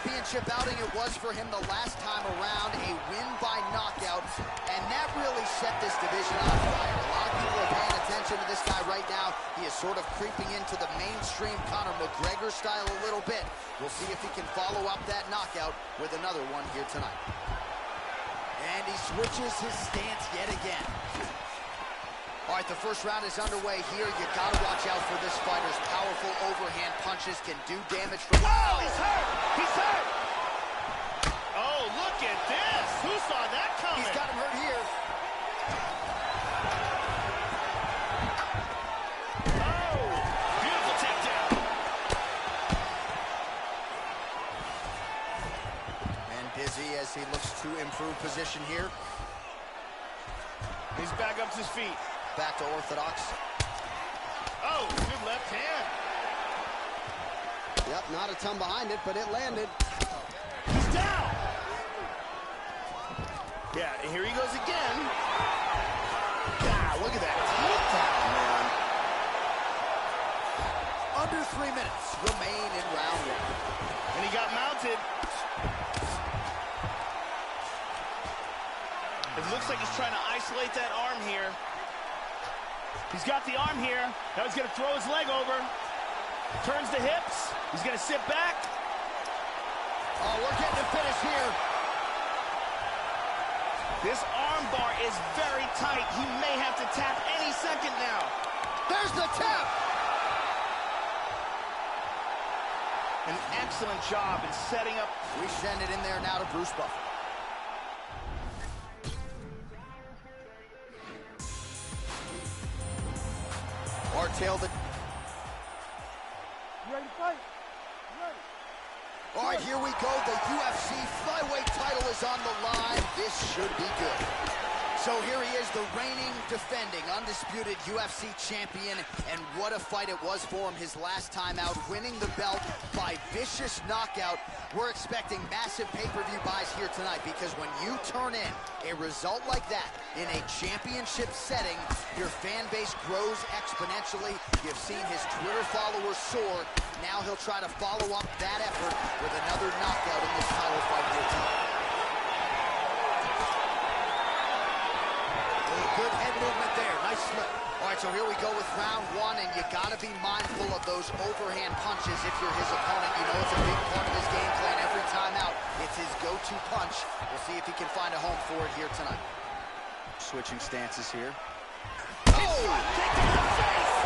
championship outing it was for him the last time around, a win by knockout, and that really set this division on fire. A lot of people are paying attention to this guy right now. He is sort of creeping into the mainstream Conor McGregor style a little bit. We'll see if he can follow up that knockout with another one here tonight. And he switches his stance yet again. All right, the first round is underway here. You got to watch out for this fighter's powerful overhand punches can do damage from... Oh, he's hurt! He's hurt! Oh, look at this! Who saw that coming? He's got him hurt here. Oh, beautiful takedown. And dizzy as he looks to improve position here. He's back up to his feet. Back to orthodox. Oh, good left hand. Yep, not a ton behind it, but it landed. He's down. Yeah, here he goes again. God, look at that takedown, man. Under 3 minutes remain in round one. And he got mounted. It looks like he's trying to isolate that arm here. He's got the arm here. Now he's going to throw his leg over. Turns the hips. He's going to sit back. Oh, we're getting a finish here. This arm bar is very tight. He may have to tap any second now. There's the tap. An excellent job in setting up. We send it in there now to Bruce Buffer. Tail the... You ready to fight? You ready? All right, here we go. The UFC flyweight title is on the line. This should be good. So here he is, the reigning, defending, undisputed UFC champion. And what a fight it was for him his last time out, winning the belt by vicious knockout. We're expecting massive pay-per-view buys here tonight because when you turn in a result like that in a championship setting, your fan base grows exponentially. You've seen his Twitter followers soar. Now he'll try to follow up that effort with another knockout in this title fight here tonight. Good head movement there. Nice slip. All right, so here we go with round one, and you got to be mindful of those overhand punches if you're his opponent. You know it's a big part of his game plan every time out. It's his go-to punch. We'll see if he can find a home for it here tonight. Switching stances here. Oh! Kick to the face!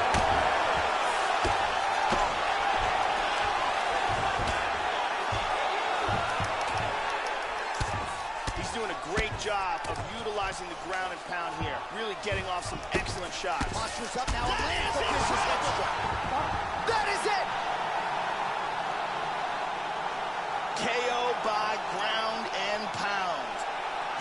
Doing a great job of utilizing the ground and pound here. Really getting off some excellent shots. Monsters up now. That is it! KO by ground and pound.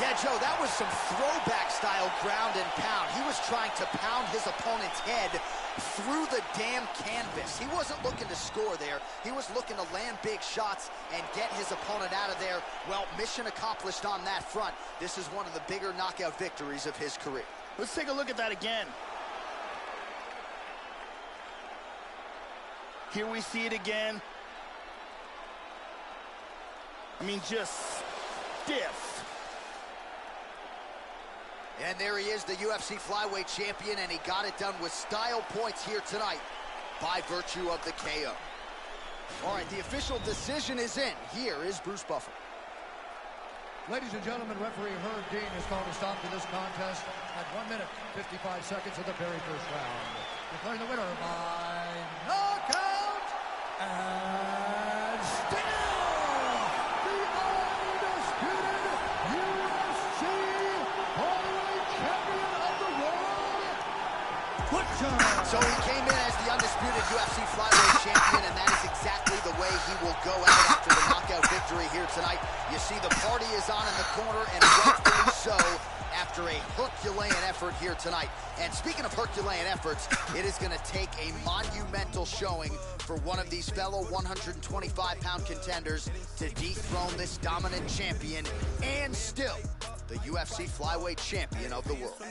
Yeah, Joe, that was some throwback style ground and pound. He was trying to pound his opponent's head through the damn canvas. He wasn't looking to score there. He was looking to land big shots and get his opponent out of there. Well, mission accomplished on that front. This is one of the bigger knockout victories of his career. Let's take a look at that again. Here we see it again. I mean, just stiff. And there he is, the UFC flyweight champion, and he got it done with style points here tonight by virtue of the KO. All right, the official decision is in. Here is Bruce Buffer. Ladies and gentlemen, referee Herb Dean has called a stop to this contest at 1 minute, 55 seconds of the very first round. Declaring the winner by knockout, and still the undisputed UFC heavyweight champion of the world, Butcher. So he came in as the undisputed UFC flyweight champion, and that is exactly the way he will go out after the knockout victory here tonight. You see the party is on in the corner, and rightfully so, after a Herculean effort here tonight. And speaking of Herculean efforts, it is going to take a monumental showing for one of these fellow 125-pound contenders to dethrone this dominant champion and still the UFC flyweight champion of the world.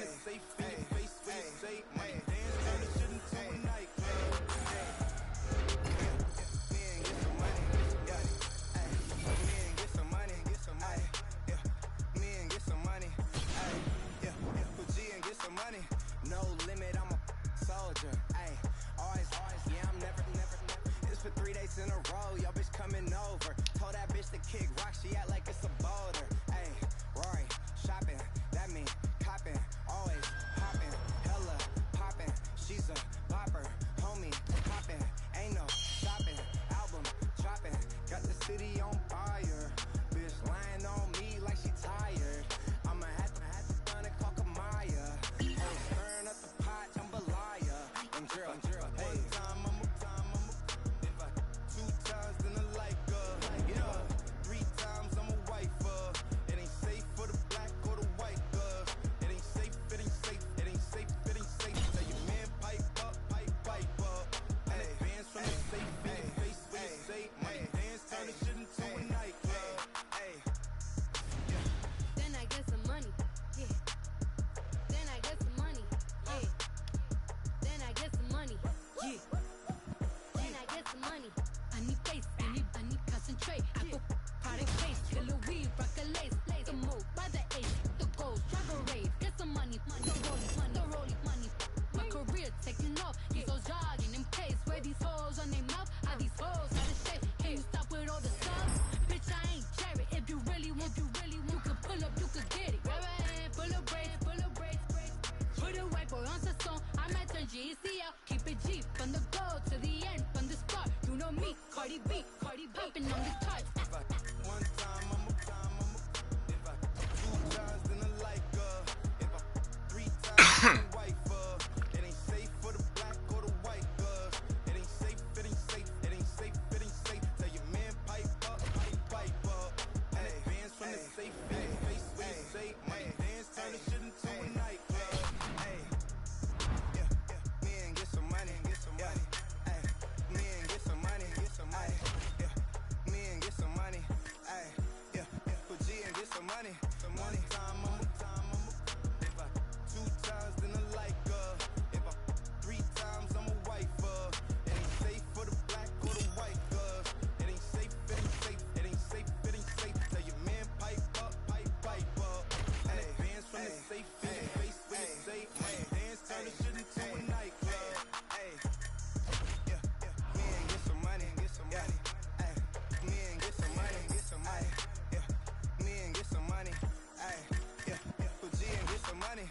bitch to kick rock, she act like it's a boulder. Ayy, Rory, shopping, that mean copping, always popping, hella popping. She's a bopper, homie, popping, ain't no stopping. Album dropping, got the city on fire. Bitch lying on me like she tired. I'ma have to run and call Kamaya. Oh, stirring up the pot, jambalaya. And drill, hey. One time, if I 2 times, then I like her. You know, 3 times, I'm a wifer. It ain't safe for the black or the white girl. It ain't safe, it ain't safe, it ain't safe, it ain't safe. Tell your man pipe up, pipe up. And advance from the safe in your face when you say money dance, turn the shit into a nightclub. Then I get some money, yeah. Then I get some money, yeah. Then I get some money, yeah. Then I get some money. I need face, I need concentrate. I go product case, fill a weed, rock a lace, the move by the ace, the gold, drive a rave, get some money, the rolling money. My career taking off, these hoes jogging in pace. Where these hoes on their mouth, how these hoes out of shape. Can you stop with all the stuff? Bitch, I ain't Jerry. If you really want, you could pull up, you could get it. Grab a hand, pull a braids. Put a white boy on the song, I might turn GECL. Keep it G, from the go to the end, from the start. You know me, Cardi B, bumping on the charts. If I 1 time, if I 2 times, then I like her. If I 3 times, I'm a wifer. It ain't safe for the black or the white girl. It ain't safe, it ain't safe, it ain't safe, it ain't safe. Tell your man pipe up, pipe up. And advance from the safe in your face when you say money dance, turn the shit into a nightclub. Hey, yeah, me and get some money, Ay, me and get some money, Ay, yeah, me and get some money, ay, yeah, put G and get some money. One time, if I 2 times, then I like her. If I 3 times, I'm a wifer. It ain't safe for the black or the white girl. It ain't safe, it ain't safe, it ain't safe, it ain't safe. Tell your man pipe up, pipe up. And advance from the safe in your face when you say money dance, turn the shit into a nightclub. Ay, yeah, me and get some money, ay, me and get some money, ay, yeah, me and get some money, ay, yeah, put G and get some money.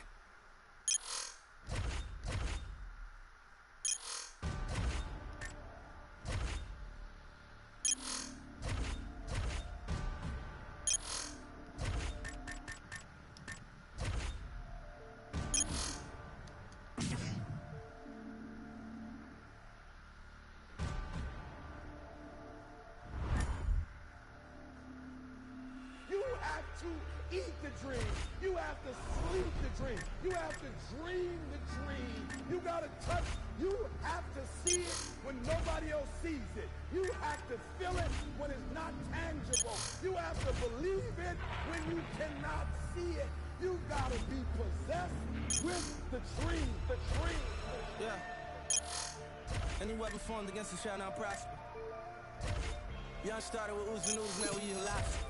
You have to eat the dream. You have to sleep the dream. You have to dream the dream. You gotta touch. You have to see it when nobody else sees it. You have to feel it when it's not tangible. You have to believe it when you cannot see it. You gotta be possessed with the dream. The dream. Yeah. Any weapon formed against us shall not prosper. Young started with ooze and noodles, now we use lobster.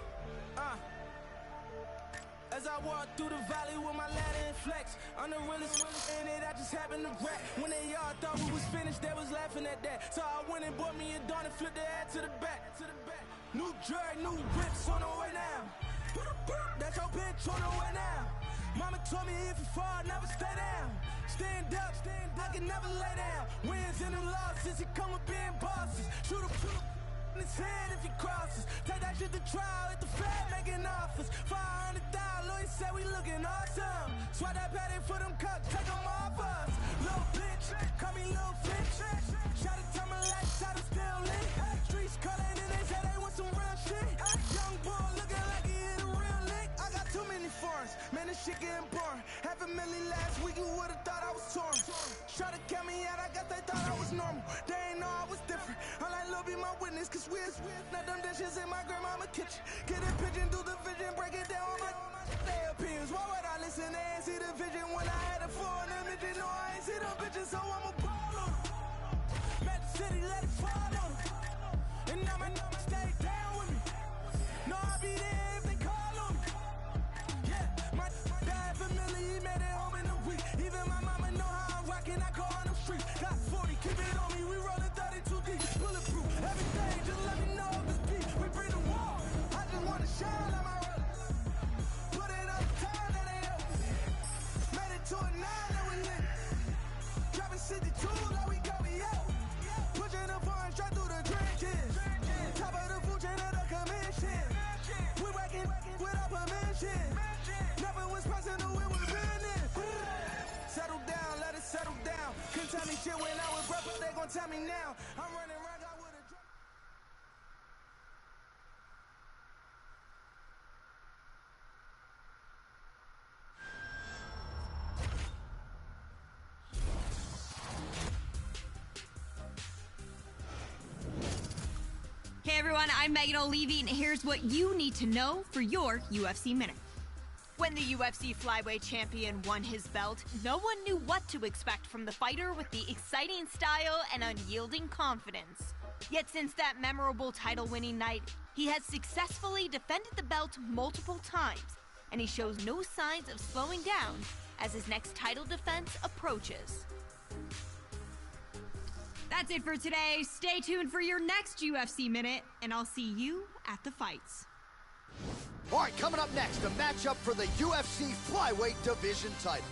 As I walk through the valley with my ladder and flex, I'm the realest in it, I just happened to wreck. When they all thought we was finished, they was laughing at that. So I went and bought me a dawn and flipped the head to the back. New drag, new whips on the way now. That's your bitch on the way now. Mama told me if you fall, never stay down. Stand up, I can never lay down. Wins and the losses, he come with being bosses. Shoot him in his head if he crosses. Take that shit to trial at the Fed making offers. 500,000, lawyers say we looking awesome. Swat that patty for them cuts, take them off us. Little bitch, call me little bitch. Try to tell my life, try to still lit. Streets calling and they say they want some real shit. Young boy looking like he hit a real lick. I got too many foreigns, man, this shit getting boring. $500,000 last week, you would've thought I was torn. Try to count me out, I guess they thought I was normal. They ain't know I was different. I like Lil' be my witness, cause we're not them dishes in my grandmama kitchen. Get a pigeon, do the vision, break it down on my their opinions. Why would I listen? They ain't see the vision when I had a 4 and a midget. No, I ain't see them bitches, so I'ma ball on them. Met the city, let it fall on them. And now my numbers stay down with me. No, I'll be there if they call on me. Yeah, my died familiar, he made it home in a week. Even my mama know how I'm rocking, I go on them streets. Got 40, keep it on me, we rollin' 32 deep. Bulletproof, everything, just let me know if it's deep. We bring the war, me now. I'm running around out with a drum. Hey everyone, I'm Megan O'Leary, and here's what you need to know for your UFC Minute. When the UFC flyweight champion won his belt, no one knew what to expect from the fighter with the exciting style and unyielding confidence. Yet since that memorable title-winning night, he has successfully defended the belt multiple times, and he shows no signs of slowing down as his next title defense approaches. That's it for today. Stay tuned for your next UFC Minute, and I'll see you at the fights. All right, coming up next, a matchup for the UFC Flyweight Division title.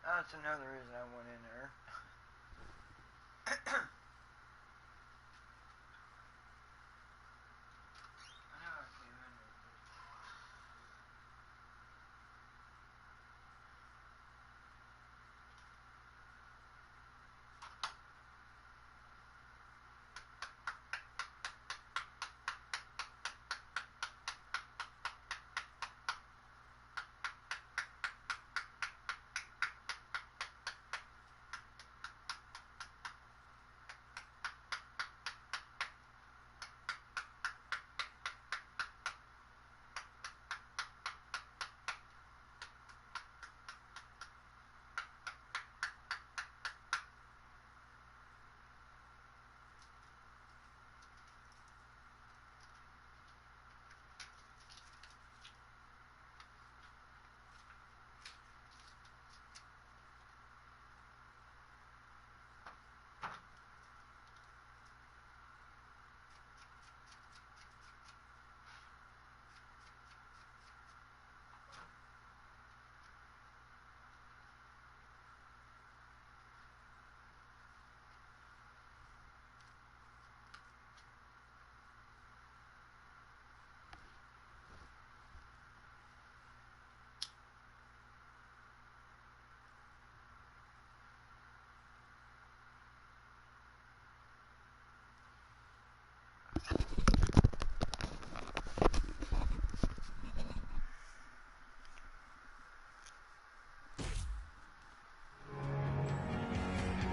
That's another reason I went in there. I know I came in there.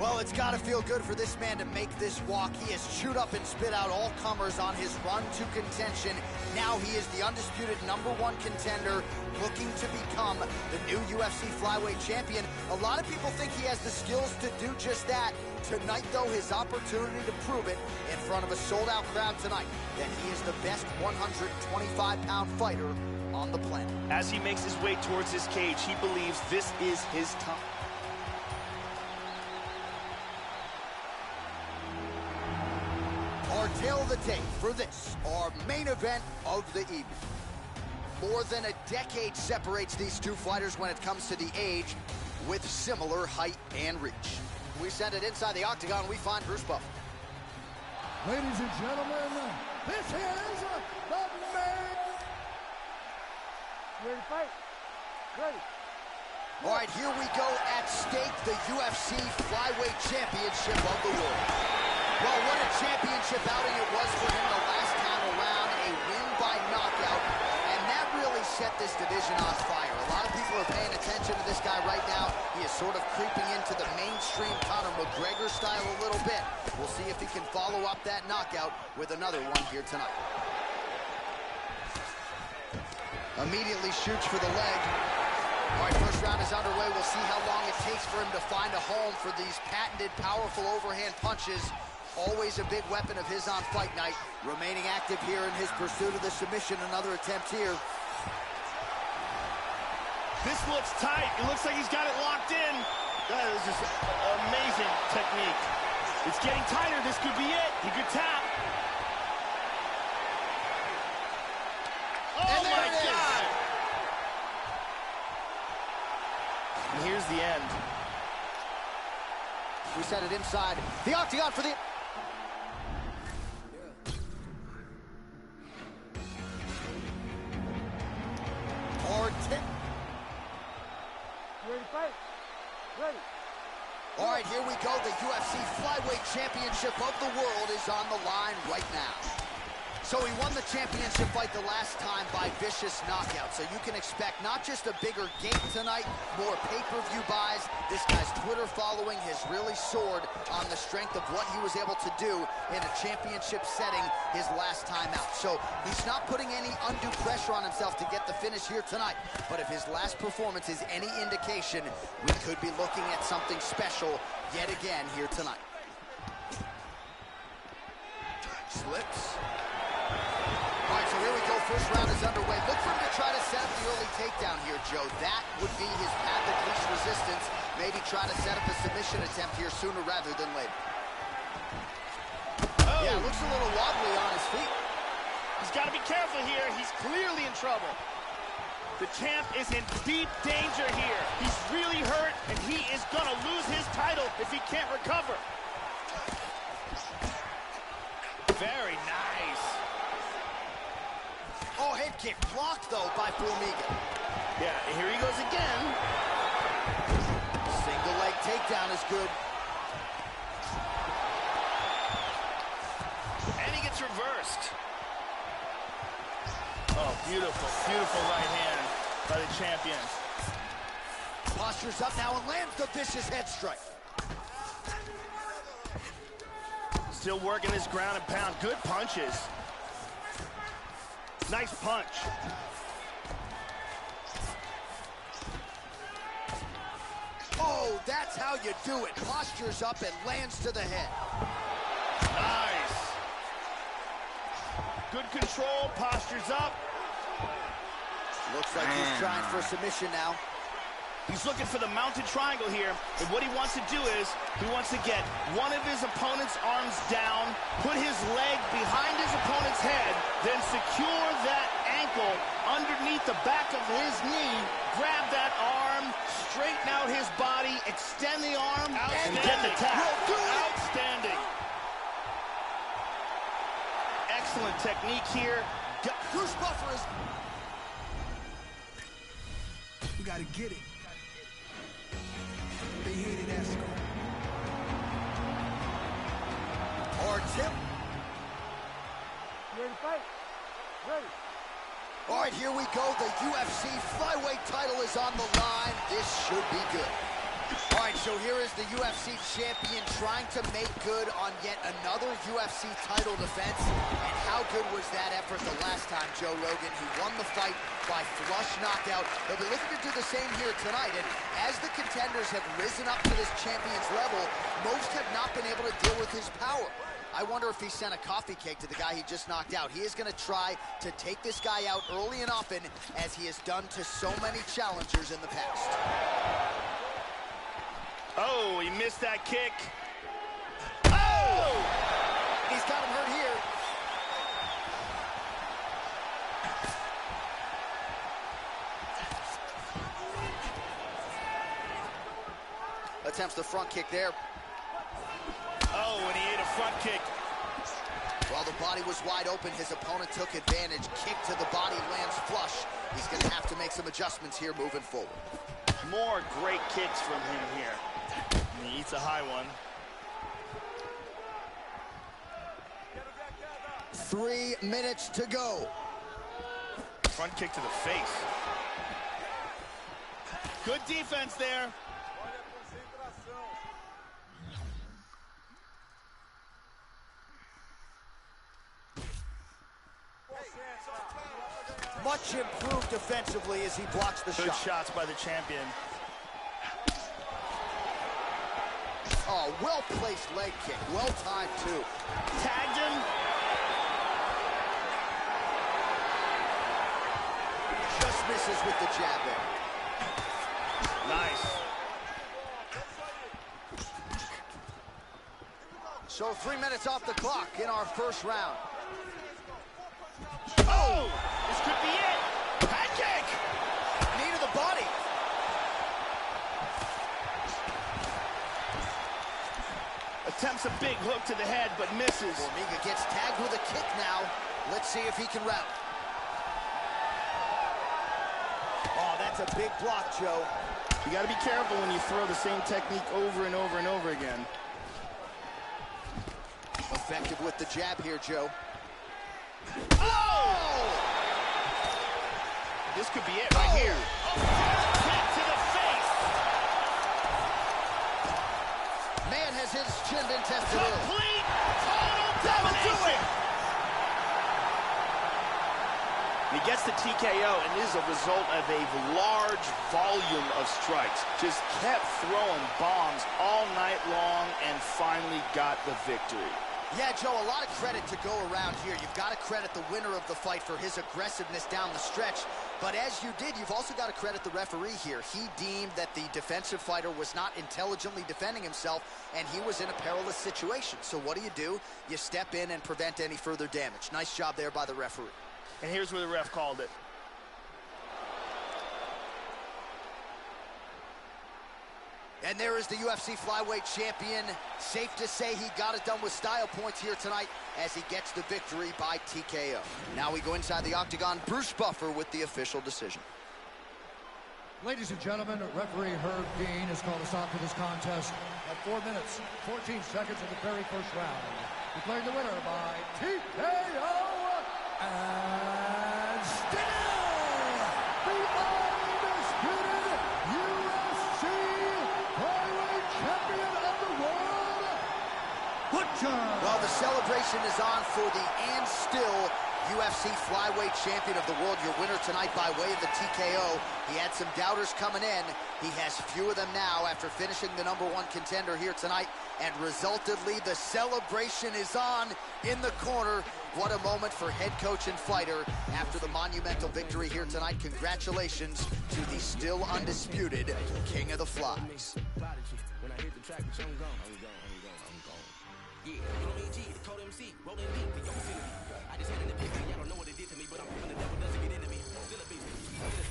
Well, it's got to feel good for this man to make this walk. He has chewed up and spit out all comers on his run to contention. Now he is the undisputed #1 contender, looking to become the new UFC flyweight champion. A lot of people think he has the skills to do just that. Tonight, though, his opportunity to prove it in front of a sold-out crowd tonight, that he is the best 125-pound fighter on the planet. As he makes his way towards his cage, he believes this is his time. Our tale of the tape for this, our main event of the evening. More than a decade separates these two fighters when it comes to the age, with similar height and reach. We send it inside the octagon, we find Bruce Buffer. Ladies and gentlemen, this is the main... Ready to fight? Ready. All right, here we go. At stake, the UFC flyweight championship of the world. Well, what a championship outing it was for him the last time around, a win by knockout, and that really set this division on fire. A lot of people are paying attention to this guy right now. He is sort of creeping into the mainstream Conor McGregor style a little bit. We'll see if he can follow up that knockout with another one here tonight. Immediately shoots for the leg. All right, first round is underway. We'll see how long it takes for him to find a home for these patented, powerful overhand punches. Always a big weapon of his on fight night. Remaining active here in his pursuit of the submission. Another attempt here. This looks tight. It looks like he's got it locked in. That is just amazing technique. It's getting tighter. This could be it. He could tap. Oh, my God. And here's the end. We set it inside the octagon for the... Ready to fight? Ready. All right, here we go. The UFC flyweight championship of the world is on the line right now. So he won the championship fight the last time by vicious knockout. So you can expect not just a bigger gate tonight, more pay-per-view buys. This guy's Twitter following has really soared on the strength of what he was able to do in a championship setting his last time out. So he's not putting any undue pressure on himself to get the finish here tonight. But if his last performance is any indication, we could be looking at something special yet again here tonight. Slips. All right, so here we go. First round is underway. Look for him to try to set up the early takedown here, Joe. That would be his path of least resistance. Maybe try to set up a submission attempt here sooner rather than later. Oh. Yeah, looks a little wobbly on his feet. He's got to be careful here. He's clearly in trouble. The champ is in deep danger here. He's really hurt, and he is going to lose his title if he can't recover. Very nice. Oh, head kick blocked, though, by Formiga. Yeah, here he goes again. Single leg takedown is good. And he gets reversed. Oh, beautiful, beautiful right hand by the champion. Postures up now and lands the vicious head strike. Still working his ground and pound. Good punches. Nice punch. Oh, that's how you do it. Postures up and lands to the head. Nice. Good control, postures up. Looks like he's trying for a submission now. He's looking for the mounted triangle here, and what he wants to do is, he wants to get one of his opponent's arms down, put his leg behind his opponent's head, then secure that ankle underneath the back of his knee, grab that arm, straighten out his body, extend the arm, and get the tap. Outstanding. Excellent technique here. Bruce Buffer is... We gotta get it. They hated Esco. Or tip. Ready to fight? Ready. All right, here we go. The UFC flyweight title is on the line. This should be good. All right, so here is the UFC champion trying to make good on yet another UFC title defense. And how good was that effort the last time, Joe Rogan? He won the fight by flush knockout. They'll be looking to do the same here tonight. And as the contenders have risen up to this champion's level, most have not been able to deal with his power. I wonder if he sent a coffee cake to the guy he just knocked out. He is going to try to take this guy out early and often, as he has done to so many challengers in the past. Oh, he missed that kick. Oh! He's got him hurt here. Attempts the front kick there. Oh, and he ate a front kick. While the body was wide open, his opponent took advantage. Kick to the body, lands flush. He's going to have to make some adjustments here moving forward. More great kicks from him here. And he eats a high one. 3 minutes to go. Front kick to the face. Good defense there. Much improved defensively as he blocks the shot. Good shots by the champion. Oh, well-placed leg kick. Well-timed, too. Tagged him. Just misses with the jab there. Nice. So 3 minutes off the clock in our first round. Oh! This could be it. Head kick. Knee to the body. Attempts a big hook to the head, but misses. Formiga gets tagged with a kick now. Let's see if he can route. Oh, that's a big block, Joe. You got to be careful when you throw the same technique over and over and over again. Effective with the jab here, Joe. Oh! This could be it right here. Oh, kick to the face. Man, has his chin been tested early. Complete total domination. He gets the TKO, and this is a result of a large volume of strikes. Just kept throwing bombs all night long and finally got the victory. Yeah, Joe, a lot of credit to go around here. You've got to credit the winner of the fight for his aggressiveness down the stretch. But as you did, you've also got to credit the referee here. He deemed that the defensive fighter was not intelligently defending himself, and he was in a perilous situation. So what do? You step in and prevent any further damage. Nice job there by the referee. And here's where the ref called it. And there is the UFC flyweight champion. Safe to say he got it done with style points here tonight as he gets the victory by TKO. Now we go inside the octagon. Bruce Buffer with the official decision. Ladies and gentlemen, referee Herb Dean has called a stop to this contest at 4 minutes, 14 seconds of the very first round. Declaring the winner by TKO and still the undisputed UFC flyweight champion of the world, Butcher. Well, the celebration is on for the and still UFC flyweight champion of the world, your winner tonight by way of the TKO. He had some doubters coming in. He has few of them now after finishing the #1 contender here tonight. And resultantly, the celebration is on in the corner. What a moment for head coach and fighter after the monumental victory here tonight. Congratulations to the still undisputed King of the Flies. When I hit the track, I'm gone. Yeah, you know me, G, the code MC, rolling deep, the young vicinity. I just had an epiphany, I don't know what it did to me, but I'm hoping the devil doesn't get into me. Still a beast,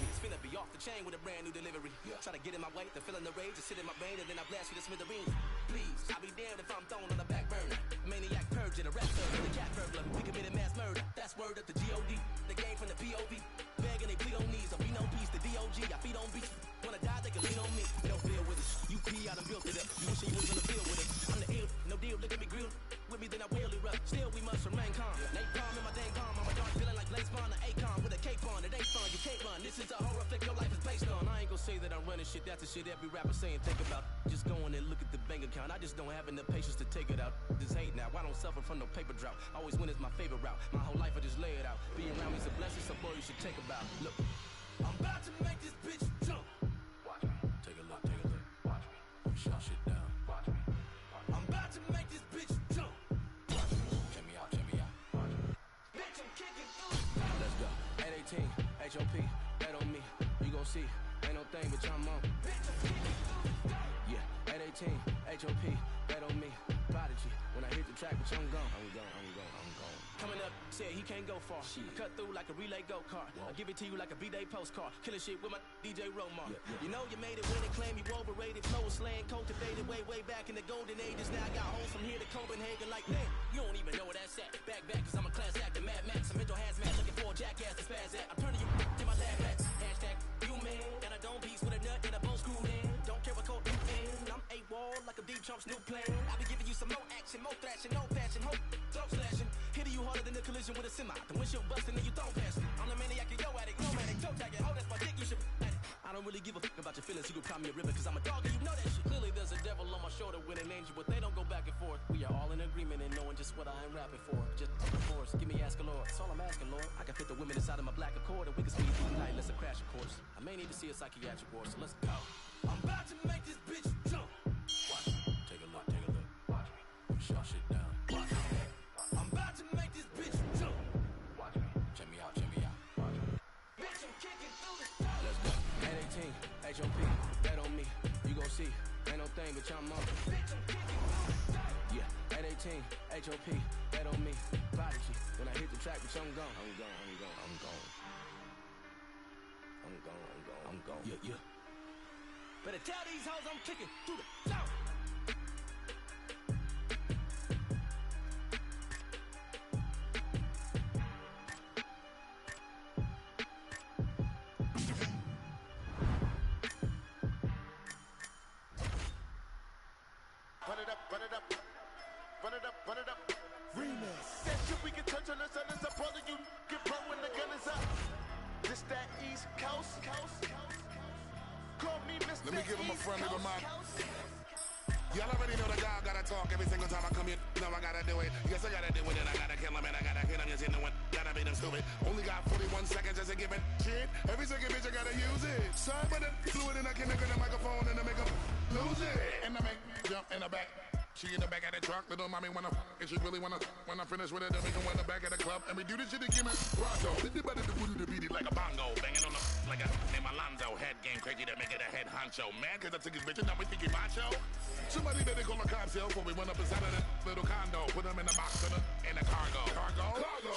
it's finna be off the chain with a brand new delivery. Try to get in my way, the feeling the rage, just sit in my brain, and then I blast you to smithereens. Please, I'll be damned if I'm thrown on the back burner. Maniac purge and a rap burglar, the cat burglar. We committed mass murder, that's word at the G.O.D. The game from the P.O.V. Begging they plead on knees, so we no peace, the D.O.G. I feed on beats. Wanna die, they can lean on me. No feel with it. You pee, I done built it up. You wish you was on the field with it. I'm the ill, no deal, look at me grilled. With me, then I will erupt. Still, we must remain calm. Napalm in my dang palm. I'm a dark feeling like Blaze Bond or Akon with a cape on. It ain't fun, you can't run. This is a horror flick, your life is placed on. I ain't gonna say that I'm running shit. That's the shit every rapper saying think about. Just go in and look at the bank account. I just don't have enough patience to take it out. This hate now. I don't suffer from no paper drought. Always win is my favorite route. My whole life I just lay it out. Being around me's a blessing, so boy you should take a bow. Look, I'm about to make this bitch jump. Watch me. Take a look, take a look. Watch me. I'm shut shit down. Watch me. I'm about to make this bitch jump. Watch me. Check me out, check me out. Watch me. Bitch, I'm kicking through. Let's go. 818, HOP, bet on me. You gon' see. Ain't no thing but I'm on. Bitch, I'm kicking through. Yeah, 818, HOP, bet on me. Prodigy. When I hit the track, bitch, I'm gone. I'm gone, I'm gone, I'm gone. Coming up, said he can't go far. Shit. I cut through like a relay go-kart. I give it to you like a B-Day postcard. Killing shit with my DJ Romar. Yeah, yeah. You know you made it when it claimed you overrated. Flow slang, cultivated way back in the golden ages. Now I got hoes from here to Copenhagen like, man, you don't even know where that's at. Back, cause I'm a class actor, Mad Max. I'm into hazmat, looking for a jackass to spaz at. I'm turning you to my lab rats. Hashtag you man. And I don't piece with a nut and a bone screwed in. Don't care what code you in. I'm A-wall like a deep Trump's new plan. I be giving you some more action, more thrashing, no fashion, hope, throat slashing. Hitting you harder than a collision with a semi. The windshield busting and you don't pass it. I'm the maniac and yo addict, no manic, toe tagging. Oh, that's my dick, you should at it. I don't really give a fuck about your feelings. You can cry me a river cause I'm a dog and you know that shit. Clearly there's a devil on my shoulder with an angel, but they don't go back and forth. We are all in agreement in knowing just what I am rapping for. Just force, give me ask a Lord. That's all I'm asking, Lord. I can fit the women inside of my black Accord and we can speed through the night. Let's crash a course. I may need to see a psychiatric ward, so let's go. I'm about to make this bitch jump. Watch me. Take a look, take a look. Watch me. I'm shut shit down. Watch me. I'm about to make this bitch jump. Watch me. Check me out, check me out. Watch me. Bitch, I'm kicking through the top. Let's go. 818, HOP, bet on me. You gon' see. Ain't no thing but I'm on. Bitch, I'm kicking through the top. Yeah, 818, HOP, bet on me. Prodigy. When I hit the track, bitch, I'm gone. I'm gone, I'm gone, I'm gone. I'm gone, I'm gone, I'm gone. Yeah, yeah. Better tell these hoes I'm kicking through the top. Run it up, run it up, run it up, run it up. Remix. That shit we can touch on the sun is up. All of you get burned when the gun is up. This that East Coast. Call me Mr. Let me give him a East friendly Coast. reminder. Y'all already know the guy gotta talk every single time I come here. Now I gotta do it. Yes, I gotta do it. And I gotta kill him and I gotta hit him. Just in the one. Gotta beat him stupid. Only got 41 seconds just to give it shit. Every second bitch I gotta use it. Sorry for the fluid and I can look at the microphone and I make him lose it. And I make jump in the back. She in the back of the truck, little mommy wanna and she really wanna. When I finish with it, then we go in the back of the club and we do this shit again. Bronco, anybody to booty to beat it like a bongo, banging on the like a name Alonzo. Head game crazy to make it a head honcho. Man, cause I took his bitch and now we think he macho. Somebody better call a cops here before we run up inside of that little condo. Put them in the box in the cargo.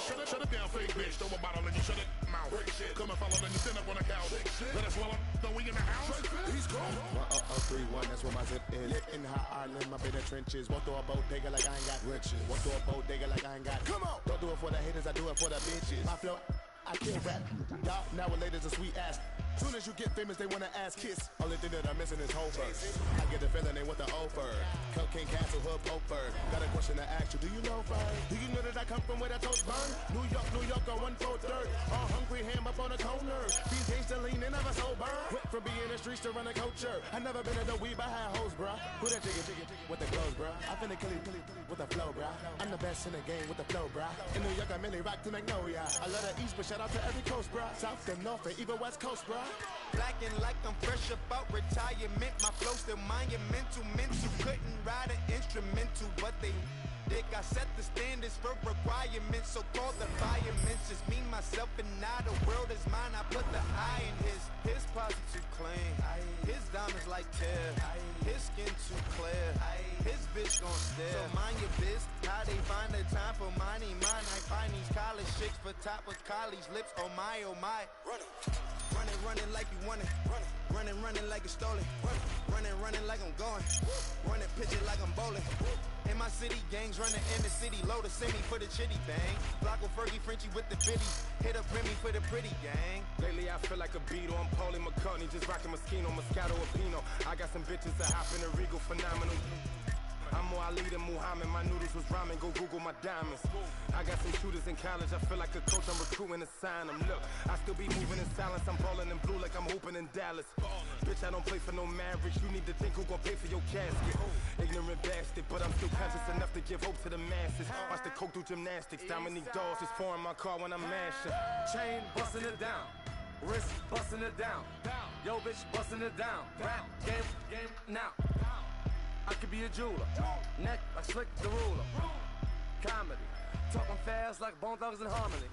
Shut it down, fake bitch. Throw a bottle and you shut it mouth. Come and follow, then you stand up on the couch. Let us swallow. No, we in the house. He's cool. 1-3-1, that's where my zip is. Lit in hot island, my bed in trenches. Walk through a bodega like I ain't got riches. Walk through a bodega like I ain't got. Come on. Don't do it for the haters, I do it for the bitches. My flow, I kill rap. Y'all nowadays a sweet ass. Soon as you get famous, they wanna ass kiss. Only thing that I'm missing is whole verse. I get the feeling they want the offer. Cocaine Castle, Hood, Oakford. Got a question to ask you, do you know Fern? Do you know that I come from where the toast burn? New York, on 1/4. All hungry, ham up on the corner. These days to lean and never sober. Went from being in the streets to run a culture. I never been in the weed, but I had hoes, bruh. Who that jiggy with the clothes, bruh? I finna kill it with the flow, bruh. I'm the best in the game with the flow, bruh. In New York, I mainly rock to Magnolia. I love the East, but shout out to every coast, bruh. South and North and even West Coast, bruh. Blacking like I'm fresh about retirement. My flow still monumental. Mental couldn't ride an instrumental, but they dick. I set the standards for requirements, so called environments. Just me, myself, and now the world is mine. I put the I in his posse too clean. His diamonds like tear. His skin too clear. His bitch gon' stare. So mind your biz. How they find the time for money? Mine. I find these college chicks for top of college lips. Oh my, oh my. Running like you want it. Running like it's stolen. Running like I'm going. Running pitching like I'm bowling. In my city, gangs running in the city. Load a semi for the chitty bang. Flocko, Fergie, Frenchie with the bitty. Hit up Remy for the pretty gang. Lately I feel like a Beatle. I'm Paulie McCartney, just rocking Moschino, Moscato, or Pinot. I got some bitches that hop in the Regal, phenomenal. I'm more Ali than Muhammad. My noodles was ramen. Go Google my diamonds. I got some shooters in college. I feel like a coach. I'm recruiting to sign them. Look, I still be moving in silence. I'm balling in blue like I'm hooping in Dallas. Bitch, I don't play for no marriage. You need to think who gon' pay for your casket. Ignorant bastard, but I'm still conscious enough to give hope to the masses. Watch the coke do gymnastics. Dominique Dawes is pouring my car when I'm mashing. Chain busting it down. Wrist busting it down. Yo, bitch busting it down. Rap game now. I could be a jeweler. Neck like Slick the Ruler. Comedy. Talking fast like Bone Thugs in Harmony.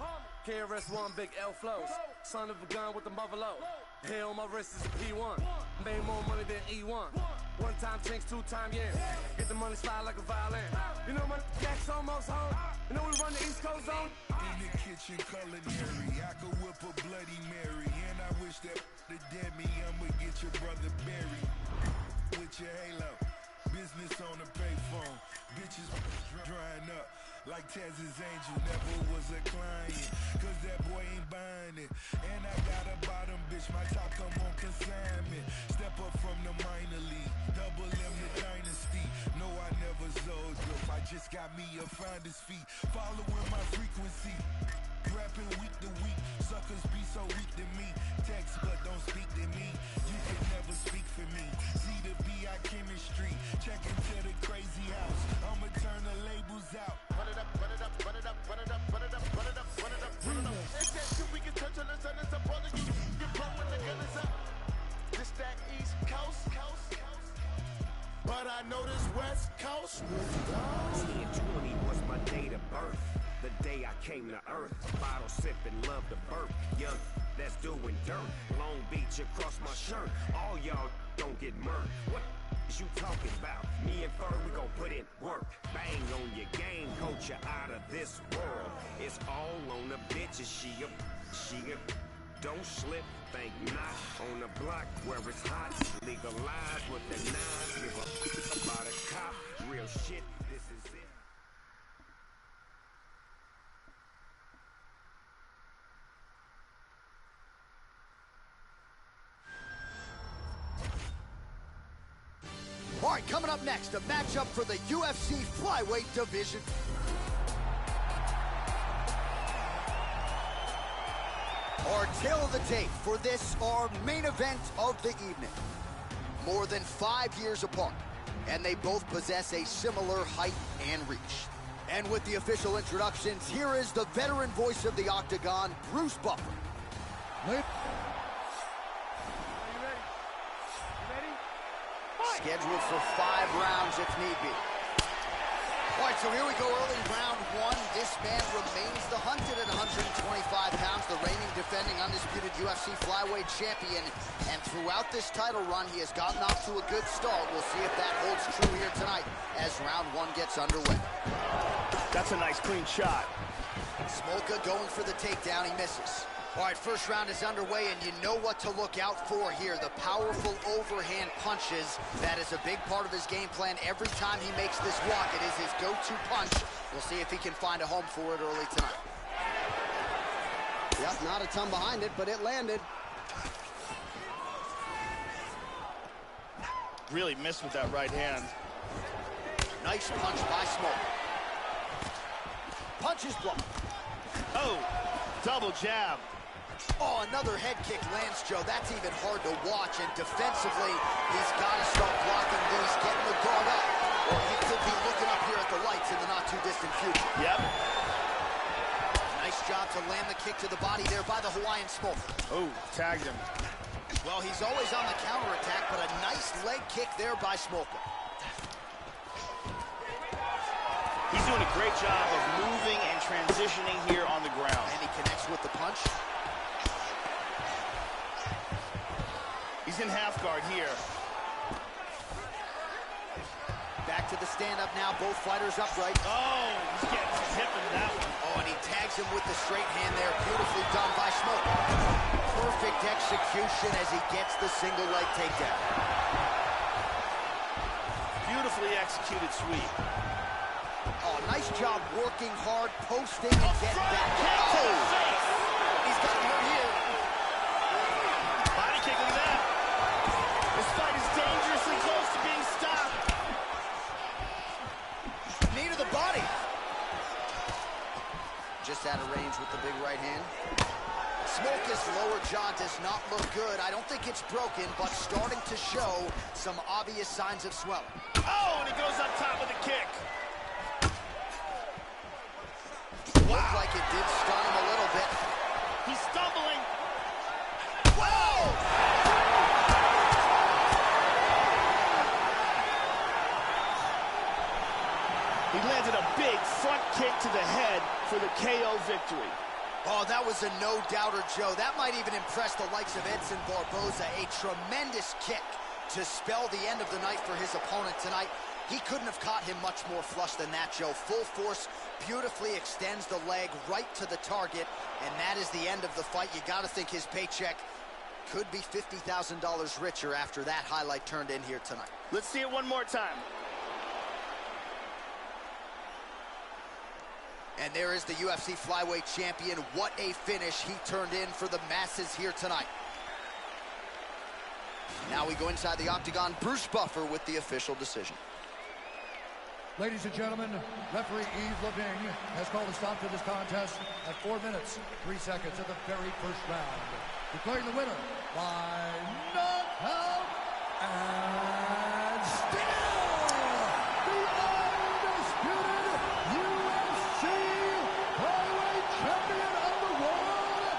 KRS-One, Big L flows. Son of a gun with the buffalo. Hair on my wrist is a P1. Made more money than E1. One time chinks, 2 time yeah. Get the money slide like a violin. You know my jack's almost home. You know we run the East Coast zone. In the kitchen culinary, I could whip a Bloody Mary. And I wish that the dead me, I'ma get your brother buried. With your halo, business on the payphone. Bitches drying up like Tez's angel, never was a client. Cause that boy ain't buying it. And I got a bottom bitch, my top come on consignment. Step up from the minor league, double M the dynasty. No, I never sold dope, I just got me a finder's fee. Following my frequency, rapping week to week. Suckers be so weak to me. Text but don't speak to me. You can never speak for me. See the BI chemistry. Check into the crazy house. I'ma turn the labels out. Run it up, run it up, run it up, run it up, run it up, run it up, run it up, run it up. It's that shit we can touch on the sun. It's up all of you. Get blown when the gun is up. This that East Coast. But I know this West Coast. 10/20 was my date of birth. The day I came to earth. Bottle sipping, love to burp. Young, that's doing dirt. Long Beach across my shirt. All y'all don't get murked. What is you talking about? Me and Fur, we gon' put in work. Bang on your game, coach you out of this world. It's all on the bitches. She a. Don't slip, think not. On the block where it's hot. Legalize with the nines. Give a about a cop. Real shit, this is it. All right, coming up next, a matchup for the UFC flyweight division. Our tail of the tape for this, our main event of the evening. More than 5 years apart, and they both possess a similar height and reach. And with the official introductions, here is the veteran voice of the Octagon, Bruce Buffer. Scheduled for 5 rounds if need be. All right, so here we go, early round 1. This man remains the hunted at 125 pounds, the reigning, defending, undisputed UFC flyweight champion. And throughout this title run, he has gotten off to a good start. We'll see if that holds true here tonight as round 1 gets underway. That's a nice, clean shot. Smolka going for the takedown, he misses. All right, first round is underway, and you know what to look out for here. The powerful overhand punches. That is a big part of his game plan. Every time he makes this walk, it is his go-to punch. We'll see if he can find a home for it early tonight. Yep, not a ton behind it, but it landed. Really missed with that right hand. Nice punch by Smolka. Punch is blocked. Oh, double jab. Oh, another head kick lands, Joe. That's even hard to watch. And defensively, he's got to start blocking these, getting the guard up, or he could be looking up here at the lights in the not-too-distant future. Yep. Nice job to land the kick to the body there by the Hawaiian Smolka. Oh, tagged him. Well, he's always on the counterattack, but a nice leg kick there by Smolka. He's doing a great job of moving and transitioning here on the ground. And he connects with the punch. He's in half guard here. Back to the stand-up now. Both fighters upright. Oh, he's getting hit with that one. Oh, and he tags him with the straight hand there. Beautifully done by Smolka. Perfect execution as he gets the single leg takedown. Beautifully executed sweep. Oh, nice job working hard, posting, and getting back. Oh, he's got him here. Body kick, look at that. This fight is dangerously close to being stopped. gets out of range with the big right hand. Smoke's lower jaw does not look good. I don't think it's broken, but starting to show some obvious signs of swelling. Oh, and he goes up top with a kick. Looked like it did stun him a little bit. He's stumbling. Whoa! He landed a big front kick to the head for the KO victory. Oh, that was a no-doubter, Joe. That might even impress the likes of Edson Barboza. A tremendous kick to spell the end of the night for his opponent tonight. He couldn't have caught him much more flush than that, Joe. Full force, beautifully extends the leg right to the target, and that is the end of the fight. You got to think his paycheck could be $50,000 richer after that highlight turned in here tonight. Let's see it one more time. And there is the UFC flyweight champion. What a finish he turned in for the masses here tonight. Now we go inside the octagon. Bruce Buffer with the official decision. Ladies and gentlemen, referee Yves Levine has called a stop to this contest at 4 minutes, 3 seconds of the very first round. Declaring the winner by knockout and still the undisputed UFC flyweight champion of the world,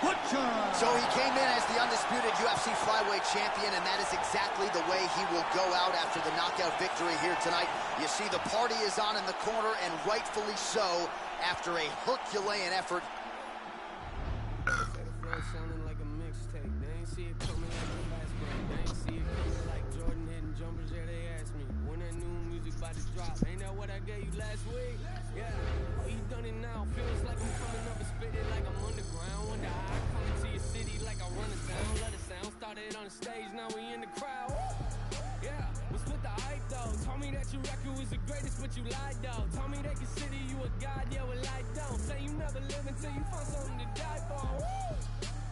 Butcher. So he came in as the undisputed UFC flyweight champion, and that is exactly the way he will go out after the knockout victory here tonight. You see the party is on in the corner, and rightfully so, after a Herculean effort. Sounding like a mixtape. They ain't see it coming like a fast break. They ain't see it coming like Jordan hitting jumpers. Yeah, they asked me when that new music about to drop. Ain't that what I gave you last week? Yeah, oh, you done it now. Feels like I'm coming up and spit it like I'm underground. Wonder how I come into your city like I run a town. Let it sound started on the stage, now we in the crowd. Yeah, what's with the hype though? Told me that your record was the greatest, but you lied though. Told me they consider you a god, yeah, well I don't. Say you never live until you find something to die for.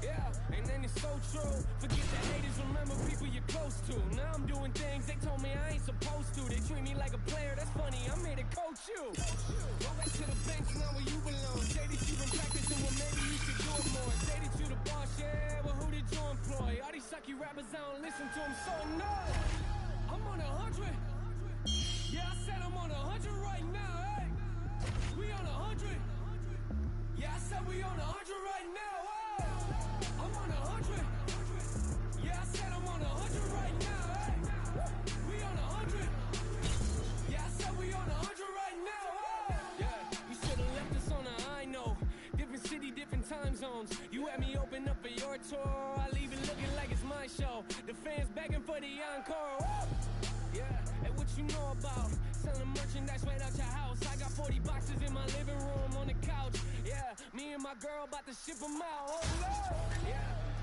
Yeah, and then it's so true. Forget the haters, remember people you're close to. Now I'm doing things they told me I ain't supposed to. They treat me like a player, that's funny, I'm here to coach you. Go back to the bench, now where you belong. Say that you've been practicing, well maybe you should do it more. Say that you the boss, yeah, well who did you employ? All these sucky rappers, I don't listen to them, so no. I'm on 100. Yeah, I said I'm on 100 right now, hey. We on 100. Yeah, I said we on 100 right now, hey. I'm on 100. Yeah, I said I'm on 100 right now, hey. We on 100. Yeah, I said we on 100 right now, hey. Yeah, you should've left us on a high note. Different city, different time zones. You had me open up for your tour. I leave it looking like it's my show. The fans begging for the encore. Yeah, and what you know about selling merchandise right out your house? I got 40 boxes in my living room on the couch. Yeah, me and my girl about to ship them out. Oh, Lord.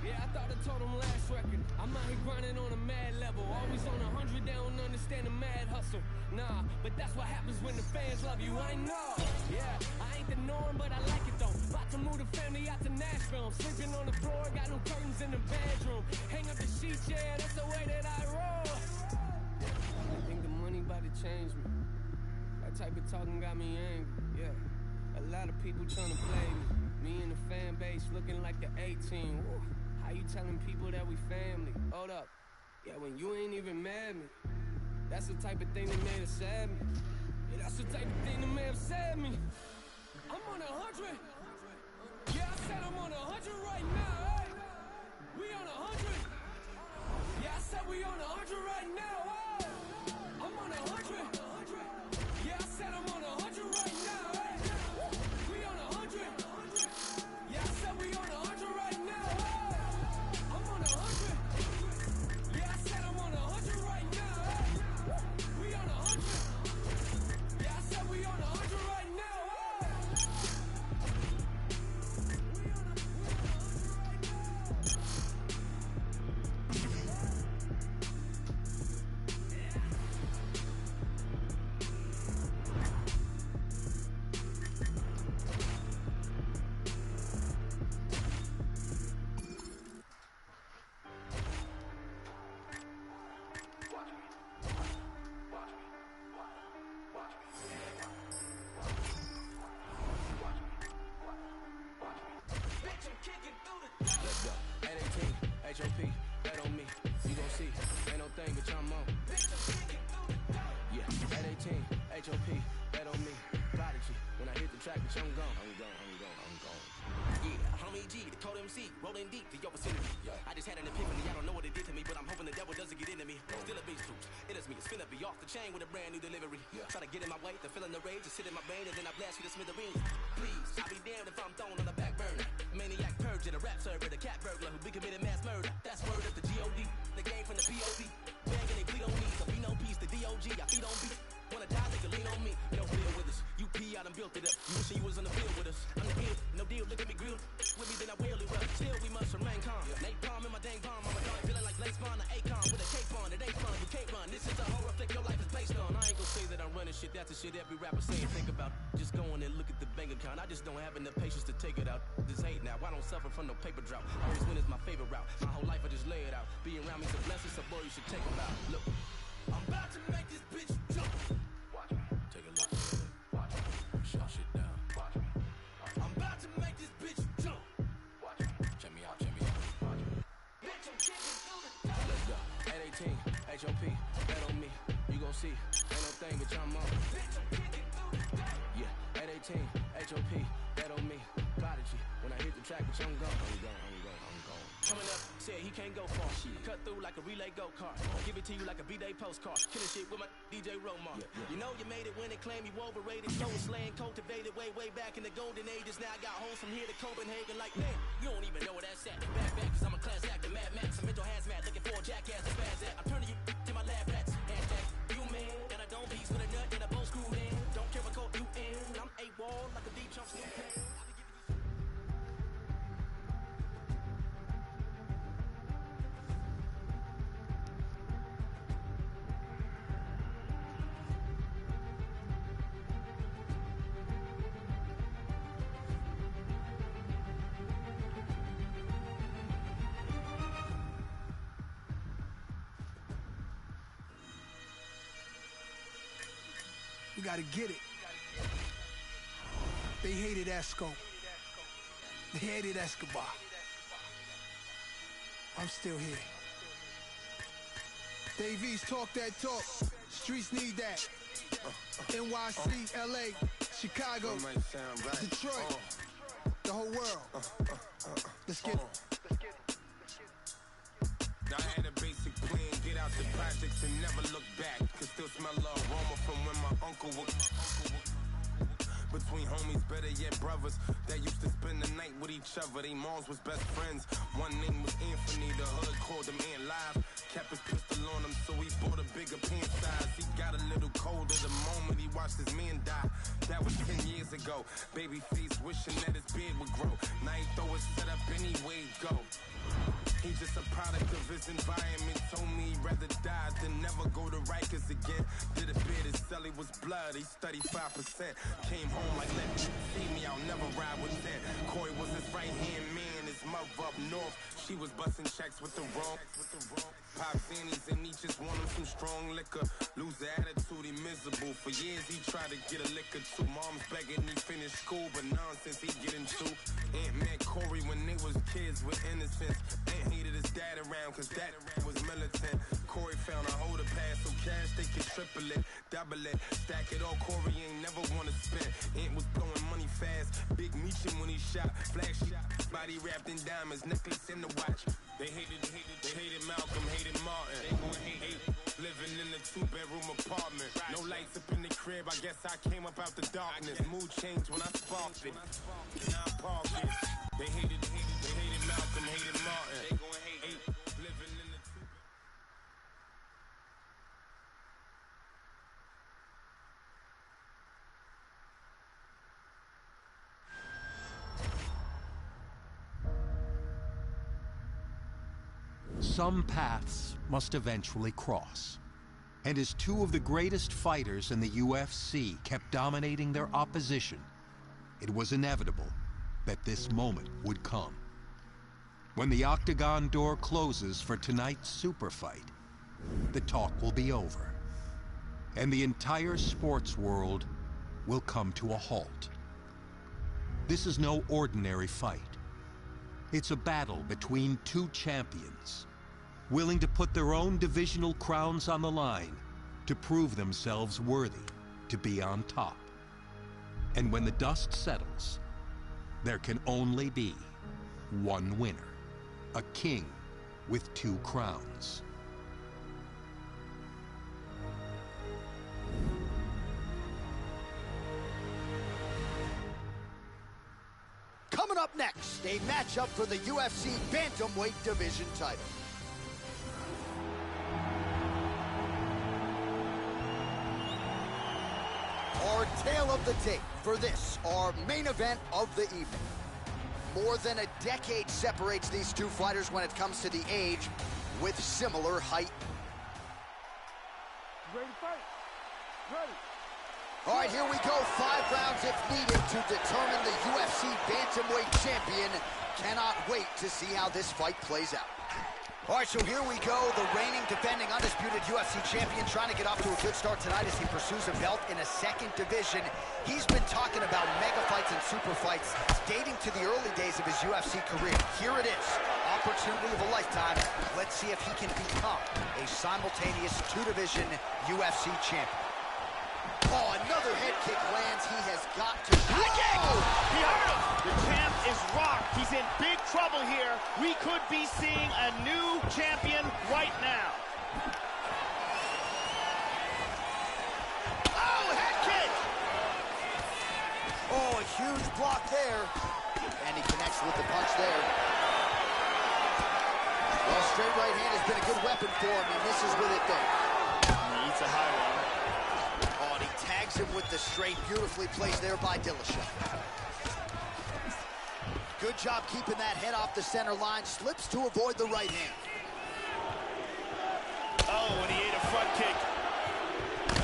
Yeah, I thought I told them last record. I'm out here grinding on a mad level. Always on 100, they don't understand the mad hustle. Nah, but that's what happens when the fans love you, I know. Yeah, I ain't the norm, but I like it though. About to move the family out to Nashville. I'm sleeping on the floor, got new curtains in the bedroom. Hang up the sheets, yeah, that's the way that I roll. I think the money about to change me. That type of talking got me angry, yeah. A lot of people trying to play me. Me and the fan base looking like the A-team. Woo. How you telling people that we family? Hold up. Yeah, when you ain't even mad me. That's the type of thing that made us sad me. Yeah, that's the type of thing that may have sad me. I'm on 100. Yeah, I said I'm on 100 right now, hey. We on 100. Yeah, I said we on 100 right now, hey. I'm on 100. Yeah, I said I'm on 100 right now, hey. We on 100. Yeah, I said we on 100 right now, hey. I'm on 100. Yeah, I said I'm on 100 right now, hey. We on 100. Yeah, I said we on 100 right now, hey. HOP, bet on me, Prodigy. When I hit the track, bitch, I'm gone. Yeah, homie G, the code MC, rolling deep to your vicinity. I just had an epiphany, I don't know what it did to me, but I'm hoping the devil doesn't get into me. Still a beast troops, it is me, it's finna be off the chain with a brand new delivery. Try to get in my way, the feeling the rage, just sit in my brain, and then I blast you to smithereens. Please, I'll be damned if I'm thrown on the back burner. Maniac purge at a rap server, the cat burglar who be committing mass murder. That's word of the G.O.D., the game from the P.O.D. Banging, they bleed on knees, so be no peace, the D.O.G., I feed on beat. Wanna die, they can lean on me, no deal with us. UP, I done built it up, you wishing you was on the field with us. I'm the ill, no deal, look at me grilled. With me, then I will it well. Still, we must remain calm. Nate palm in my dang palm, I'm a dog feeling like lace spawn, an Akon with a cape on. It ain't fun, you can't run. This is a horror flick your life is based on. I ain't gonna say that I'm running shit, that's the shit every rapper say and think about. Just go in and look at the bank account, I just don't have enough patience to take it out. This hate now, I don't suffer from no paper drought. Always win is my favorite route. My whole life I just lay it out. Being around me's a blessing, so boy, you should take it out. Look, I'm about to make this bitch jump. Watch me, take a look. Watch me, shut shit down. Watch me. I'm about to make this bitch jump. Watch me, check me out, check me out. Watch me. Bitch, I'm kicking through the door. Let's go. 818, HOP, bet on me. You gon' see, ain't no thing, bitch, I'm on. Bitch, I'm kicking through the door. Yeah, 818, HOP, bet on me. Prodigy, when I hit the track, bitch, I'm gone. I'm gone. Coming up, said he can't go far. Cut through like a relay go-kart. Give it to you like a B-Day postcard. Killing shit with my DJ Romar. You know you made it when they claim you overrated. Slow and slaying, cultivated way back in the golden ages. Now I got hoes from here to Copenhagen like, man, you don't even know where that's at. Back, cause I'm a class actor, Mad Max. I'm mental hazmat, looking for a jackass to spaz at. I'm turning you to my lab rats. Hashtag, you man. And I don't piece with a nut and a bow screw man. Don't care what code you in. I'm A-wall like a deep chump snoop pan. We gotta get it. They hated Esco. They hated Escobar. I'm still here. Dave East, talk that talk. Streets need that. NYC, LA, Chicago, Detroit, the whole world. Let's get it. I had a basic plan, get out the projects and never look back. Could still smell the aroma from when my uncle was. Between homies, better yet brothers, that used to spend the night with each other. They moms was best friends. One name was Anthony, the hood called him Ant Live. Kept his pistol on him, so he bought a bigger pant size. He got a little colder the moment he watched his man die. That was 10 years ago. Babyface wishing that his beard would grow. Now he throw his set up anyway go. He just a product of his environment. Told me he'd rather die than never go to Rikers again. Did a bid, his celly was blood, he studied 5%. Came home like, let me see me, I'll never ride with them. Corey was his right-hand man, his mother up north. She was busting checks with the wrong. Pop Zannies and he just wanted some strong liquor. Lose the attitude, he miserable. For years he tried to get a liquor too. Mom's begging he finished school, but nonsense he get into. Aunt met Corey when they was kids with innocence. Aunt hated his dad around cause dad was militant. Corey found a hoe to pass so cash they could triple it, double it, stack it all. Corey ain't never wanna spend. Aunt was blowing money fast, big meechin' when he shot. Flashy, body wrapped in diamonds, necklace in the watch. They hated Malcolm, hated Martin. They gon' hate living in a 2-bedroom apartment. No lights up in the crib, I guess I came up out the darkness. Mood changed when I sparked it. Now I'm parked it. They hated Malcolm, hated Martin. They gon' hate living in the 2-bedroom. Some paths must eventually cross. And as two of the greatest fighters in the UFC kept dominating their opposition, it was inevitable that this moment would come. When the octagon door closes for tonight's super fight, the talk will be over, and the entire sports world will come to a halt. This is no ordinary fight. It's a battle between two champions, willing to put their own divisional crowns on the line to prove themselves worthy to be on top. And when the dust settles, there can only be one winner, a king with 2 crowns. Coming up next, a matchup for the UFC Bantamweight Division title. Our tale of the tape for this, our main event of the evening. More than a decade separates these two fighters when it comes to the age, with similar height. Ready to fight? Ready. All right, here we go. 5 rounds if needed to determine the UFC Bantamweight champion. Cannot wait to see how this fight plays out. All right, so here we go. The reigning, defending, undisputed UFC champion trying to get off to a good start tonight as he pursues a belt in a second division. He's been talking about mega fights and super fights dating to the early days of his UFC career. Here it is. Opportunity of a lifetime. Let's see if he can become a simultaneous 2-division UFC champion. Oh, another head kick lands. He has got to... Oh, he hurt him. The champ is rocked. He's in big trouble here. We could be seeing a new champion right now. Oh, head kick. Oh, a huge block there. And he connects with the punch there. Well, straight right hand has been a good weapon for him. He misses with it there. Needs a high one. Tags him with the straight, beautifully placed there by Dillashaw. Good job keeping that head off the center line, slips to avoid the right hand. Oh, and he ate a front kick.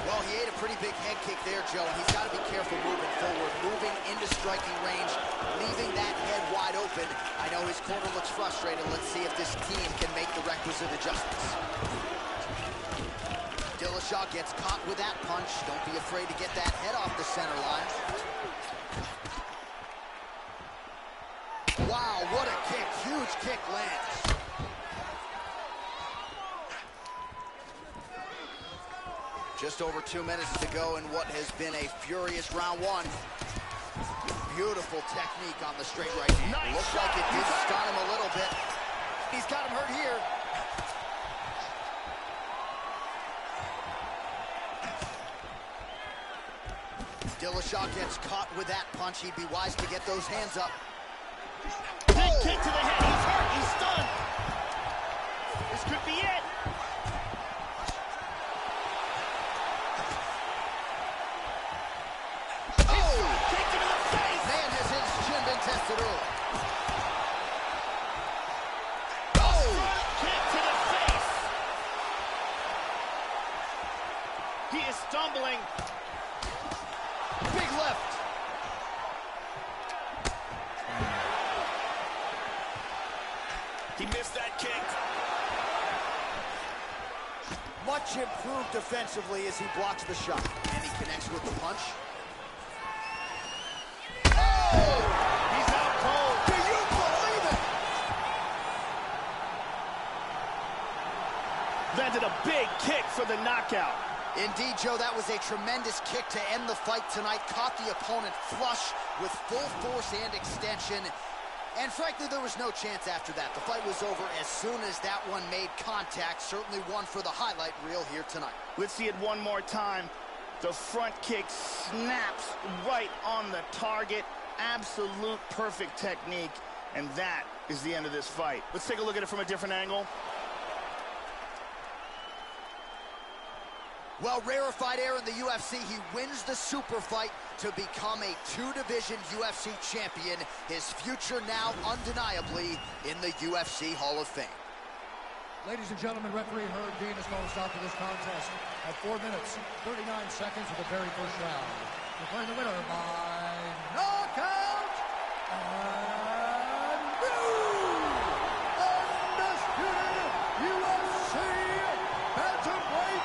Well, he ate a pretty big head kick there, Joe, and he's got to be careful moving forward, moving into striking range, leaving that head wide open. I know his corner looks frustrated. Let's see if this team can make the requisite adjustments. Dillashaw gets caught with that punch. Don't be afraid to get that head off the center line. Wow, what a kick. Huge kick lands. Just over 2 minutes to go in what has been a furious round 1. Beautiful technique on the straight right hand. Nice Looks shot. like it did stun him a little bit. He's got him hurt here. Dillashaw gets caught with that punch. He'd be wise to get those hands up. Big kick to the head. He's hurt. He's stunned. This could be it. Oh! Kick him in the face. Man, has his chin been tested early. Oh! Kick to the face. He is stumbling. Big left. He missed that kick. Much improved defensively as he blocks the shot. And he connects with the punch. Oh! He's out cold. Do you believe it? Landed a big kick for the knockout. Indeed, Joe, that was a tremendous kick to end the fight tonight. Caught the opponent flush with full force and extension. And frankly, there was no chance after that. The fight was over as soon as that one made contact. Certainly one for the highlight reel here tonight. Let's see it one more time. The front kick snaps right on the target. Absolute perfect technique. And that is the end of this fight. Let's take a look at it from a different angle. Well, rarefied air in the UFC, he wins the super fight to become a 2-division UFC champion. His future now undeniably in the UFC Hall of Fame. Ladies and gentlemen, referee Herb Dean has called a stop to this contest at 4 minutes, 39 seconds of the very first round. Declaring the winner by knockout and new undisputed UFC Bantamweight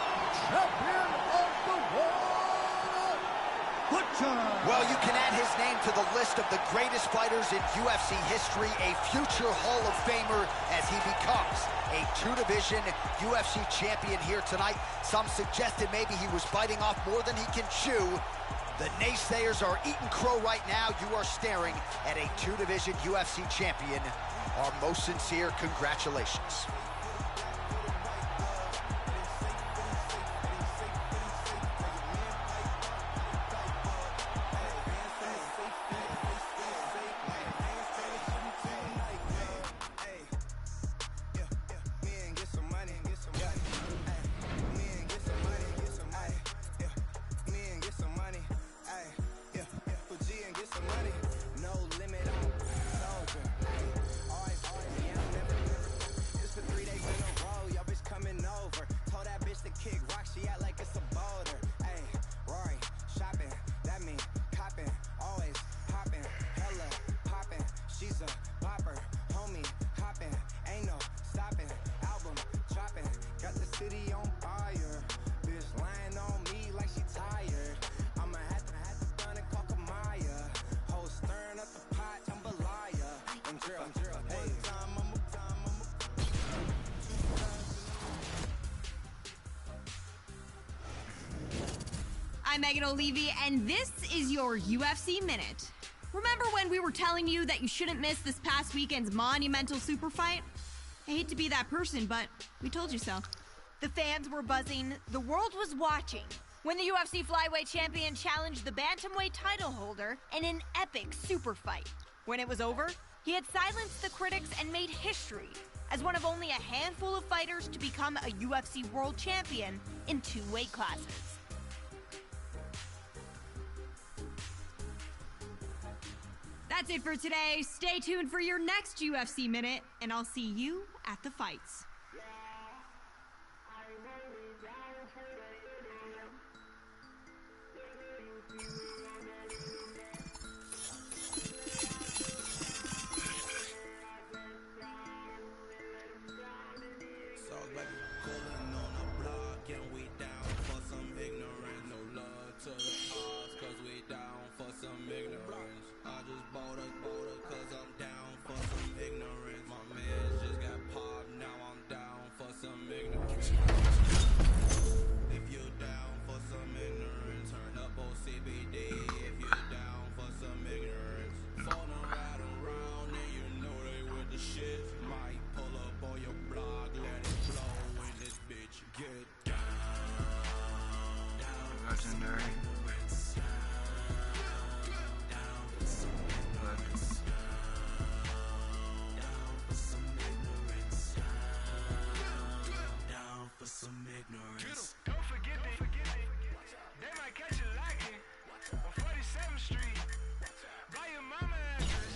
champion of the world, the action. Well, you can add his name to the list of the greatest fighters in UFC history, a future Hall of Famer as he becomes a two-division UFC champion here tonight. Some suggested maybe he was biting off more than he can chew. The naysayers are eating crow right now. You are staring at a two-division UFC champion. Our most sincere congratulations. I'm Megan O'Leary, and this is your UFC Minute. Remember when we were telling you that you shouldn't miss this past weekend's monumental super fight? I hate to be that person, but we told you so. The fans were buzzing, the world was watching when the UFC flyweight champion challenged the bantamweight title holder in an epic super fight. When it was over, he had silenced the critics and made history as one of only a handful of fighters to become a UFC world champion in 2 weight classes. That's it for today. Stay tuned for your next UFC Minute, and I'll see you at the fights. Don't forget they might catch you lacking on 47th Street. Buy your mama address,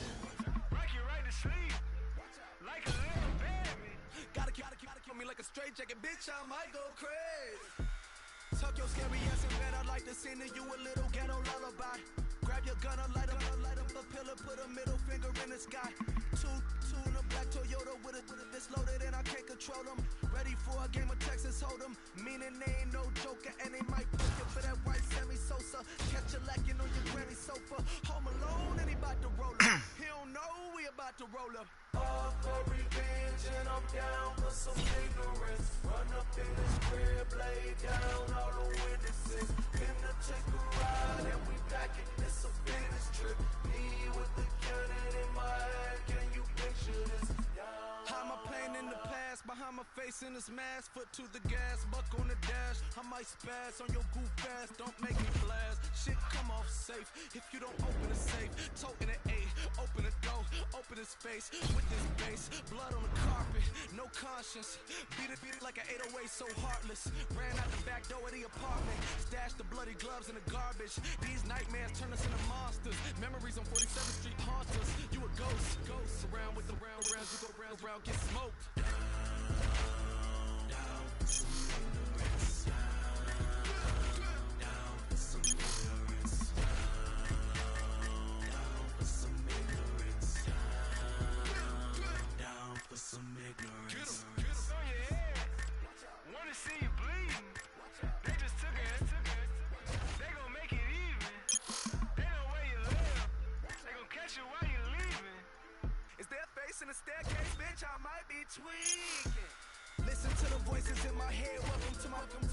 rock you right to sleep like a little baby. Gotta kill me like a straight jacket, bitch, I might go crazy. Tuck your scary ass in bed, I'd like to sing to you a little ghetto lullaby. Grab your gun, light up the pillar, put a middle finger in the sky. Two in a black Toyota with a this loaded and I can't control them. Ready for a game of Texas Hold'em, meaning they ain't no joker and they might put you for that white Sammy Sosa. Catch you lacking on your granny sofa. Home alone and he about to roll up. He don't know we about to roll up. All for revenge and I'm down for some ignorance. Run up in this crib, lay down all the witnesses. Finna take a ride and we back in this a business trip. Me with the cannon in my hand, can you picture this? Hide my plane in the past, behind my face in this mask. Foot to the gas, buck on the dash. I might spaz on your goof ass, don't make me blast. Shit come off safe, if you don't open the safe. Toting an 8, open the door, open his face. With this bass, blood on the carpet, no conscience. Beat it like an 808, so heartless. Ran out the back door of the apartment, stashed the bloody gloves in the garbage. These nightmares turn us into monsters. Memories on 47th Street haunt us. You a ghost, around with the rounds, you go round, get smoked. Down for some ignorance. Down for some ignorance. Down for some ignorance. Down for some ignorance. Get on your head. Wanna see you bleeding. They just took it. They gon' make it even. in the staircase, bitch, I might be tweaking. Listen to the voices in my head, welcome to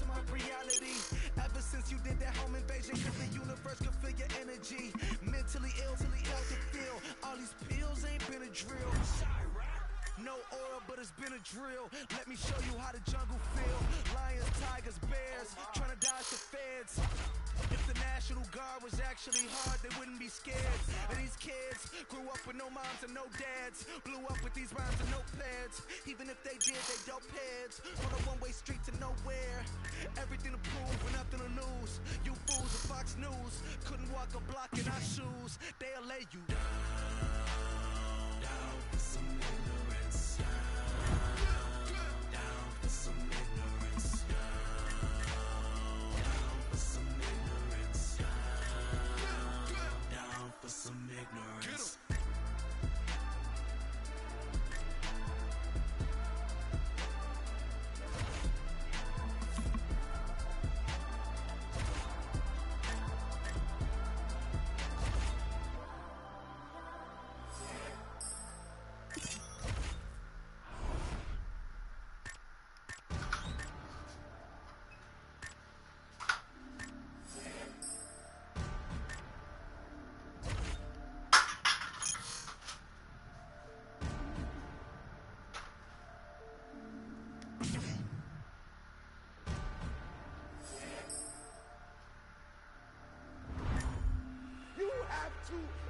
my reality. Ever since you did that home invasion, cause the universe could feel your energy. Mentally ill to feel. All these pills ain't been a drill. No aura, but it's been a drill. Let me show you how the jungle feel. Lions, tigers, bears, trying to dodge the feds. If the National Guard was actually hard, they wouldn't be scared. And these kids grew up with no moms and no dads. Blew up with these rhymes and notepads. Even if they did, they dope heads. On a one-way street to nowhere. Everything to prove and nothing to lose. You fools at Fox News couldn't walk a block in our shoes. They'll lay you down for some ignorance. Down for some ignorance. Down for some ignorance. Down for some ignorance.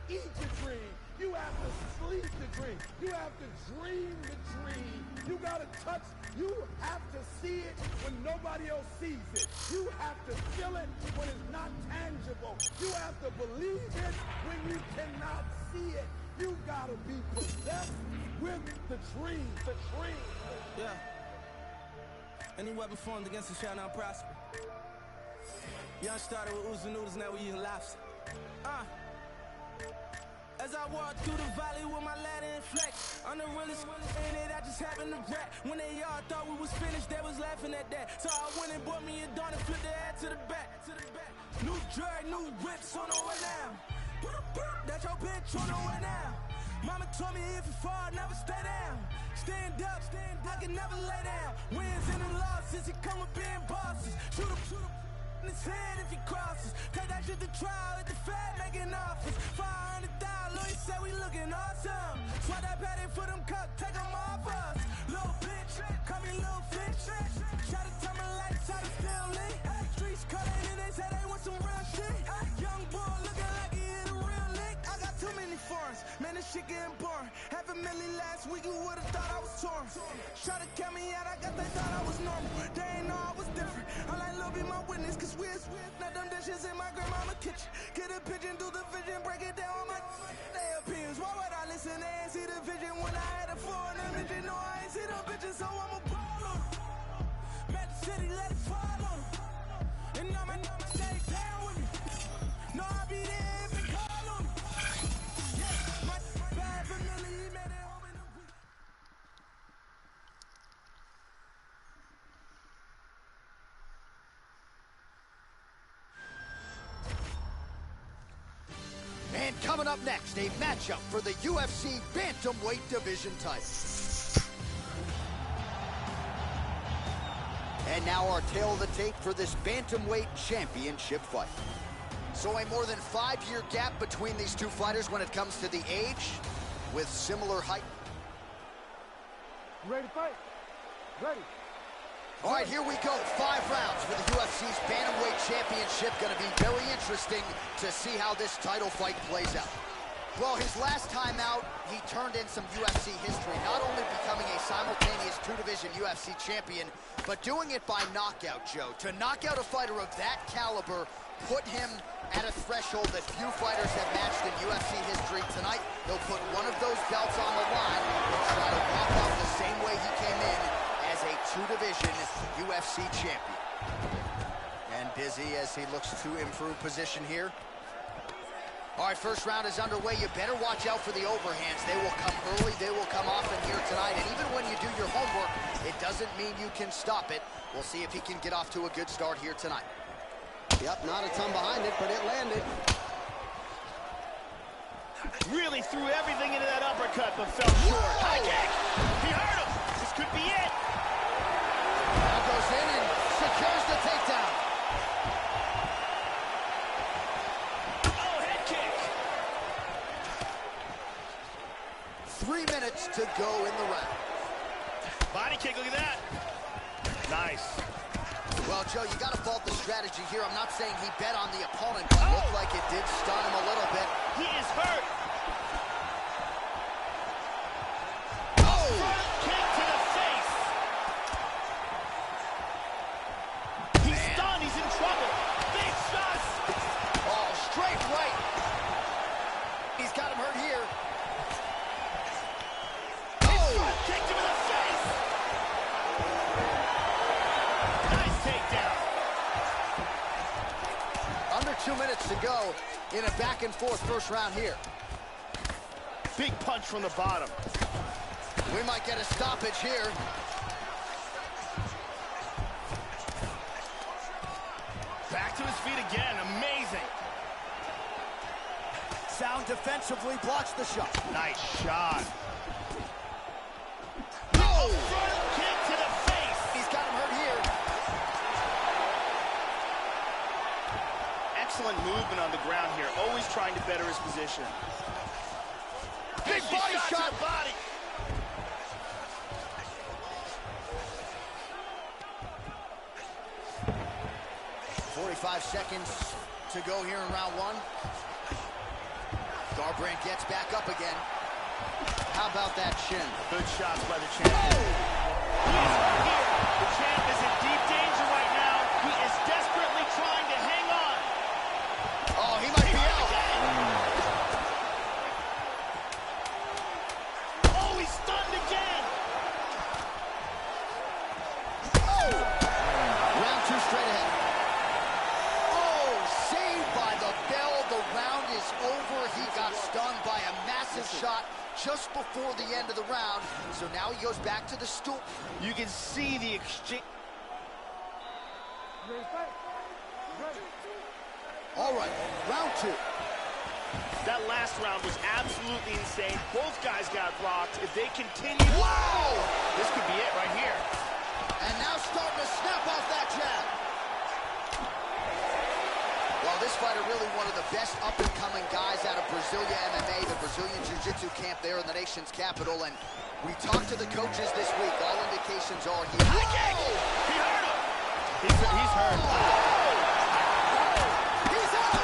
Eat the dream. You have to sleep the dream. You have to dream the dream. You gotta touch. You have to see it when nobody else sees it. You have to feel it when it's not tangible. You have to believe it when you cannot see it. You gotta be possessed with the dream. The dream. Yeah. Any weapon formed against us shall not prosper. Young started with oozing noodles, now we eating lobster. As I walk through the valley with my ladder and flex, I'm the realest in it, I just happened to rap. When they all thought we was finished, they was laughing at that. So I went and bought me a dawn and flipped the head to the back. New drag, new whips on the way now. That's your bitch on the way now. Mama told me if you fall, never stay down. Stand up, I can never lay down. Wins and the losses, it come with being bosses. Shoot him in his head if he crosses. Take that shit to trial at the Fed making offers. 500,000, Louis said we looking awesome. Swat that patty for them cups, take them off us. Little bitch, call me little fish. Try to turn my lights out, it's still lit. Streets calling and they say they want some real shit. Young boy looking like he hit a real lick. I got too many foreigns, man, this shit getting boring. $500,000 last week, you would've thought I was torn. Try to count me out, I guess they thought I was normal. They ain't know I was different. I like Lil' be my witness, cause we're not them dishes in my grandmama kitchen. Get a pigeon, do the vision, break it down on my their opinions. Why would I listen? They ain't see the vision when I had a floor and a vision. No, I ain't see the bitches, so I'ma ball on them. Met the city, let it fall on them. And I'ma stay down with me. No, I'll be there if it call on them. Yeah, my bad vanilla, he made it home in a week. And coming up next, a matchup for the UFC Bantamweight Division title. And now our tail of the tape for this Bantamweight Championship fight. So a more than 5-year gap between these two fighters when it comes to the age, with similar height. Ready to fight? Ready. All right, here we go. 5 rounds for the UFC's Bantamweight Championship. Going to be very interesting to see how this title fight plays out. Well, his last time out, he turned in some UFC history, not only becoming a simultaneous 2-division UFC champion, but doing it by knockout, Joe. To knock out a fighter of that caliber, put him at a threshold that few fighters have matched in UFC history. Tonight, he'll put one of those belts on the line and try to walk out the same way he came in as a 2-division UFC champion. And busy as he looks to improve position here. All right, first round is underway. You better watch out for the overhands. They will come early, they will come often here tonight. And even when you do your homework, it doesn't mean you can stop it. We'll see if he can get off to a good start here tonight. Yep, not a ton behind it, but it landed. Really threw everything into that uppercut, but fell short. High kick! He hurt him! This could be it! Now goes in and secures the takedown. Oh, head kick! 3 minutes to go in the round. Body kick, look at that. Nice. Well, Joe, you got to fault the strategy here. I'm not saying he bet on the opponent, but it looked like it did stun him a little bit. He is hurt. Oh! Front kick to the face. He's stunned. He's in trouble. Big shots. Oh, straight right. He's got him hurt here. Front kick to the face. Nice takedown. Under 2 minutes to go in a back-and-forth first round here. Big punch from the bottom. We might get a stoppage here. Back to his feet again. Amazing. Sound defensively blocks the shot. Nice shot. Oh! Front kick to the face. He's got him hurt here. Excellent movement on the ground here. Always trying to better his position. Big body shot. To the body. .45 seconds to go here in round one. Garbrandt gets back up again. How about that shin? Good shots by the champ. He is right here. The champ is in deep danger right now. He is desperately trying to hang on. Oh, he might be out. Oh, he's stunned again. Oh! Round two straight ahead. Oh, saved by the bell. The round is over. He got stunned by a massive shot just before the end of the round. So now he goes back to the stool. You can see the exchange. All right, round two. That last round was absolutely insane. Both guys got rocked. If they continue... Wow! This could be it right here. And now starting to snap off that jab. Well, this fighter really one of the best up-and-coming guys out of Brasilia MMA, the Brazilian Jiu-Jitsu camp there in the nation's capital. And we talked to the coaches this week. All indications are he... High kick! He hurt him! He's hurt. He's out!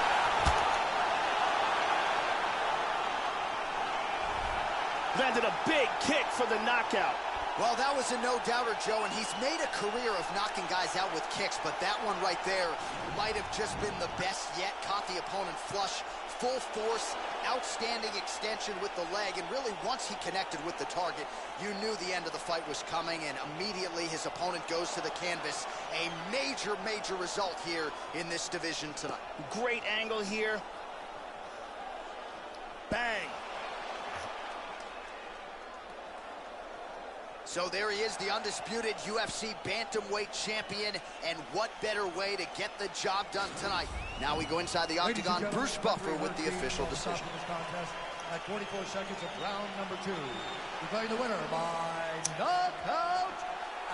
Landed a big kick for the knockout. Well, that was a no-doubter, Joe, and he's made a career of knocking guys out with kicks, but that one right there might have just been the best yet. Caught the opponent flush, full force, outstanding extension with the leg, and really once he connected with the target, you knew the end of the fight was coming, and immediately his opponent goes to the canvas. A major, major result here in this division tonight. Great angle here. Bang. So there he is, the undisputed UFC bantamweight champion, and what better way to get the job done tonight? Now we go inside the octagon. Bruce Buffer with the official decision. At 44 seconds of round number two, declaring the winner by knockout,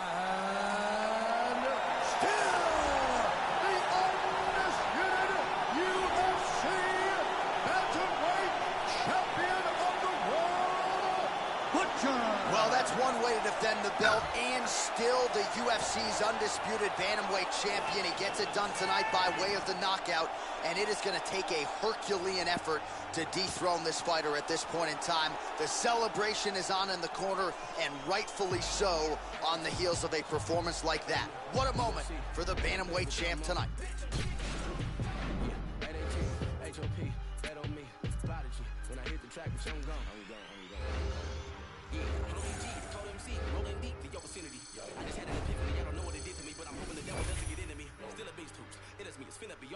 and still the undisputed UFC bantamweight champion of the world, Butcher. Well, that's one way to defend the belt, and still the UFC's undisputed bantamweight champion. He gets it done tonight by way of the knockout, and it is going to take a Herculean effort to dethrone this fighter at this point in time. The celebration is on in the corner, and rightfully so, on the heels of a performance like that. What a moment for the bantamweight champ tonight.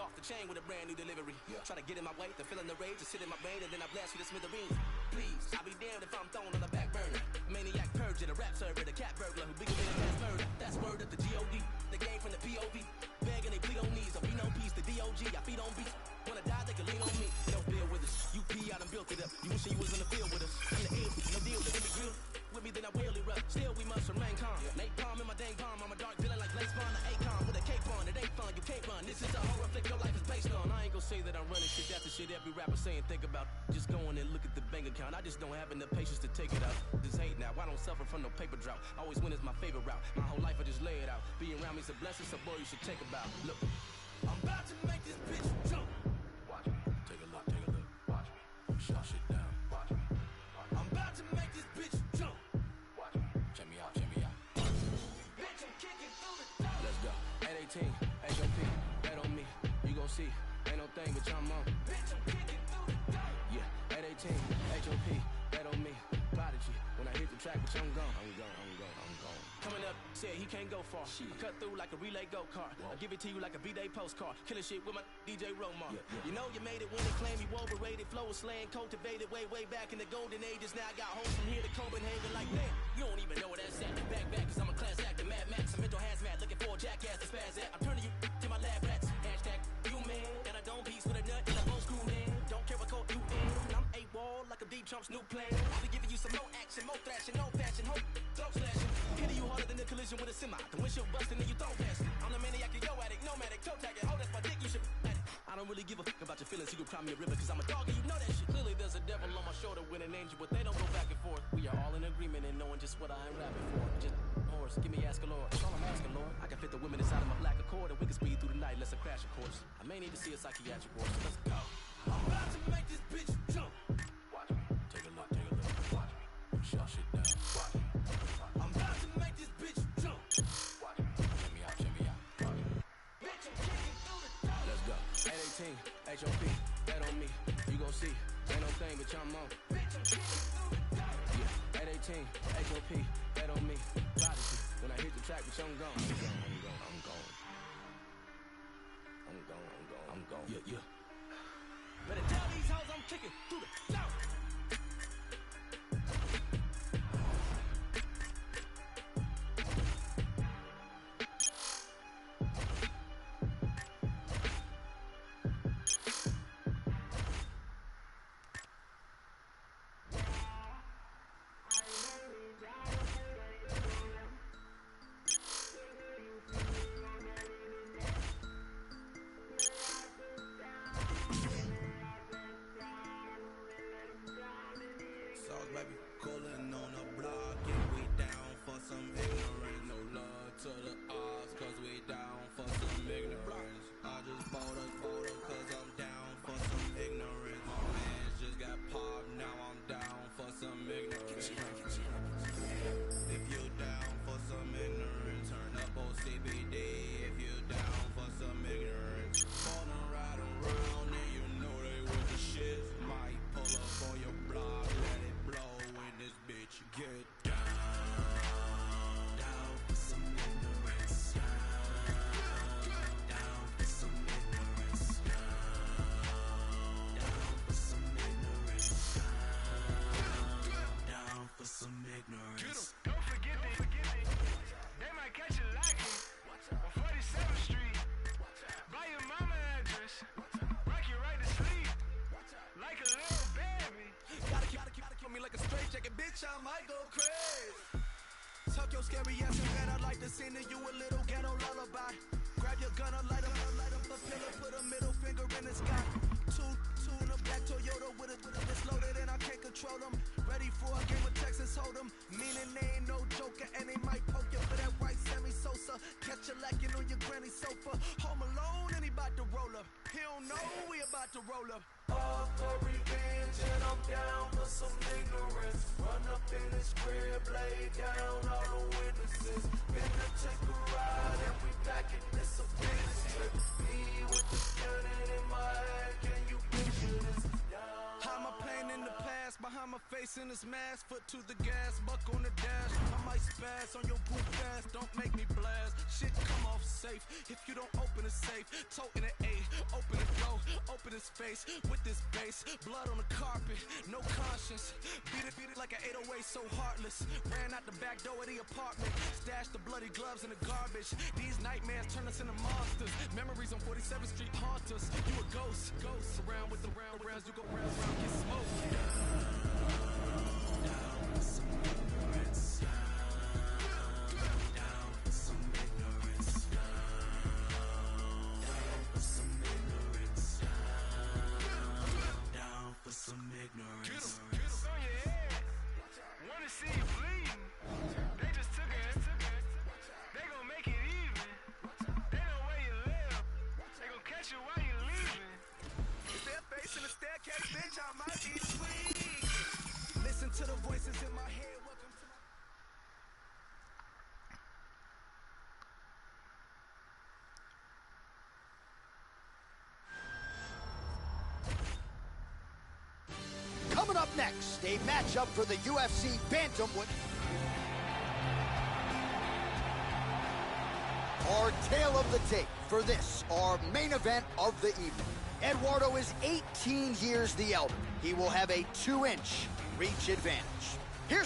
Off the chain with a brand new delivery. Try to get in my way, the feeling the rage, to sit in my brain, and then I blast you to smithereens. Please, I'll be damned if I'm thrown on the back burner. Maniac purge, a rap server, the cat burglar who bigger than a mass murder. That's word of the G.O.D. The game from the P.O.V. Begging they plead on knees, I'll be no peace. The D.O.G. I feed on beats. Wanna die, they can lean on me. No deal with it. UP, I done built cook it up. You wishing you was in the field with us. I'm the ill, no deal, the immigrant grill. With me, then I will erupt. Still, we must remain calm. Nate Palm in my dang palm. I'm a dark villain like Lace Bond, an Akon with a cape on. It ain't fun, you can't run. This is a horror flick your life is based on. I ain't gonna say that I'm running shit. That's the shit every rapper saying. Think about just going and look at the bank account. I just don't have enough patience to take it out. This hate now. I don't suffer from no paper drought. Always win is my favorite route. My whole life I just lay it out. Being around me's a blessing, so boy, you should take a bow. Look, I'm about to make this bitch jump. Watch me. Take a look, take a look. Watch me. Shut shit down. Watch me. I'm about to make this bitch jump. Watch me. Check me out, check me out. Bitch, I'm kicking through the door. Let's go. 818, HOP, bet on me. You gon' see. Ain't no thing but y'all on. Bitch, I'm kicking through the door. Yeah, 818, HOP, bet on me. Prodigy. When I hit the track, but I'm gone. I'm gone, I'm gone, I'm gone. Coming up, said he can't go far. I cut through like a relay go-kart. I give it to you like a B-Day postcard. Killing shit with my DJ Romar. You know you made it when they claim you overrated. Flow was slaying, cultivated way back in the golden ages. Now I got home from here to Copenhagen like, man, you don't even know where that's at. Back, cause I'm a class actor, Mad Max. I'm mental hazmat, looking for a jackass to spaz at. I'm turning you to my lab rats. Hashtag you man, and I don't piece with a nut, and I won't screw in. Don't care what code you in. I'm A-Wall like a deep Trump's new plan. I'll be giving you some more action, more thrashing, no fashion, hope, throat slashing. Hitting you harder than a collision with a semi. The windshield busting and you throw past it. I'm the maniac, yo addict, nomadic, toe tagging. Hold that's my dick, you should at it. I don't really give a fuck about your feelings. You can cry me a river, cause I'm a dog and you know that shit. Clearly there's a devil on my shoulder with an angel, but they don't go back and forth. We are all in agreement in knowing just what I am rapping for. Just horse, give me ask a Lord. That's all I'm asking, Lord. I can fit the women inside of my black Accord, and we can speed through the night, let's crash a course. I may need to see a psychiatric ward, so let's go. I'm about to make this bitch jump. Watch me. Take a look, take a look. Watch me. Shut shit down. Watch me. I'm about to make this bitch jump. Watch me. Check me out, check me out. Watch me. Bitch, I'm kicking through the door. Let's go. 818, HOP, bet on me. You gon' see. Ain't no thing but y'all on. Bitch, I'm kicking through the door. Yeah, 818, HOP, bet on me. Prodigy. When I hit the track, bitch, I'm gone. I'm gone, I'm gone, I'm gone. I'm gone, I'm gone, I'm gone. Yeah, yeah. Better tell these hoes I'm kicking through the door. Baby, coolin' on the block, and we down for some ignorance. No love to the odds, cause we down for some ignorance. I just bought us, cause I'm down for some ignorance. My mans just got popped, now I'm down for some ignorance. If you down for some ignorance, turn up on CBD. If you down for some ignorance, falling right around, and you know they with the shit. Might pull up on your block, let it blow in this bitch. Get down for some ignorance. Down for some ignorance. Down for some ignorance. Down for some ignorance. Don't forget me. They might catch you lacking on 47th Street. Buy your mama address. Rock you right to sleep. Like a little baby. Gotta keep me like a straight jacket, bitch, I might go crazy. Tuck your scary ass in bed, I'd like to sing to you a little ghetto lullaby. Grab your gun, light up the pillar, put a middle finger in the sky. Two in a black Toyota with it's loaded and I can't control them. Ready for a game of Texas Hold'em, meaning they ain't no joker and they might poke you for that white Sammy Sosa. Catch you lacking on your granny sofa. Home alone and he about to roll up. He don't know we about to roll up. All for revenge and I'm down for some ignorance. Run up in his crib, lay down all the witnesses. Finna take a ride and we packing this a business trip. Me with the cannon in my hand, can you picture this? Hide my pain in the past, behind my face in this mask. Foot to the gas, buck on the dash. I might spaz on your group fast, don't make me blast. Shit come off safe, if you don't open the safe. Toting an A, open the door, open his face. With this bass, blood on the carpet, no conscience. Beat it like an 808, so heartless. Ran out the back door of the apartment, stashed the bloody gloves in the garbage. These nightmares turn us into monsters. Memories on 47th Street haunt us. You a ghost. Around with the rounds, you go round, get smoked. Down with some ignorance. Down with some ignorance. Down with some ignorance. Down for some ignorance. Get 'em on your head. Wanna see you bleeding. They just took it. They gon' make it even. They know where you live. They gon' catch you while you leaving. If they're facing the staircase, bitch, I might be sweet. Listen to the voices in my head. Welcome to Coming up next, a matchup for the UFC Bantamweight. Our tale of the tape for this, our main event of the evening. Eduardo is 18 years the elder. He will have a 2-inch reach advantage. Here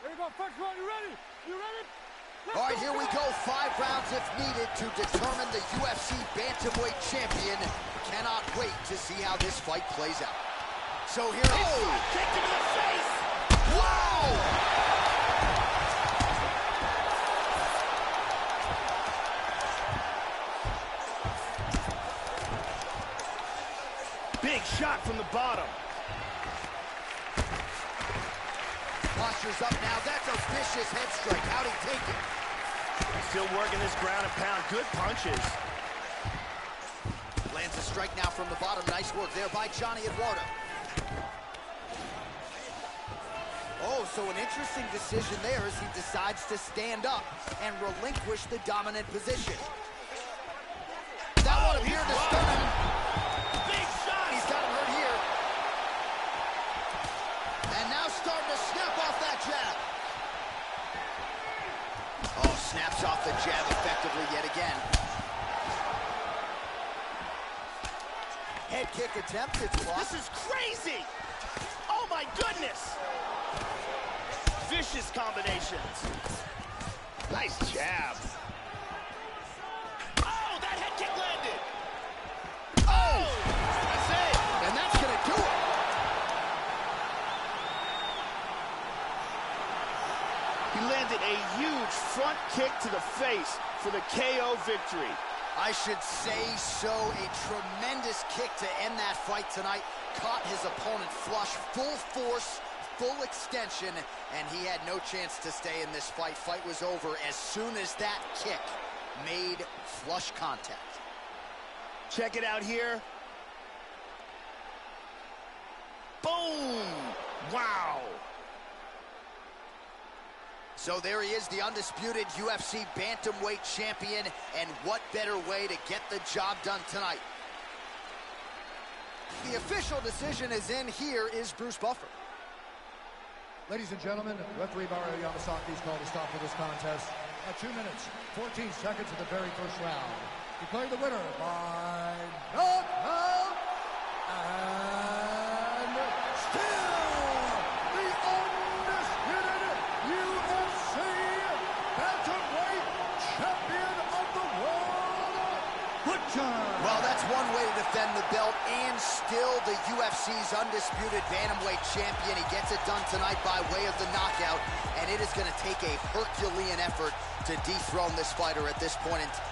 you go, first round, you ready? You ready? All right, here we go. 5 rounds if needed to determine the UFC Bantamweight champion. Cannot wait to see how this fight plays out. So here it is. Kick him in the face! Wow! Big shot from the bottom. Posture's up now. That's a vicious head strike. How'd he take it? Still working this ground and pound. Good punches. Lands a strike now from the bottom. Nice work there by Johnny Eduardo. Oh, so an interesting decision there as he decides to stand up and relinquish the dominant position. That one appeared to stun him. Big shot! He's got him hurt here. And now starting to snap off that jab. Oh, snaps off the jab effectively yet again. Head kick attempt, it's blocked. This is crazy! Oh my goodness! Vicious combinations. Nice jab. Oh, that head kick landed! Oh! That's it! And that's gonna do it! He landed a huge front kick to the face for the KO victory. I should say so. A tremendous kick to end that fight tonight. Caught his opponent flush, full force, full extension, and he had no chance to stay in this fight. Fight was over as soon as that kick made flush contact. Check it out here. Boom! Wow! So there he is, the undisputed UFC Bantamweight champion, and what better way to get the job done tonight? The official decision is in. Here is Bruce Buffer. Ladies and gentlemen, referee Mario Yamasaki's called a stop for this contest at 2 minutes, 14 seconds of the very first round. Declaring the winner by knockout, and still the undisputed UFC Bantamweight champion of the world, Butcher. Well, that's one way to defend the belt, and still the UFC's undisputed Bantamweight champion. He gets it done tonight by way of the knockout, and it is going to take a Herculean effort to dethrone this fighter at this point in time.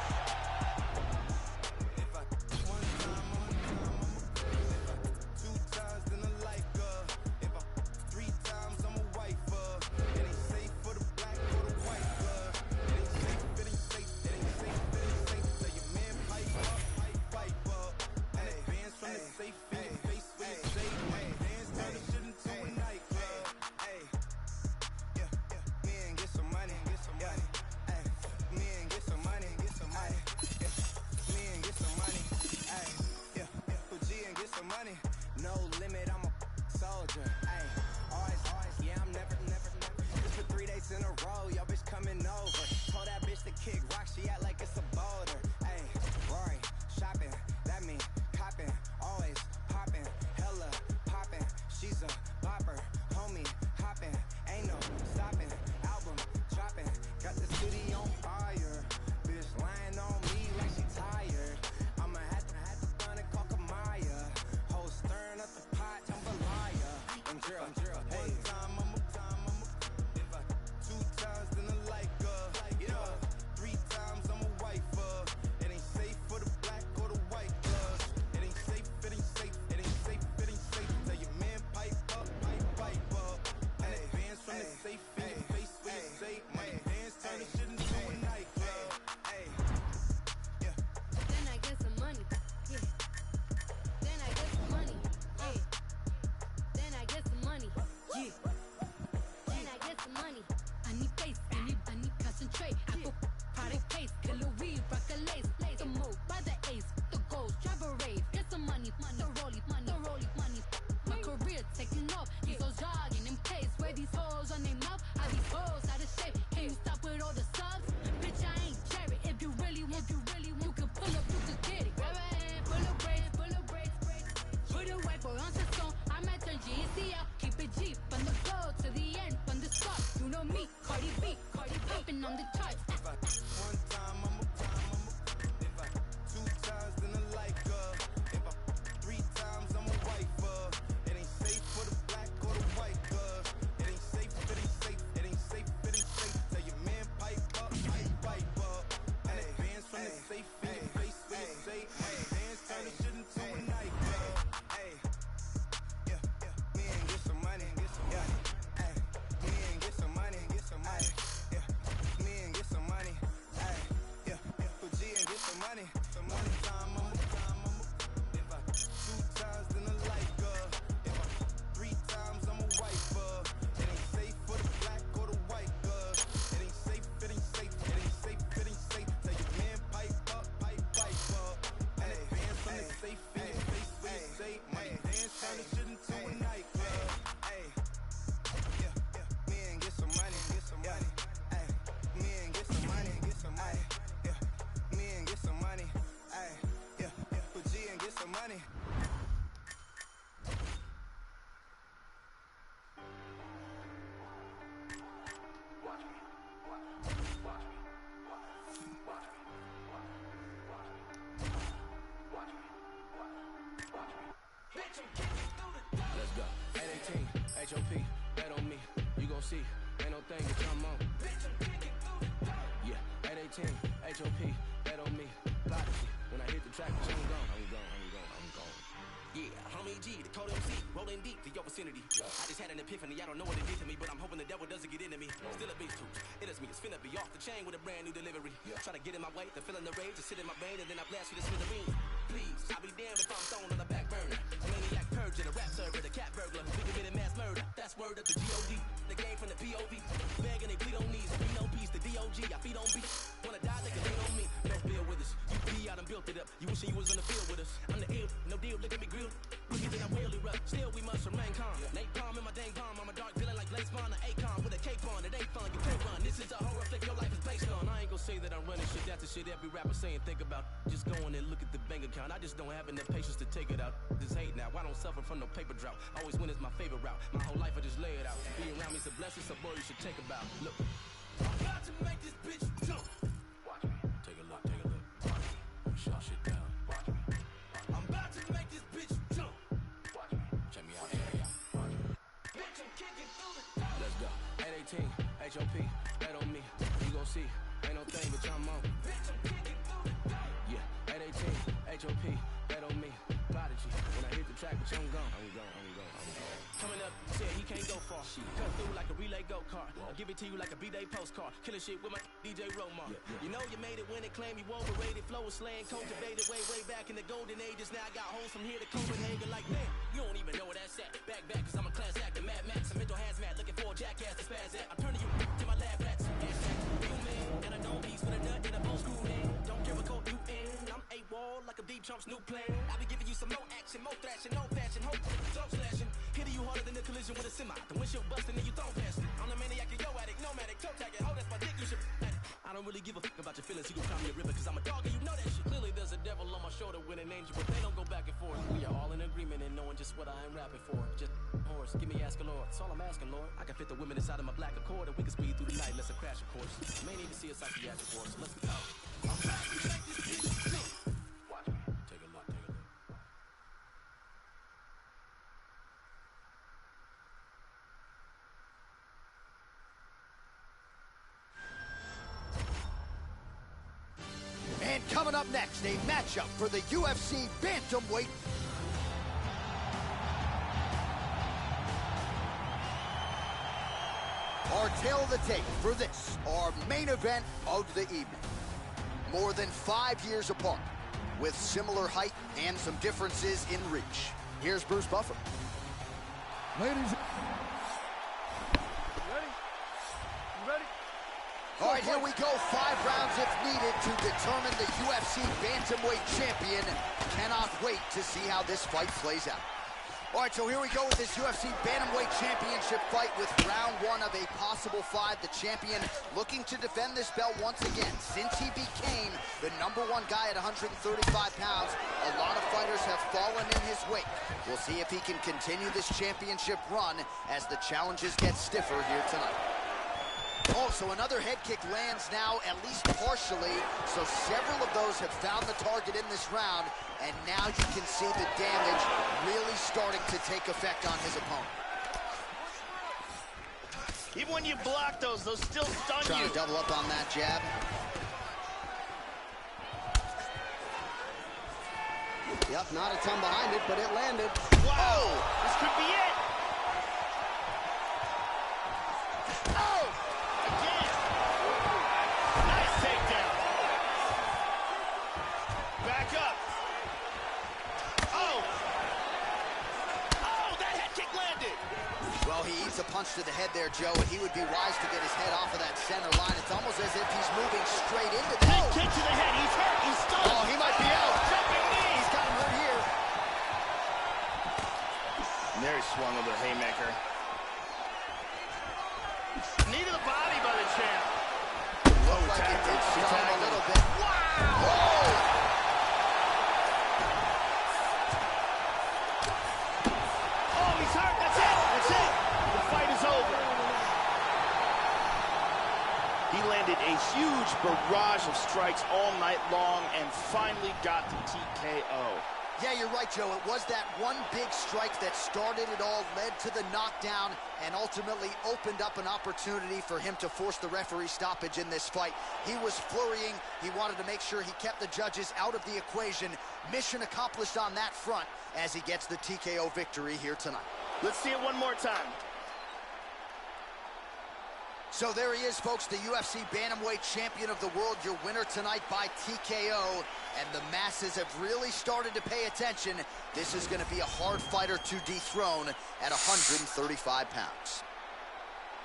money. Let's go. 818, HOP, bet on me. You gon' see, ain't no thing that I'm on. Yeah, 818, HOP, bet on me. Prodigy, when I hit the track, I'm gone. Yeah, homie G, the code MC, rolling deep to your vicinity. I just had an epiphany, I don't know what it did to me, but I'm hoping the devil doesn't get into me. Still a beast too, it is me, it's finna be off the chain with a brand new delivery. Try to get in my way, the feeling the rage, to sit in my vein, and then I blast you to smithereens. Please, I'll be damned if I'm thrown on the back burner. A maniac purge and a rap server, the cat burglar, we committed mass murder. That's word up the G.O.D. The game from the P.O.V. Begging they plead on knees, we no peace, the D.O.G. I feed on beat. Wanna die, they can lean on me. No bill with us, you be out and built it up. You wishing you was on the field with us. I'm the ill, no deal, look at me grilled. Look at I will erupt. Still we must remain calm. Nate Palm in my dang palm. I'm a dark villain like Blaze Bond, an Akon with a cape on. It ain't fun, you can't run. This is a horror flick your life is based on. I ain't gonna say that I'm running shit. That's the shit every rapper saying. Think about just going and look at the bank account. I just don't have enough patience to take it out. This hate now. I don't suffer from no paper drought. Always win is my favorite route. My whole life I just lay it out. Being around me's a blessing, so boy you should take a bow. Look, I'm about to make this bitch jump. Watch me. Take a look, take a look. Watch me. Shut shit down. Watch me. I'm about to make this bitch jump. Check me out, bitch, I'm kicking through the top. Let's go. 818, HOP, bet on me. You gon' see, ain't no thing but I'm on. Bitch, I'm kicking through the top. Yeah, 818, HOP, bet on me. Prodigy, when I hit the track, but I'm gone. Coming up, said he can't go far. Cut through like a relay go-kart. I'll give it to you like a B-Day postcard. Killing shit with my DJ Romar. You know you made it when it claimed you overrated. Flow was slaying, cultivated way back in the golden ages. Now I got hoes from here to Copenhagen like man. You don't even know where that's at. Back, cause I'm a class actor, Mad Max. A mental hazmat, looking for a jackass to spaz at. I'm turning you to my lab rats. You man, got a known piece with a nut and a old school man. Don't care what code you in. I'm A-Wall like a deep Trump's new plan. I be giving you some more action, more thrashing, no fashion, hope, throat slashing. Hitting you harder than a collision with a semi. The windshield busting and you throw past it. I'm the maniac, yo addict, nomadic, toe tagging. Oh, that's my dick, you should I don't really give a fuck about your feelings. You gon' cry me a river cause I'm a dog and you know that shit. Clearly there's a devil on my shoulder with an angel, but they don't go back and forth. We are all in agreement in knowing just what I am rapping for. Just horse, give me ask a Lord. That's all I'm asking, Lord. I can fit the women inside of my black Accord and we can speed through the night. Let's crash a course. May need to see a psychiatric course. Let's go. I'm back to make this bitch jump. Watch me. Take a look, take a look. And coming up next, a matchup for the UFC Bantamweight. Our tale of the tape for this, our main event of the evening. More than 5 years apart, with similar height and some differences in reach. Here's Bruce Buffer. Ladies. All right, here we go. 5 rounds if needed to determine the UFC Bantamweight champion. Cannot wait to see how this fight plays out. All right, so here we go with this UFC Bantamweight Championship fight with round 1 of a possible 5. The champion looking to defend this belt once again. Since he became the #1 guy at 135 pounds, a lot of fighters have fallen in his wake. We'll see if he can continue this championship run as the challenges get stiffer here tonight. Oh, so another head kick lands now, at least partially. So several of those have found the target in this round, and now you can see the damage really starting to take effect on his opponent. Even when you block those still stun you. Trying to double up on that jab. Yep, not a ton behind it, but it landed. Wow, this could be it. Oh! Again. Nice takedown. Back up. Oh! Oh, that head kick landed. Well, he eats a punch to the head there, Joe, and he would be wise to get his head off of that center line. It's almost as if he's moving straight into that. Big kick to the head. He's hurt. He's stunned. Oh, he might be out. Jumping knee. He's got him hurt here. And there he swung over the haymaker. Knee to the body by the champ. Looked like it did stun him a little bit. Wow! Whoa! huge barrage of strikes all night long and finally got the TKO. Yeah, you're right, Joe. It was that one big strike that started it all, led to the knockdown, and ultimately opened up an opportunity for him to force the referee stoppage in this fight. He was flurrying. He wanted to make sure he kept the judges out of the equation. Mission accomplished on that front as he gets the TKO victory here tonight. Let's see it one more time. So there he is, folks, the UFC Bantamweight Champion of the World, your winner tonight by TKO. And the masses have really started to pay attention. This is going to be a hard fighter to dethrone at 135 pounds.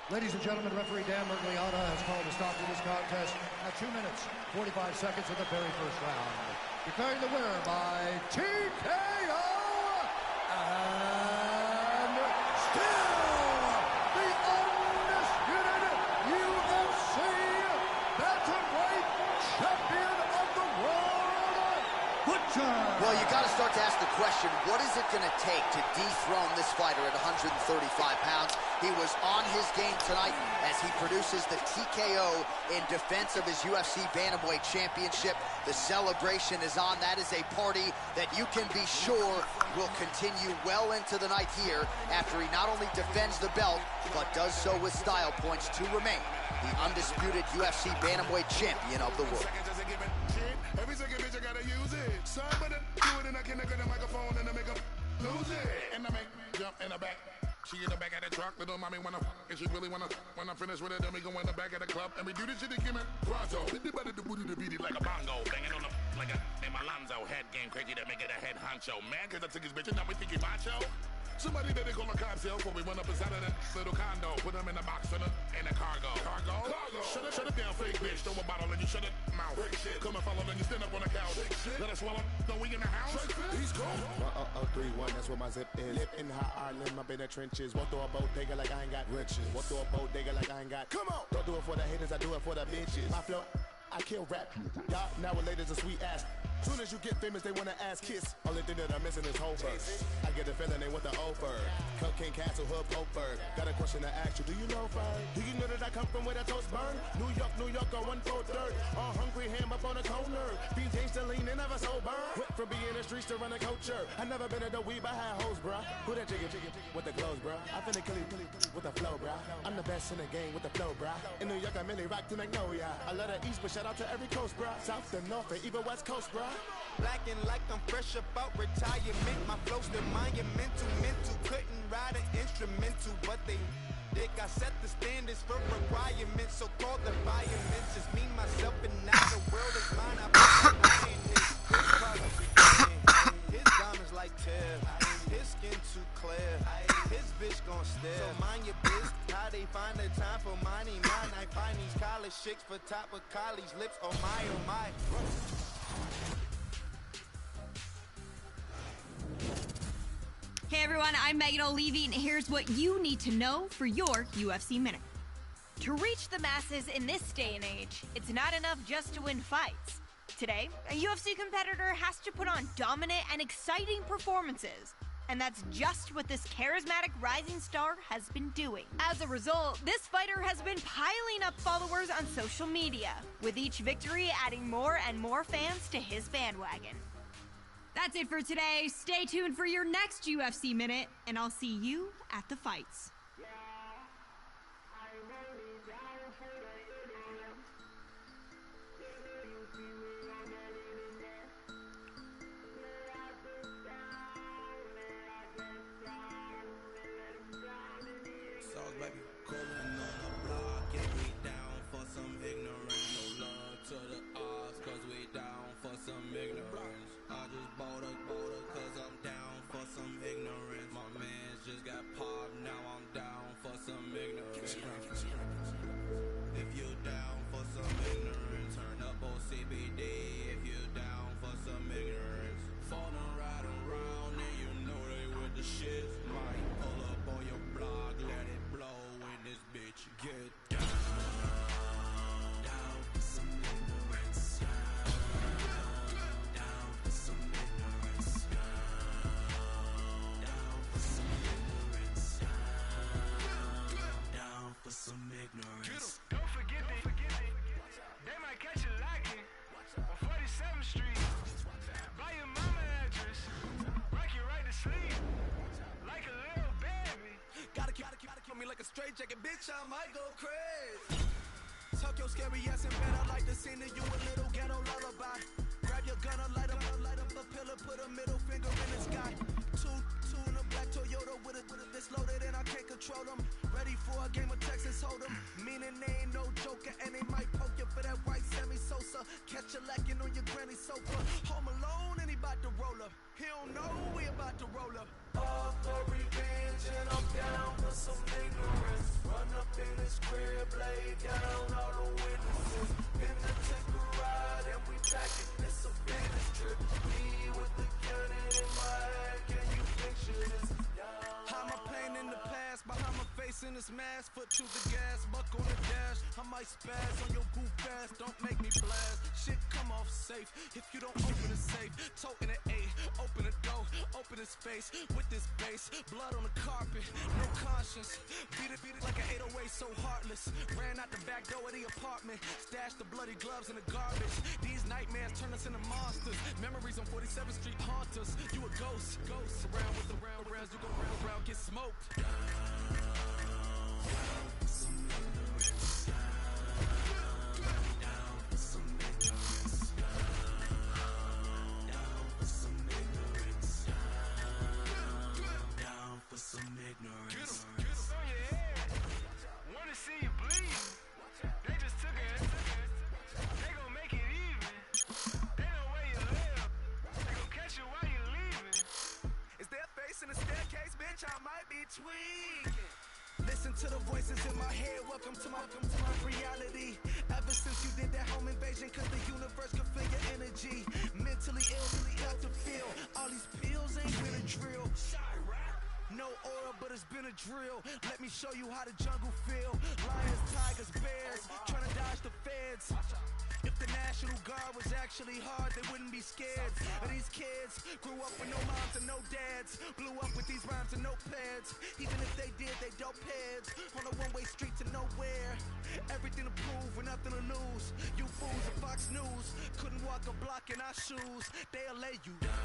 Ladies and gentlemen, referee Dan Mergliata has called a stop to this contest at 2 minutes, 45 seconds of the very first round. Declaring the winner by TKO, and still the undisputed UFC Bantamweight Champion of the World, Butcher. Well, you got to start to ask the question, what is it going to take to dethrone this fighter at 135 pounds? He was on his game tonight as he produces the TKO in defense of his UFC Bantamweight Championship. The celebration is on. That is a party that you can be sure will continue well into the night here after he not only defends the belt, but does so with style points to remain the undisputed UFC Bantamweight Champion of the world. Every second bitch I gotta use it. Somebody do it and I can get the microphone and I make them lose it. And I make jump in the back. She in the back of the truck, little mommy wanna and she really wanna. When I'm finished with it, then we go in the back of the club and we do this shit again, man. Pronto, hit the body, the booty, the beat it like a bongo, banging on the like a in my Lonzo head game, crazy to make it a head honcho. Man, cause I took his bitch and now we think he macho. Somebody that they call a cop cell before we went up inside of that little condo. Put them in the box in the cargo. Cargo? Shut it down, fake bitch. Throw a bottle and you shut it mouth. Come and follow, then you stand up on the couch. Let us swallow. No, we in the house. He's cool. 1031, that's where my zip is. Live in high Ireland, up in the trenches. Walk through a bodega like I ain't got riches. Walk through a bodega like I ain't got. Come on! Don't do it for the haters, I do it for the bitches. My flow, I kill rap. Y'all nowadays a sweet ass. Soon as you get famous, they wanna ass kiss. Only thing that I'm missing is whole verse. I get the feeling they want the over. Cocaine Castle, Hood, Oakburg. Got a question to ask you, do you know Ferg? Do you know that I come from where the toast burn? New York, on 1/4. All hungry, ham up on the corner. Beans ain't still lean, they never sober. Went from being in the streets to run a culture. I never been in the weed, but I had hoes, bruh. Who that chicken with the clothes, bruh? I finna kill it with the flow, bruh. I'm the best in the game with the flow, bruh. In New York, I mainly rock to Magnolia. I love the East, but shout out to every coast, bruh. South to North, and even West Coast, bruh. Blacking like I'm fresh about retirement. My flow still monumental, mental. Couldn't ride an instrumental, but they dick. I set the standards for requirements, so called environments. It's me, myself, and now the world is mine. I put my in this. His diamonds like Tiff. His skin too clear. His bitch gon' stare. So mind your biz. How they find the time for money? Mine, I find these college chicks for top of college lips. Oh my, oh my. Hey everyone, I'm Megan O'Leary, and here's what you need to know for your UFC Minute. To reach the masses in this day and age, it's not enough just to win fights. Today, a UFC competitor has to put on dominant and exciting performances. And that's just what this charismatic rising star has been doing. As a result, this fighter has been piling up followers on social media, with each victory adding more and more fans to his bandwagon. That's it for today. Stay tuned for your next UFC Minute, and I'll see you at the fights. Baby, coolin' on the block, yeah, we down for some ignorance. No love to the odds, cause we down for some ignorance. I just bought a cause I'm down for some ignorance. My mans just got popped, now I'm like a straight jacket, bitch, I might go crazy. Tuck your scary ass in bed, I like to sing to you a little ghetto lullaby. Grab your gun, light up the pillar, put a middle finger in the sky. Two in a black Toyota with a this loaded and I can't control them. Ready for a game of Texas Hold'em. Meaning they ain't no joker and they might poke you for that white Sammy Sosa. Catch you lacking on your granny sofa. Home alone and he about to roll up. He don't know we about to roll up. All for revenge and I'm down for some ignorance. Run up in his crib, lay down all the witnesses. Finna take a ride and we back in this a business trip. Me with the cannon in my hand, can you picture this? How my pain in the past, behind my face in this mask. Foot to the gas, buck on the dash. I might spaz on your goof ass, don't make me blast. Shit come off safe, if you don't open the safe. Toting an 8, open the door, open his face. With this bass, blood on the carpet, no conscience. Beat it like an 808, so heartless. Ran out the back door of the apartment, stashed the bloody gloves in the garbage. These nightmares turn us into monsters. Memories on 47th Street haunt us. You a ghost, around with the rounds, you go round, get smoked. Some ignorance. Get on your head. Wanna see you bleed. They just took it. They gon' make it even. They know where you live. They gon' catch you while you leaving. Is there a face in the staircase, bitch? I might be tweaking. Listen to the voices in my head. Welcome to my reality. Ever since you did that home invasion, cause the universe can feel your energy. Mentally ill, really got to feel. All these pills ain't been a drill. No oil, but it's been a drill. Let me show you how the jungle feel. Lions, tigers, bears, trying to dodge the feds. If the National Guard was actually hard, they wouldn't be scared. But these kids grew up with no moms and no dads. Blew up with these rhymes and notepads. Even if they did, they dope heads. On a one-way street to nowhere. Everything to prove with nothing to lose. You fools at Fox News couldn't walk a block in our shoes. They'll lay you down.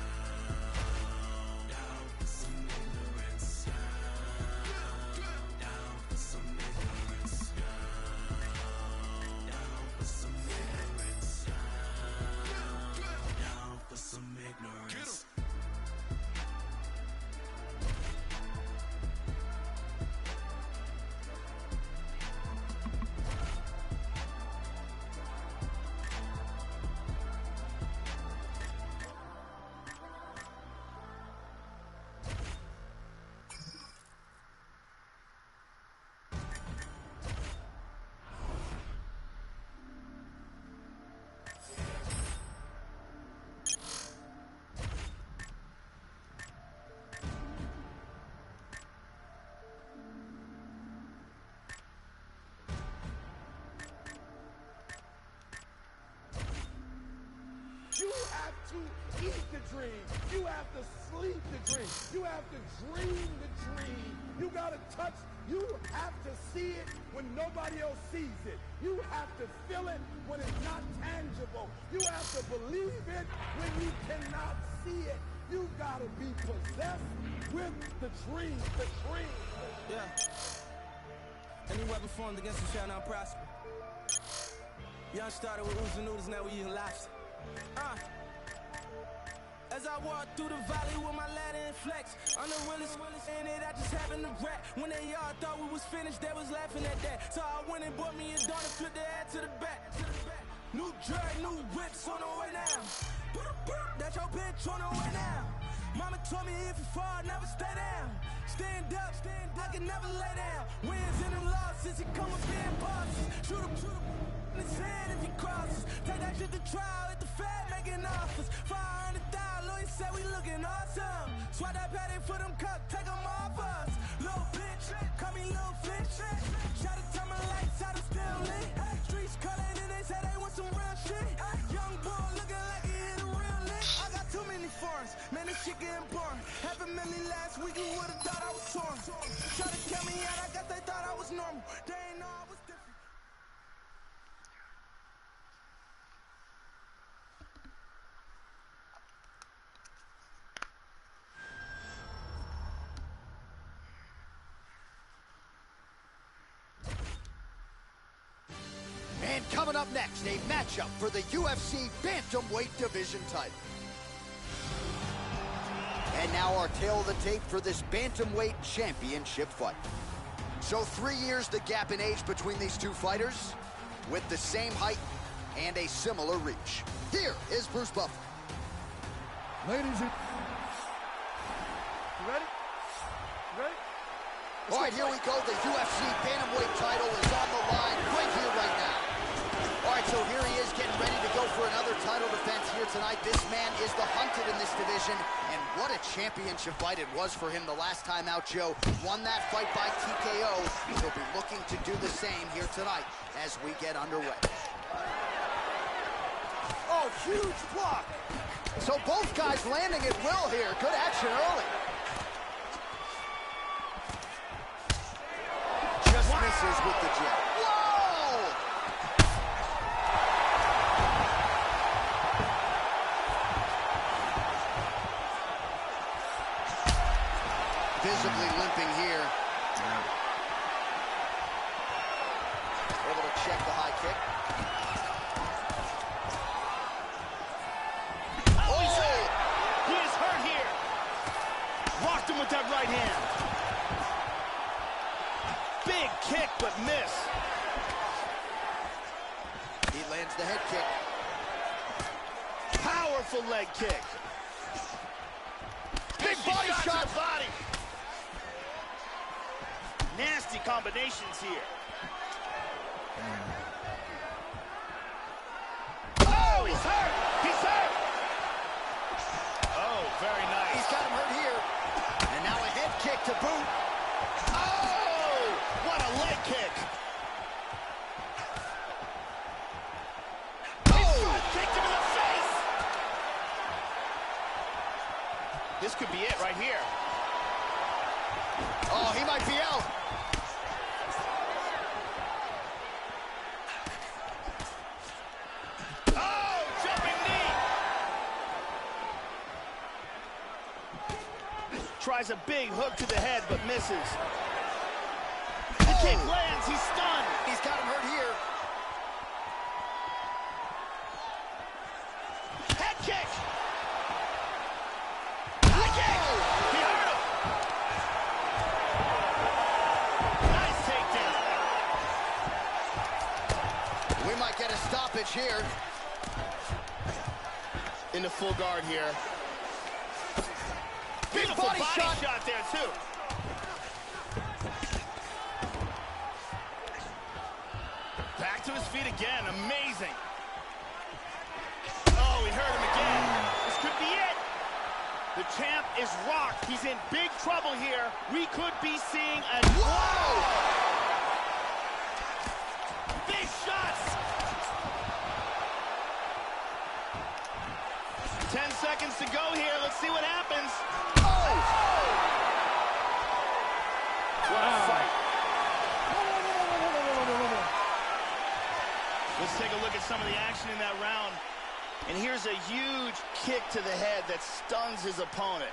Some ignorance. You have to eat the dream. You have to sleep the dream. You have to dream the dream. You gotta touch, you have to see it when nobody else sees it. You have to feel it when it's not tangible. You have to believe it when you cannot see it. You gotta be possessed with the dream, the dream. Yeah. Any weapon formed against us shall not prosper. Young started with ooze and noodles, now we eating lobster. As I walk through the valley with my ladder and flex, I'm the realest in it, I just happened to rap. When they all thought we was finished, they was laughing at that. So I went and bought me a daughter, flipped the head to the back. New drag, new whips on the way now. That's your bitch on the way now. Mama told me if you fall, never stay down. Stand up, I can never lay down. Wins and them losses, he come with being bosses. Shoot him in his head if he crosses. Take that shit to trial at the Fed, making offers. 500,000, lawyer said we looking awesome. Swat that patty for them cups, take them off us. Little bitch, call me little fish. Shout out to my lights, out of still lit. Streets colored and they say they want some real shit. Young boy looking like he hit a real lick. I got too many foreigns, man, this shit getting boring. $500,000 last week, you would've thought I was torn. Try to count me out, I guess they thought I was normal. They ain't know I was different. next, a matchup for the UFC Bantamweight Division title. And now our tale of the tape for this Bantamweight Championship fight. So 3 years the gap in age between these two fighters, with the same height and a similar reach. Here is Bruce Buffer. Ladies and... You ready? You ready? All right, here we go. The UFC Bantamweight title is on the line right here, right now. All right, so here he is getting ready to go for another title defense here tonight. This man is the hunted in this division, and what a championship fight it was for him the last time out, Joe. Won that fight by TKO. He'll be looking to do the same here tonight as we get underway. Oh, huge block. So both guys landing at will here. Good action early. Just misses with the jab. Whoa! Visibly limping here. Able to check the high kick. Oh, he's hurt! He is hurt here. Rocked him with that right hand. Big kick, but miss. He lands the head kick. Powerful leg kick. Big body shot. Body. Nasty combinations here. Oh, he's hurt. He's hurt. Oh, very nice. He's got him hurt here. And now a head kick to boot. Oh, what a leg kick. Kicked him in the face. This could be it right here. Oh, he might be out. Oh, jumping knee. Tries a big hook to the head, but misses. The kick lands. He's stunned. He's got him hurt here. Head kick. The kick. He hurt him. Nice takedown. We might get a stoppage here. In the full guard here. Big Beautiful body shot there, too. Back to his feet again. Amazing. Oh, he hurt him again. This could be it. The champ is rocked. He's in big trouble here. We could be seeing a... Whoa! Big shots. 10 seconds to go here. Let's see what happens. Oh! What a fight. Let's take a look at some of the action in that round. And here's a huge kick to the head that stuns his opponent.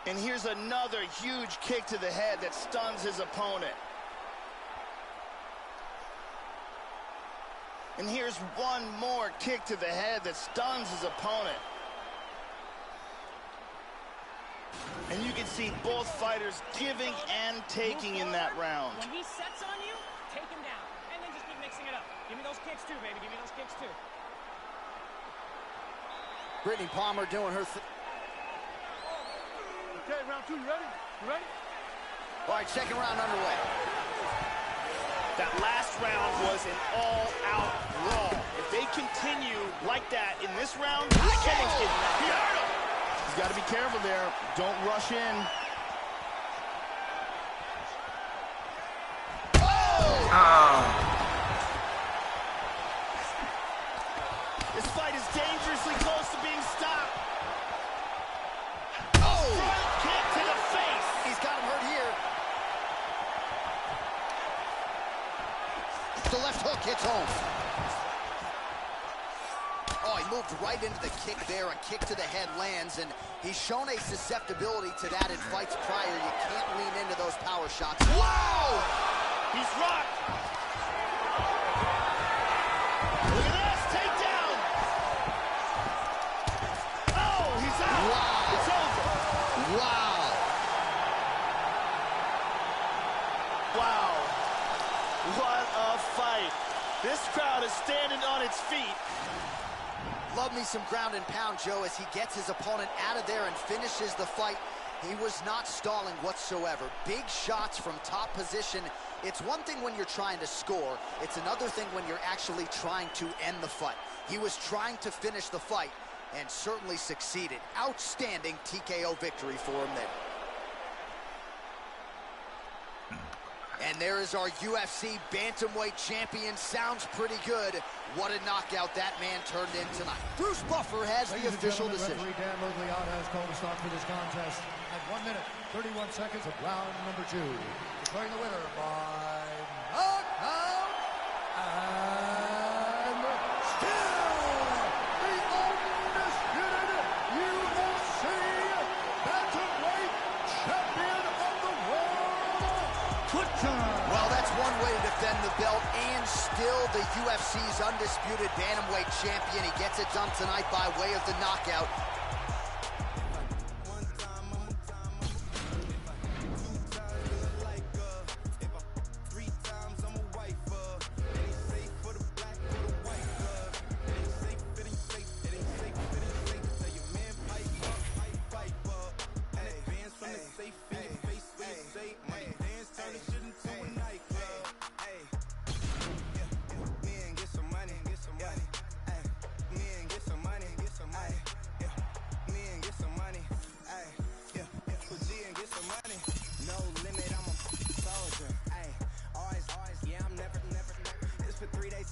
And here's another huge kick to the head that stuns his opponent. And here's one more kick to the head that stuns his opponent. And you can see both fighters giving and taking in that round. When he sets on you, take him down. And then just keep mixing it up. Give me those kicks too, baby. Give me those kicks too. Brittany Palmer doing her Okay, round two, you ready? You ready? All right, second round underway. That last round was an all-out brawl. If they continue like that in this round, someone's getting knocked out. He's got to be careful there. Don't rush in. This fight is dangerously close to being stopped. Front kick to the face. He's got him hurt here. The left hook hits home. Oh, he moved right into the kick there. A kick to the head lands, and he's shown a susceptibility to that in fights prior. You can't lean into those power shots. Wow! He's rocked. love me some ground and pound, Joe, as he gets his opponent out of there and finishes the fight. He was not stalling whatsoever. Big shots from top position. It's one thing when you're trying to score. It's another thing when you're actually trying to end the fight. He was trying to finish the fight and certainly succeeded. Outstanding TKO victory for him there. And there is our UFC bantamweight champion. Sounds pretty good. What a knockout that man turned in tonight. Bruce Buffer has the official decision. Referee Dan Mergliotta has called a stop for this contest at 1 minute, 31 seconds of round number 2. Declaring the winner by knockout and still the undisputed UFC bantamweight champion of the world. Well, that's one way to defend the belt, and still the UFC's undisputed bantamweight champion. He gets it done tonight by way of the knockout.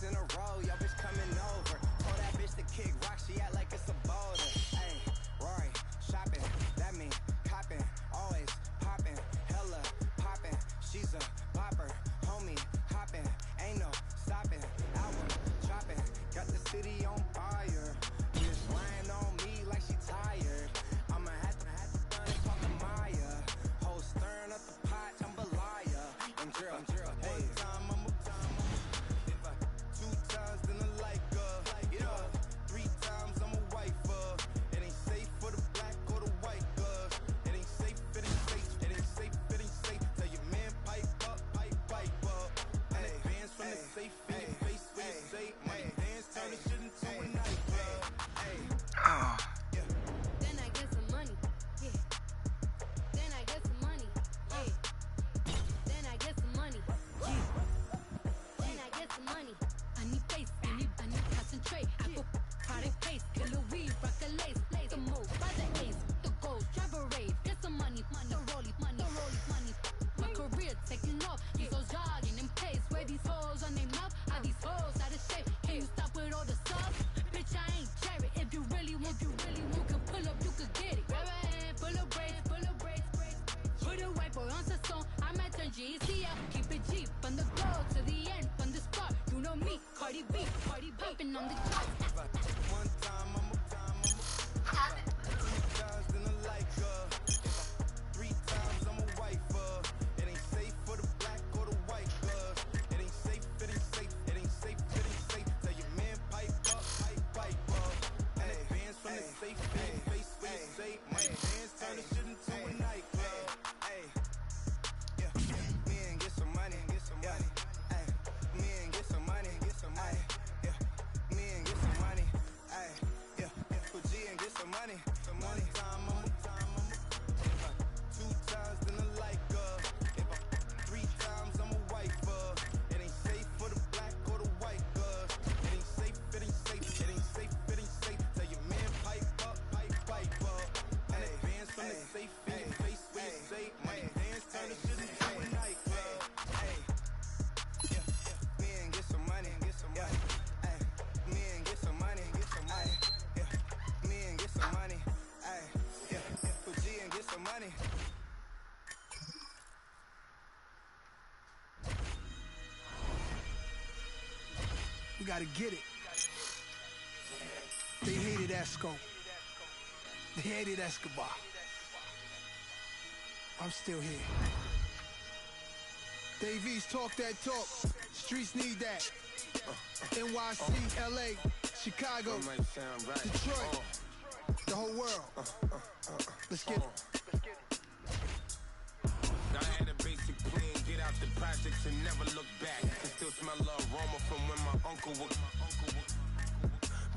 In a row, yo bitch coming over. Told that bitch to kick rock, she act like it's a boulder. Ayy, Rory, shopping, that mean copping, always popping, hella popping. She's a bopper, homie, hopping, ain't no stopping. Album dropping, got the city on fire. Just lying on me like she tired. I'ma have to run and talk to Maya. Whole stirring up the pot, jambalaya. I'm drill, hey. Keep it G from the go to the end, from the start. You know me, Cardi B, party bumping on the top. One time, two times, then I like her. 3 times, I'm a wifer. It ain't safe for the black or the white girls. It ain't safe, it ain't safe, it ain't safe, it ain't safe. Tell your man pipe up, pipe up. And advance from the safe, face where you say. My hands turn the shit into a nightclub. We gotta get it. They hated Esco. They hated Escobar. I'm still here. Davies talk that talk. Streets need that. NYC, LA, Chicago, Detroit, the whole world. Let's get it. I had a basic plan, get out the projects and never look back. Can still smell the aroma from when my uncle was.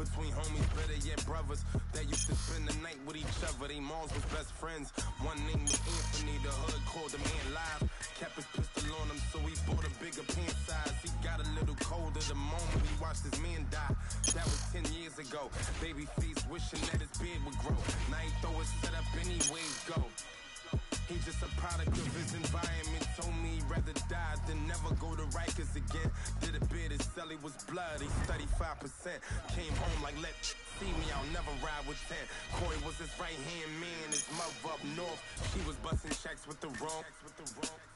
Between homies, better yet brothers that used to spend the night with each other. They moms was best friends. One name was Anthony, the hood called him Ant Live. Kept his pistol on him, so he bought a bigger pant size. He got a little colder the moment he watched his man die. That was 10 years ago. Babyface wishing that his beard would grow. Now he throw his set up anyway, go. He's just a product of his environment. Told me he'd rather die than never go to Rikers again. Did a bid, his celly was blood, he studied 5%. Came home like, let see me, I'll never ride with 10. Corey was his right-hand man, his mother up north. She was busting checks with the wrong.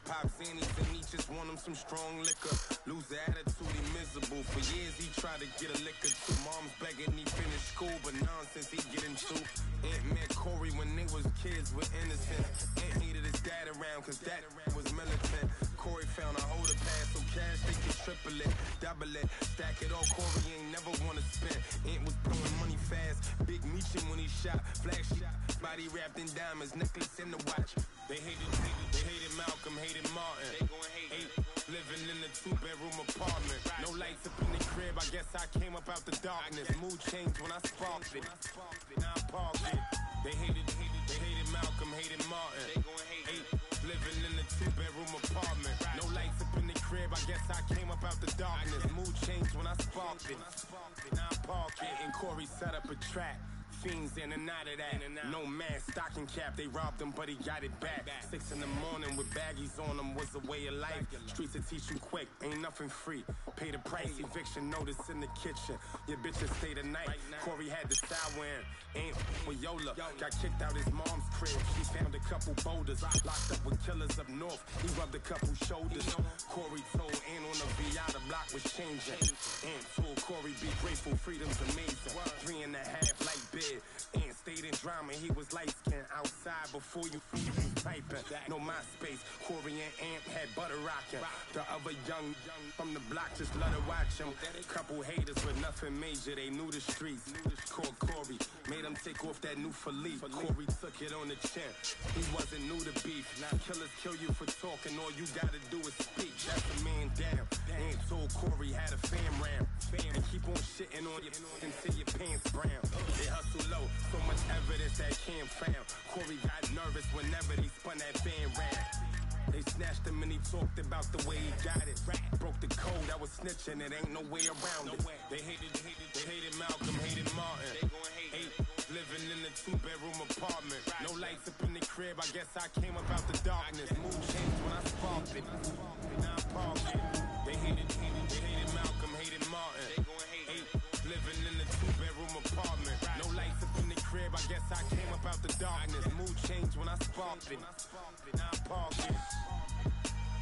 Pop Zannies and he just want him some strong liquor. Lose the attitude, he miserable. For years he tried to get a liquor too. Mom's begging he finished school, but nonsense he get into. Aunt met Corey when they was kids with innocence. Aunt hated his dad around cause dad was militant. Corey found a holder pass so cash they could triple it, double it, stack it all. Corey ain't never wanna spend. Aunt was blowing money fast, big meechin' when he shot, flash shot, body wrapped in diamonds, necklace in the watch. They hated Malcolm, hated Martin. They gon' hate. Living in a 2-bedroom apartment. No lights up in the crib, I guess I came up out the darkness. Mood changed when I sparked it. Now I parked it. They hated Malcolm, hated Martin. They gon' hate. Living in a 2-bedroom apartment. No lights up in the crib, I guess I came up out the darkness. Mood changed when I sparked it. Now I parked it and Corey set up a trap. Fiends in and out of that. No man, stocking cap, they robbed him, but he got it back. 6 in the morning with baggies on them was a way of life. Streets will teach you quick, ain't nothing free. Pay the price, eviction notice in the kitchen. Your bitches stay the night. Corey had the sour in. Ain't with Yola, got kicked out his mom's crib. She found a couple boulders, locked up with killers up north. He rubbed a couple shoulders. Corey told Ant on the VI the block was changing. Ant told Corey be grateful, freedom's amazing. 3.5 like bid. And stayed in drama, he was light-skinned outside before you typing. No MySpace, Corey and Ant had butter rocking. The other young from the block just let her watch him. Couple haters but nothing major, they knew the streets. Called Corey, made him take off that new Philippe. Corey took it on the chin, he wasn't new to beef. Now killers kill you for talking, all you gotta do is speak. That's a man down. Ant told Corey had a fam ram. And keep on shitting on you until your pants brown. They hustle low, so much evidence that Cam found. Corey got nervous whenever they spun that van round. They snatched him and he talked about the way he got it. Broke the code, I was snitching, it ain't no way around it. They hated Malcolm, hated Martin. They gon' hate. Living in a 2-bedroom apartment. No lights up in the crib, I guess I came up out the darkness. Mood changed when I sparked it. Now I parked it. They hated Malcolm, hated Martin. They gon' hate. Living in a 2-bedroom apartment. No lights up in the crib, I guess I came up out the darkness. Mood changed when I sparked it. Now I parked it.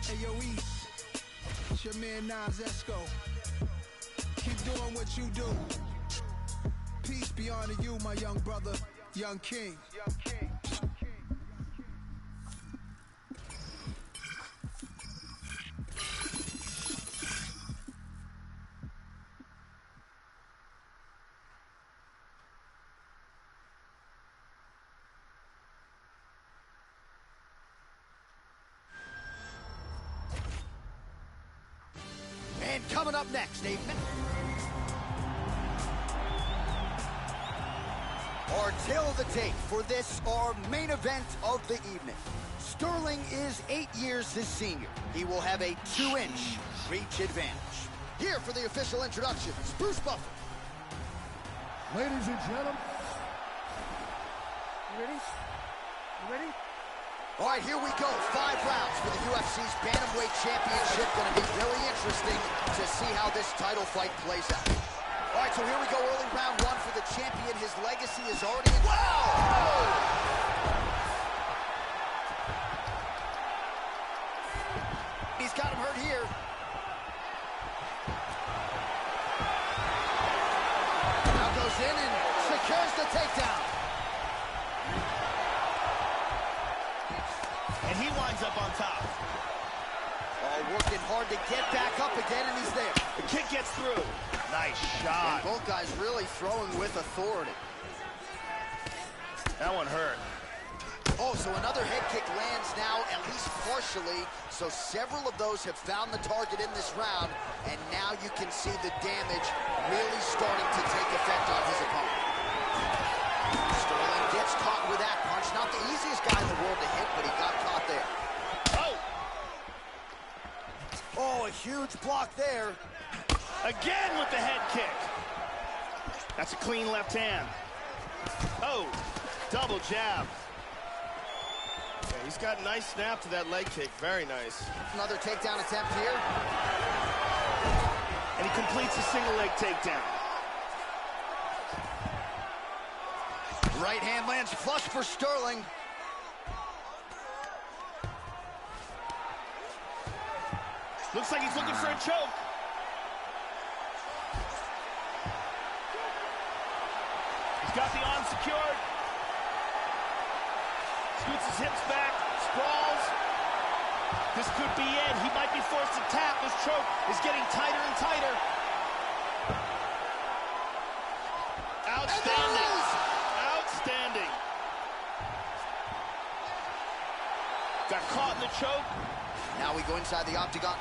Hey yo, East, it's your man Nas Esco. Keep doing what you do. Peace be unto you, my young brother, young king. And coming up next, our tale of the tape for this, our main event of the evening. Sterling is 8 years his senior. He will have a 2-inch reach advantage. Here for the official introductions, Bruce Buffer. Ladies and gentlemen. You ready? You ready? All right, here we go. 5 rounds for the UFC's Bantamweight Championship. Going to be really interesting to see how this title fight plays out. All right, so here we go. Early round 1 for the champion. His legacy is already in... Wow! He's got him hurt here. Now goes in and secures the takedown. And he winds up on top. Oh, working hard to get back up again, and he's there. The kick gets through. Nice shot. And both guys really throwing with authority. That one hurt. Oh, so another head kick lands now, at least partially. So several of those have found the target in this round, and now you can see the damage really starting to take effect on his opponent. Sterling gets caught with that punch. Not the easiest guy in the world to hit, but he got caught there. Oh! Oh, a huge block there. Again with the head kick. That's a clean left hand. Oh, double jab. Yeah, he's got a nice snap to that leg kick. Very nice. Another takedown attempt here. And he completes a single leg takedown. Right hand lands flush for Sterling. Looks like he's looking for a choke. He's got the arm secured. Scoots his hips back, sprawls. This could be it. He might be forced to tap. This choke is getting tighter and tighter. Outstanding. Outstanding. Got caught in the choke. Now we go inside the octagon.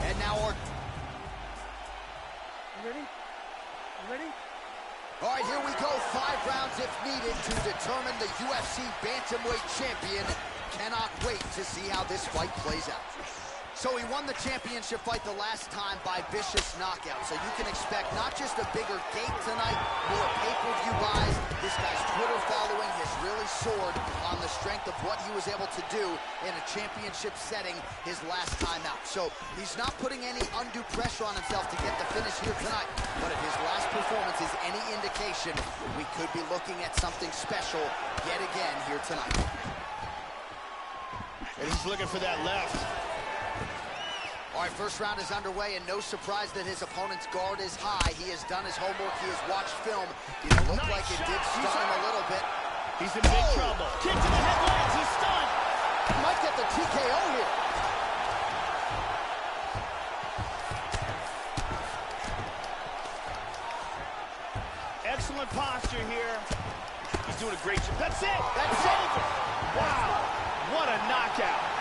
And now our... You ready? You ready? All right, here we go. 5 rounds if needed to determine the UFC bantamweight champion. Cannot wait to see how this fight plays out. So he won the championship fight the last time by vicious knockout. So you can expect not just a bigger gate tonight, more pay-per-view buys. This guy's Twitter following has really soared on the strength of what he was able to do in a championship setting his last time out. So he's not putting any undue pressure on himself to get the finish here tonight. But if his last performance is any indication, we could be looking at something special yet again here tonight. And he's looking for that left. All right, first round is underway, and no surprise that his opponent's guard is high. He has done his homework. He has watched film. It looked like it did stun him a little bit. He's in big trouble. Kick to the head lands. He's stunned. He might get the TKO here. Excellent posture here. He's doing a great job. That's it. That's it. Over. Wow. What a knockout.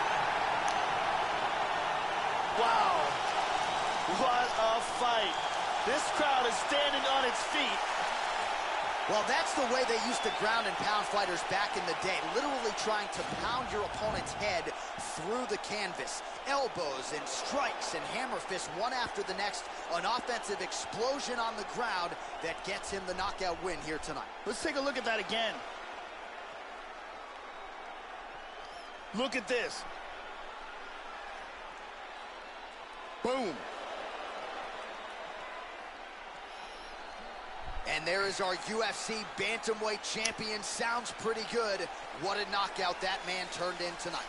Wow. What a fight. This crowd is standing on its feet. Well, that's the way they used to ground and pound fighters back in the day, literally trying to pound your opponent's head through the canvas. Elbows and strikes and hammer fists, one after the next. An offensive explosion on the ground that gets him the knockout win here tonight. Let's take a look at that again. Look at this. Boom. And there is our UFC bantamweight champion. Sounds pretty good. What a knockout that man turned in tonight.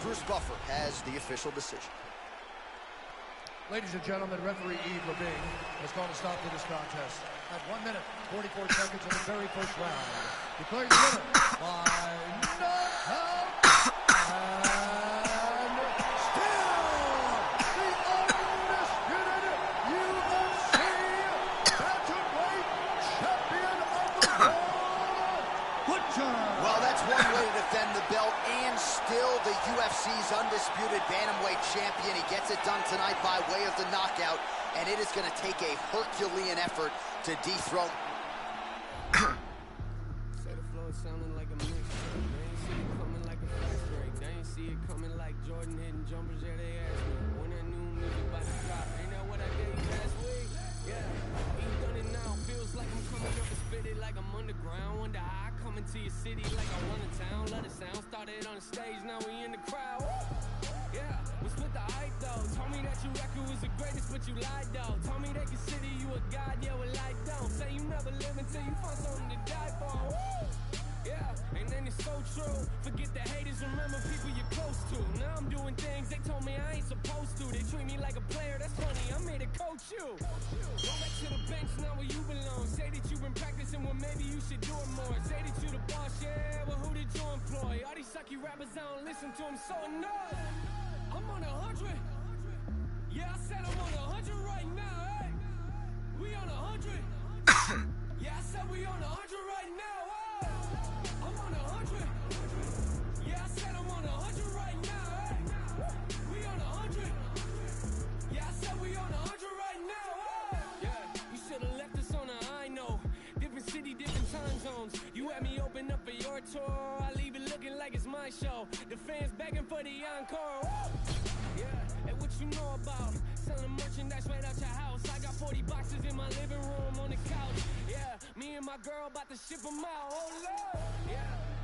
Bruce Buffer has the official decision. Ladies and gentlemen, referee Yves Levine has called a stop to this contest at 1 minute, 44 seconds of the very first round. Declaring the winner by knockout and still the undisputed UFC bantamweight champion of the world. Well, that's one way to defend the belt, and still the UFC's undisputed bantamweight champion. He gets it done tonight by way of the knockout, and it is going to take a Herculean effort to dethrone. Say the flow sounding like a mixtape. They ain't see it coming like a fast break. They ain't see it coming like Jordan hitting jumpers. Yeah, they asked me when that new music about to drop. Ain't that what I gave you last week? Yeah, ain't done it now. Feels like I'm coming up and spit it like I'm underground. Wonder how I come into your city like I run a town. Let it sound. Started on the stage, now we in the crowd. Yeah, was with the hype though. Told me that your record was the greatest, but you lied though. Told me they consider you a god, yeah, well I don't. Say you never live until you find something to die for. Yeah, and then it's so true. Forget the haters, remember people you're close to. Now I'm doing things they told me I ain't supposed to. They treat me like a player, that's funny, I'm here to coach you. Go back to the bench, now where you belong. Say that you've been practicing, well maybe you should do it more. Say that you the boss, yeah, well who did you employ? All these sucky rappers, I don't listen to them, so annoyed. I'm on 100. Yeah, I said I'm on 100 right now, hey. on 100 right now. Oh, I'm on 100. Yeah, I said I'm on 100 right now. We on 100. Yeah, I said we on 100 right now. Yeah, you should have left us on a I know. Different city, different time zones. You had me open up for your tour. I leave it looking like it's my show. The fans begging for the encore. Yeah, and what you know about selling merchandise right out your house? I got 40 boxes in my living room on the couch. Yeah, me and my girl about to ship them out. Oh, Lord.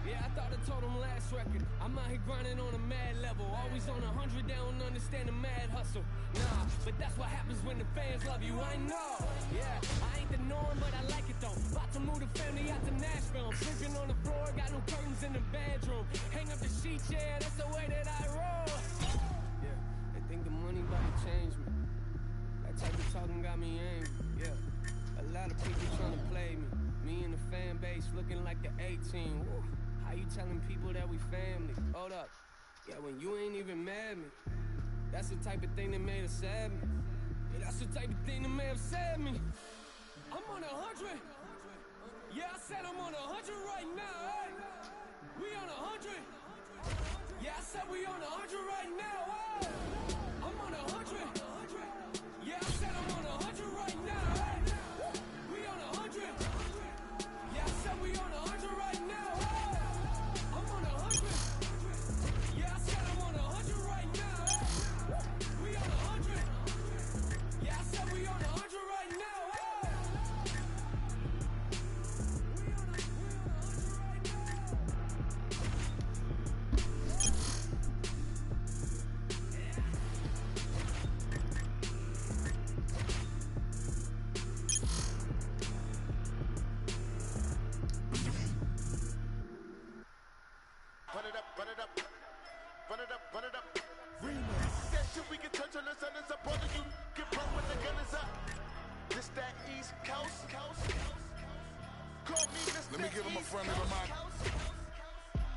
Yeah, I thought I told them last record. I'm out here grinding on a mad level. Always on 100, they don't understand the mad hustle. Nah, but that's what happens when the fans love you, I know. Yeah, I ain't the norm, but I like it though. About to move the family out to Nashville. I'm sleeping on the floor, got no curtains in the bedroom. Hang up the sheets, yeah, that's the way that I roll. Yeah, they think the money about to change me. That type of talking got me angry, yeah. A lot of people trying to play me. Me and the fan base looking like the 18. Woo. How you telling people that we family? Hold up. Yeah, when you ain't even mad at me. That's the type of thing that made us sad me. Yeah, that's the type of thing that may have sad me. I'm on 100. Yeah, I said I'm on 100 right now. Hey. We on 100. Yeah, I said we on 100 right now. Hey. I'm on 100. Yeah, I said I'm on 100 right now. Hey. We on 100. Yeah, I said we on 100 right now. Hey. I'm on 100. Yeah, I said I'm on 100 right now. Hey. We on 100. Yeah, I said we on 100 right now. Hey. We on 100 right now. Run it up, run it up, run it up, run it up. Remix. That shit we can touch on the sun is up on you. Get broke when the gun is up. This that East Coast. Call me Mr. Let me give him a friendly reminder.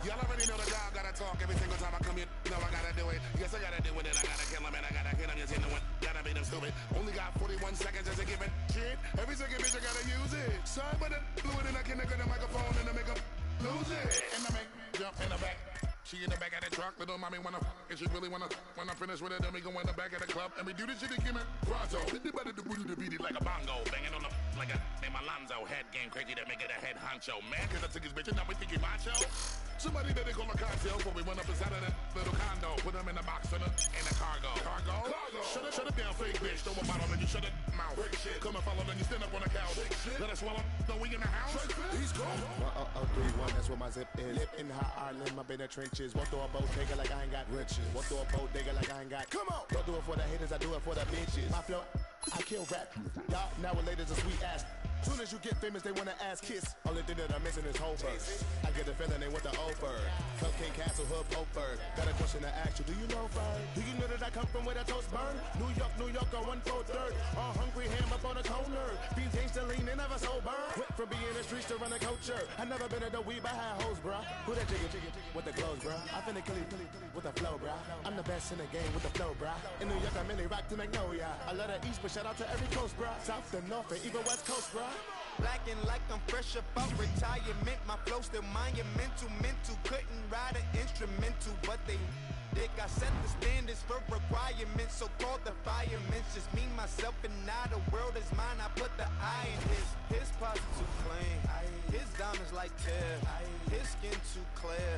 Y'all already know the guy gotta talk every single time I come here. No, I gotta do it. Yes, I gotta do it. And I gotta kill him. And I gotta hit him. Yes, you know it. Gotta be them stupid. Only got 41 seconds as a given. Shit. Every second, bitch, I gotta use it. Sorry, but the fluid and I can get the microphone and I make up lose it. And I make jump in the back. She in the back of the truck, little mommy wanna and she really wanna. When I finish with it, then we go in the back of the club and we do this shit again. Pronto, hit the body to beat it like a bongo, banging on the like a name Alonzo. Head game crazy that make it a head honcho. Man, cause I took his bitch and now we think he macho. Somebody that they call a cocktail, but we went up inside of that little condo. Put them in the box in the cargo. Shut it down, fake bitch. Throw a bottle and you shut it mouth. Come and follow, then you stand up on the couch. Let us swallow. No, we in the house. He's cool. 1-0-3-1, that's what my zip is. Lip in hot Ireland, I've been in the trenches. Walk through a bodega like I ain't got riches. Walk through a bodega like I ain't got. Come on! Don't do it for the haters, I do it for the bitches. My flow, I kill rap. Y'all nowadays a sweet ass. Soon as you get famous, they wanna ass kiss. Only thing that I'm missing is Hofer. I get the feeling they want the offer. Club King Castle, Hood, Ofer. Got a question to ask you, do you know Fern? Do you know that I come from where the toast burn? New York, on 1/4. All hungry, ham up on the corner. These ain't still lean, they never sober. Went from being in the streets to run a culture. I never been at the weed, but I had hoes, bruh. Who that chicken with the clothes, bruh? I finna kill it with the flow, bruh. I'm the best in the game with the flow, bruh. In New York, I mainly rock to Magnolia. I love the East, but shout out to every coast, bruh. South to North, and even West Coast, bruh. Blacking like I'm fresh about retirement. My flow still monumental. Mental couldn't ride an instrumental, but they dick. I set the standards for requirements, so called the firemen. Just me, myself, and now the world is mine. I put the eye in his pockets too clean. His diamonds like tear. His skin too clear.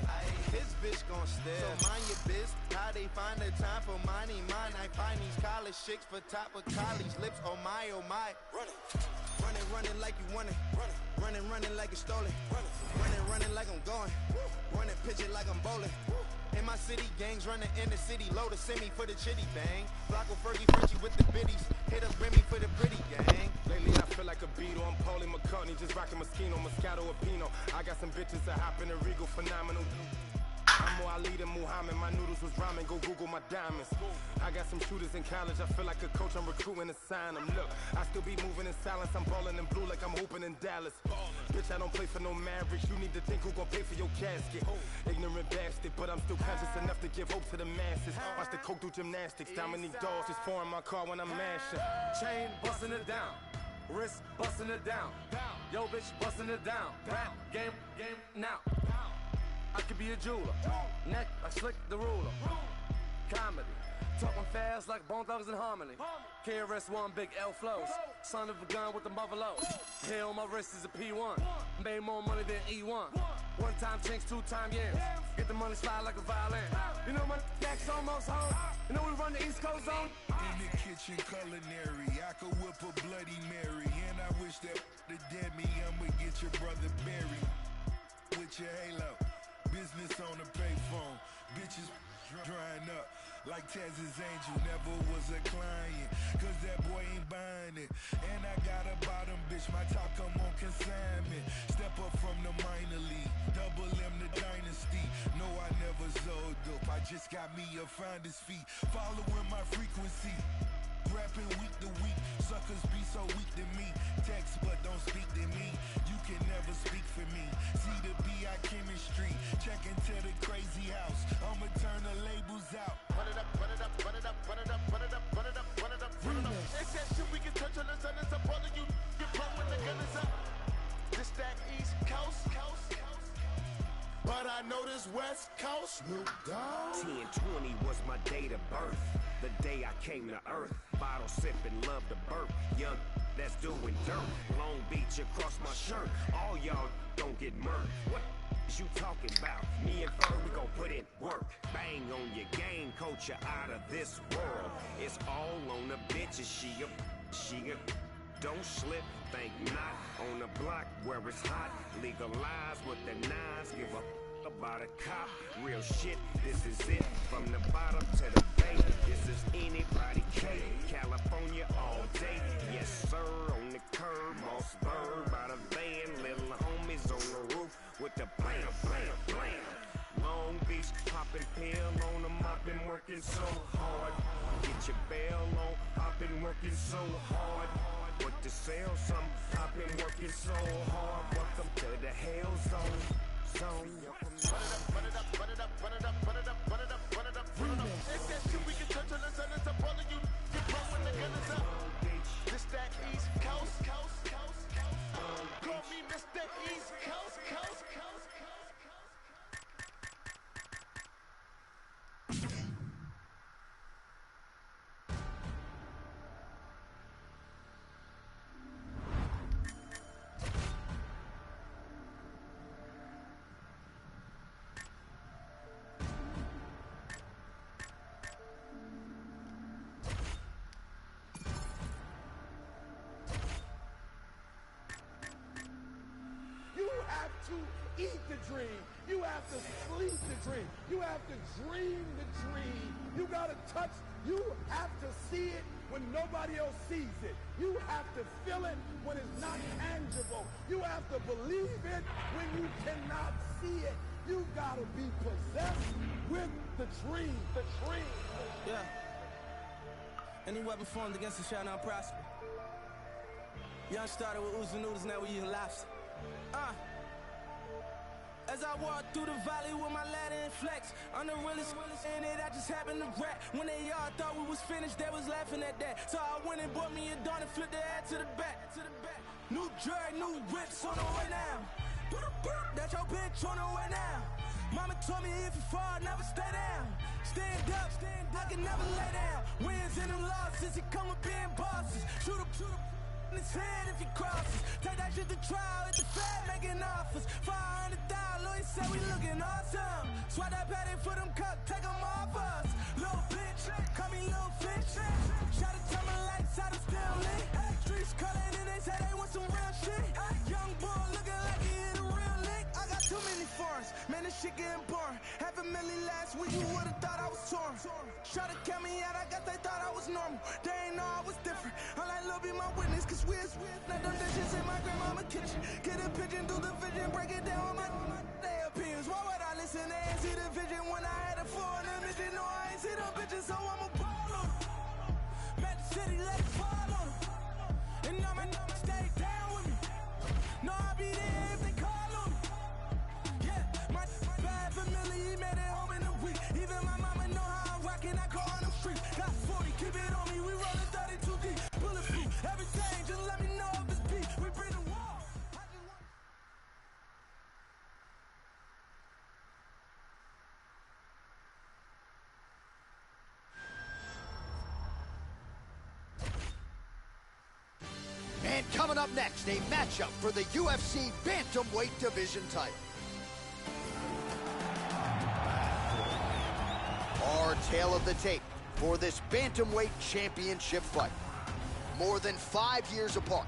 His bitch gon' stare. So mind your biz. How they find the time for mine? I find these college chicks for top of college lips. Oh my, oh my. Running like you want it. Running like it's stolen. Running like I'm going. Running pitch it like I'm bowling. In my city, gangs running in the city. Load a semi for the chitty bang. Flocko, Fergie, Frenchie with the biddies. Hit up Remy for the pretty gang. Lately I feel like a Beatle. I'm Paulie McCartney, just rocking Moschino, Moscato, or Pinot. I got some bitches that hop in the Regal, phenomenal. I'm more Ali than Muhammad. My noodles was ramen. Go Google my diamonds. I got some shooters in college. I feel like a coach. I'm recruiting to sign them. Look, I still be moving in silence. I'm balling in blue like I'm hooping in Dallas. Bitch, I don't play for no Mavericks. You need to think who gon' pay for your casket. Ignorant bastard, but I'm still conscious enough to give hope to the masses. Watch the coke do gymnastics. Dominique Dawes just pouring my car when I'm mashing. Chain busting it down. Wrist busting it down. Yo, bitch, busting it down. Rap, game now. I could be a jeweler. Neck, I slick the ruler. Comedy. Talking fast like Bone Thugs in Harmony. KRS-One, big L flows. Son of a gun with the buffalo. Hair on my wrist is a P1. Made more money than E1. One time chinks, 2 time yams. Get the money slide like a violin. You know my neck's almost home. You know we run the East Coast zone. In the kitchen culinary, I could whip a Bloody Mary. And I wish that the dead me, I'ma get your brother buried. With your halo, business on the payphone. Bitches drying up like Taz's angel, never was a client, cause that boy ain't buying it. And I got a bottom bitch, my top come on consignment. Step up from the minor league, double M the dynasty. No, I never sold dope, I just got me a finder's fee. Following my frequency, rapping week to week. Suckers be so weak to me, text but don't speak to me. You can never speak for me. See the B.I. chemistry, check into the crazy house. I'ma turn the labels out. Run it up, run it up, run it up, run it up, run it up, run it up, run it up, run it up. It's that shit we can touch on the sun. It's up all of you. Get run when the gun is up. This that East Coast. But I know this West Coast. 10/20 was my date of birth. The day I came to earth. Bottle sipping, love to burp. Young that's doing dirt. Long Beach across my shirt. All y'all don't get murked. What is you talking about? Me and Fur, we gon' put in work. Bang on your game, coach, you out of this world. It's all on the bitches. She a don't slip, think not. On the block where it's hot. Legalize with the nines. Give a about a cop. Real shit, this is it. From the bottom to the bay. This is anybody K. California all day. Yes, sir, on the curb. Boss bird by the van. Little homies on the roof with the blam, blam, blam. Long Beach, popping pill on them. I've been working so hard. Get your bail on. I've been working so hard. What to sell some? I've been working so hard. Welcome to the hell zone. Run it up, run it up, run it up, run it up, run it up, run it up, run it up, run it up. It's that shit we can touch on the sun. It's up all of you. Get run when the gun is up. This that East Coast. Call me Mr. East Coast. Eat the dream. You have to sleep the dream. You have to dream the dream. You gotta touch. You have to see it when nobody else sees it. You have to feel it when it's not tangible. You have to believe it when you cannot see it. You gotta be possessed with the dream. The dream. Yeah. Any weapon formed against us shall not prosper. Young started with oozing noodles, now we eating lobster. As I walk through the valley with my ladder and flex, I'm the realest in it, I just happened to rap. When they all thought we was finished, they was laughing at that. So I went and bought me a dawn and flipped the head to the back. New drag, new whips on the way now. That's your bitch on the way now. Mama told me if you fall, never stay down. Stand up, I can never lay down. Wins and them losses, he come with being bosses. Shoot up in his head if he crosses. Take that shit to trial at the Fed making offers. 500,000, Louis said we looking awesome. Swat that patty for them cups, take them off us. Little bitch, call me little fish. Shout it to my lights out of still lit. Streets calling and they say they want some real shit. Young boy looking like he hit a real lick. I got too many foreigns, man, this shit getting boring. $500,000 last week, you would've thought I was torn. Try to count me out, I guess they thought I was normal. They ain't know I was different. I like Lil' be my witness, cause we is now them dishes in my grandmama kitchen. Get a pigeon through the vision, break it down with my they opinions. Why would I listen? They ain't see the vision when I had a foreign mission. No, I ain't see them bitches, so I'ma ball on them. Met the city, let it fall on them. And I'ma stay down with me. No, I'll be there if they call on me. Yeah, my bad family, he made it home in a week. Even my mama know how I'm rocking, I call on them street. Got 40, keep it on me, we rollin' 32 deep. Bulletproof, everything, just let me know if it's beat. We bring the wall. And coming up next, a matchup for the UFC Bantamweight Division title. Our tale of the tape for this Bantamweight Championship fight. More than 5 years apart,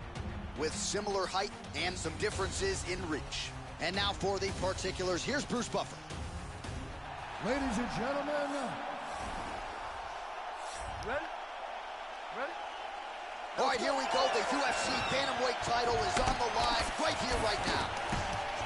with similar height and some differences in reach. And now for the particulars, here's Bruce Buffer. Ladies and gentlemen. Ready? Ready? All right, here we go. The UFC Bantamweight title is on the line right here, right now.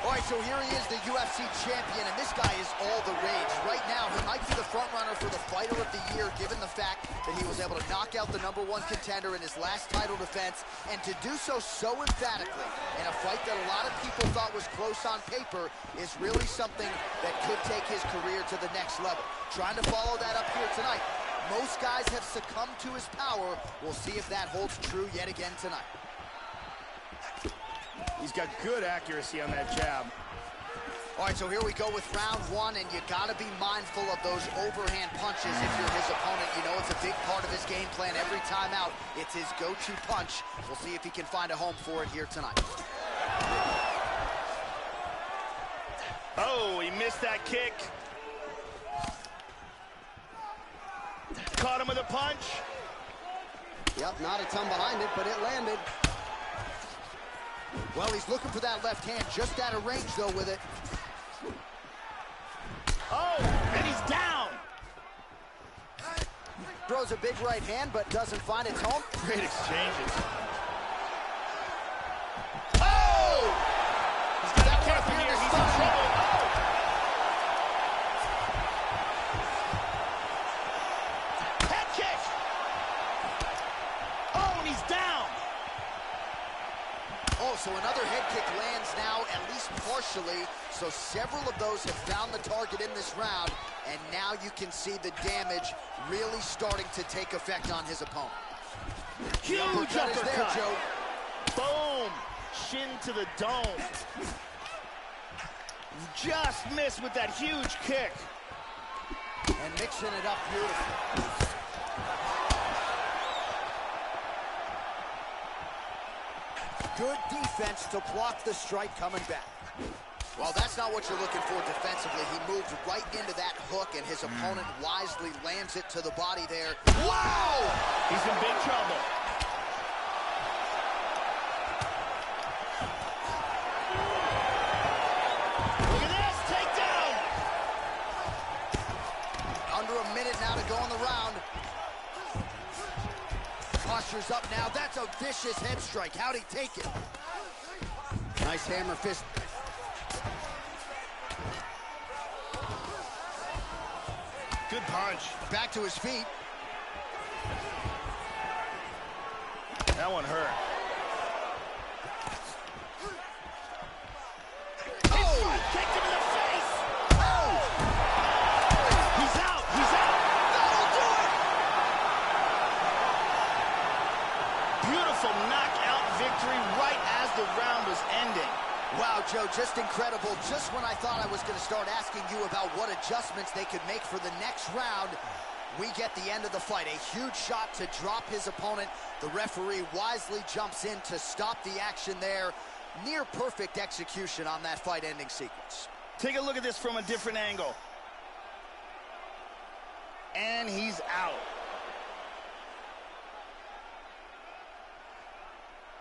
All right, so here he is, the UFC champion, and this guy is all the rage. Right now, he might be the front runner for the Fighter of the Year, given the fact that he was able to knock out the #1 contender in his last title defense, and to do so emphatically in a fight that a lot of people thought was close on paper is really something that could take his career to the next level. Trying to follow that up here tonight. Most guys have succumbed to his power. We'll see if that holds true yet again tonight. He's got good accuracy on that jab. All right, so here we go with round one, and you got to be mindful of those overhand punches if you're his opponent. You know it's a big part of his game plan every time out. It's his go-to punch. We'll see if he can find a home for it here tonight. Oh, he missed that kick. Caught him with a punch. Yep, not a ton behind it, but it landed. Well, he's looking for that left hand, just out of range, though, with it. Oh, and he's down. Throws a big right hand, but doesn't find its home. Great exchanges. Oh! He's got to be careful here. He's in trouble. Head kick. Oh, and he's down. Oh, so another head kick lands now, at least partially. So several of those have found the target in this round, and now you can see the damage really starting to take effect on his opponent. Huge uppercut is there, Joe. Boom! Shin to the dome. Just missed with that huge kick. And mixing it up beautifully. Good defense to block the strike coming back. Well, that's not what you're looking for defensively. He moved right into that hook, and his opponent wisely lands it to the body there. Wow! He's in big trouble. Look at this, takedown! Under a minute now to go in the round. Posture's up now. That's a vicious head strike. How'd he take it? Nice hammer fist. Good punch. Back to his feet. That one hurt. Oh! Kicked him in the face! Oh! He's out! He's out! That'll do it! Beautiful knockout victory right as the round was ending. Wow, Joe, just incredible. Just when I thought I was going to start asking you about what adjustments they could make for the next round, we get the end of the fight. A huge shot to drop his opponent. The referee wisely jumps in to stop the action there. Near perfect execution on that fight-ending sequence. Take a look at this from a different angle. And he's out.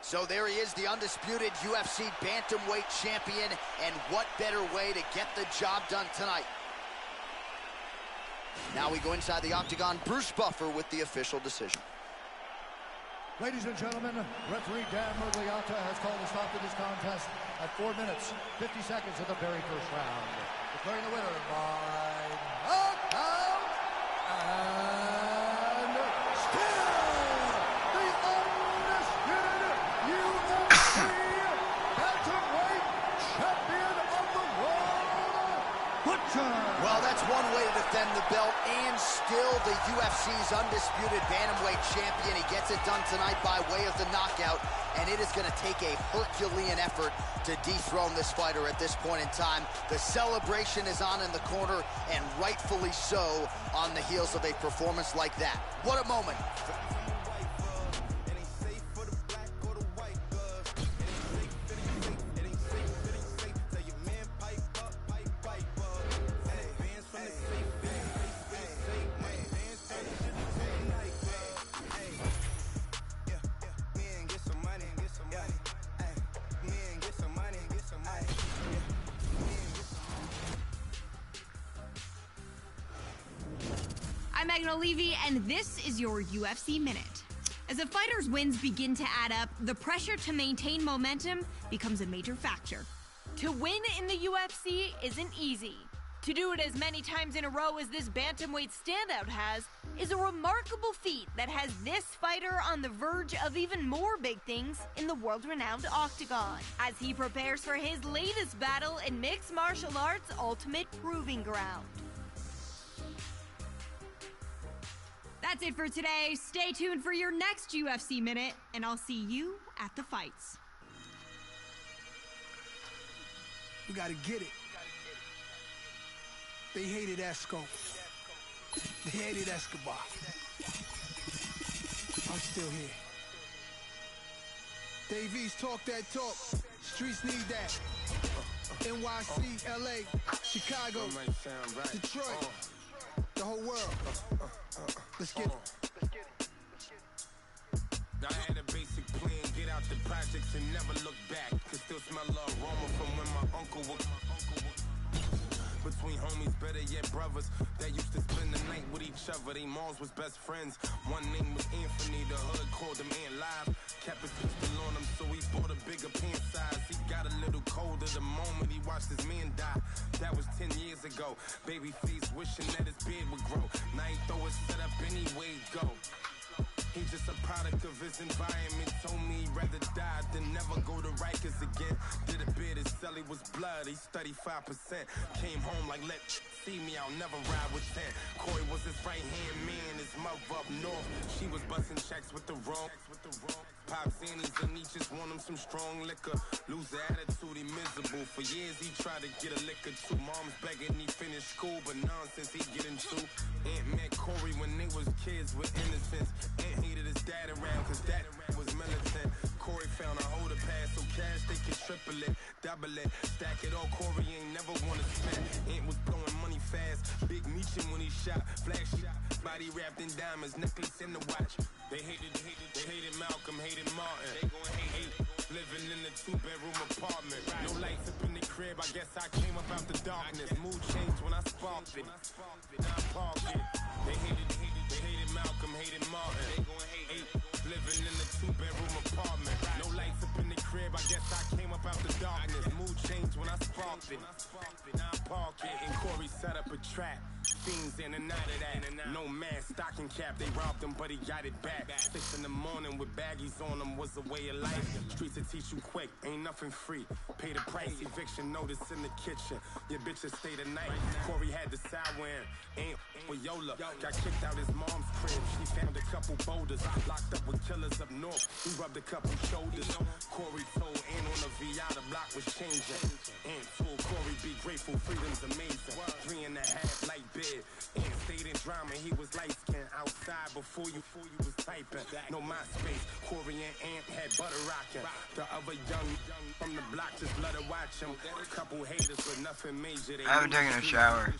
So there he is, the undisputed UFC Bantamweight champion, and what better way to get the job done tonight. Now we go inside the octagon. Bruce Buffer with the official decision. Ladies and gentlemen, referee Dan Murgliata has called a stop to this contest at 4 minutes, 50 seconds of the very first round. Declaring the winner by knockout, and still the undisputed UFC Bantamweight champion of the world, Butcher. Well, that's one way to defend the belt, and still the UFC's undisputed Bantamweight champion. He gets it done tonight by way of the knockout, and it is going to take a Herculean effort to dethrone this fighter at this point in time. The celebration is on in the corner, and rightfully so, on the heels of a performance like that. What a moment. I'm Megan O'Leary, and this is your UFC Minute. As a fighter's wins begin to add up, the pressure to maintain momentum becomes a major factor. To win in the UFC isn't easy. To do it as many times in a row as this bantamweight standout has is a remarkable feat that has this fighter on the verge of even more big things in the world-renowned octagon, as he prepares for his latest battle in mixed martial arts' ultimate proving ground. That's it for today. Stay tuned for your next UFC Minute, and I'll see you at the fights. We gotta get it. They hated Esco. They hated Escobar. I'm still here. Davies, talk that talk. Streets need that. NYC, LA, Chicago, Detroit, the whole world. Let's get it. I had a basic plan, get out the projects and never look back. Could still smell the aroma from when my uncle was. Between homies, better yet brothers, that used to spend the night with each other. They moms was best friends. One name was Anthony, the hood called him Ant Live. Kept his pistol on him, so he bought a bigger pant size. He got a little colder the moment he watched his man die. That was 10 years ago. Babyface wishing that his beard would grow. Now he throw his set up anyway, go. He's just a product of his environment. Told me he'd rather die than never go to Rikers again. Did a bid, his celly was blood, he's 35%. Came home like, let see me, I'll never ride with 10. Corey was his right-hand man, his mother up north. She was busting checks with the wrong. Pops Annie's and he just want him some strong liquor. Lose the attitude, he miserable. For years he tried to get a liquor too. Mom's begging he finished school, but nonsense he get into. Aunt met Corey when they was kids with innocence. Aunt hated his dad around cause dad was militant. Corey found a holder pass so cash they could triple it, double it, stack it all. Corey ain't never wanna spend. Aunt was blowing money fast, big meechin' when he shot, flashy, body wrapped in diamonds, necklace in the watch. They hated Malcolm, hated Martin. They gon' hate, living in a 2-bedroom apartment. No lights up in the crib, I guess I came up out the darkness. Mood changed when I sparked it. Now I parked it. They hated Malcolm, hated Martin. They gon' hate, living in a 2-bedroom apartment. No lights up in the crib, I guess I came up out the darkness. Mood changed when I sparked it. Now I parked it, and Corey set up a trap. Fiends in and out of that. No mask, stocking cap, they robbed him, but he got it back. 6 in the morning with baggies on them was a way of life. Streets will teach you quick, ain't nothing free. Pay the price, eviction notice in the kitchen. Your bitches stay the night. Corey had the sour ain't with Yola. Got kicked out his mom's crib. She found a couple boulders. Locked up with killers up north. He rubbed a couple shoulders. Corey told Aunt on the VI the block was changing. Aunt told Corey be grateful, freedom's amazing. 3.5 light bid. Aunt stayed in drama, he was light-skinned outside before you was typing. No MySpace, Corey and Aunt had butter rocking. The other young from the block just let her watch him. Couple haters but nothing major. I haven't taken a shower.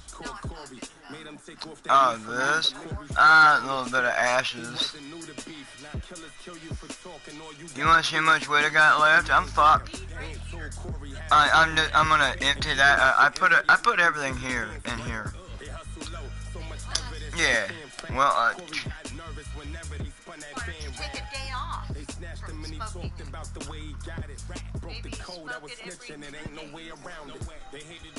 Oh, this? A little bit of ashes. You want to see how much weight I got left? I'm fucked. I'm gonna empty that. I put everything here in here. Yeah. Well, take a day off. They snatched him and he talked about the way he got it. Broke the code, I was snitching, it ain't no way around it. They hated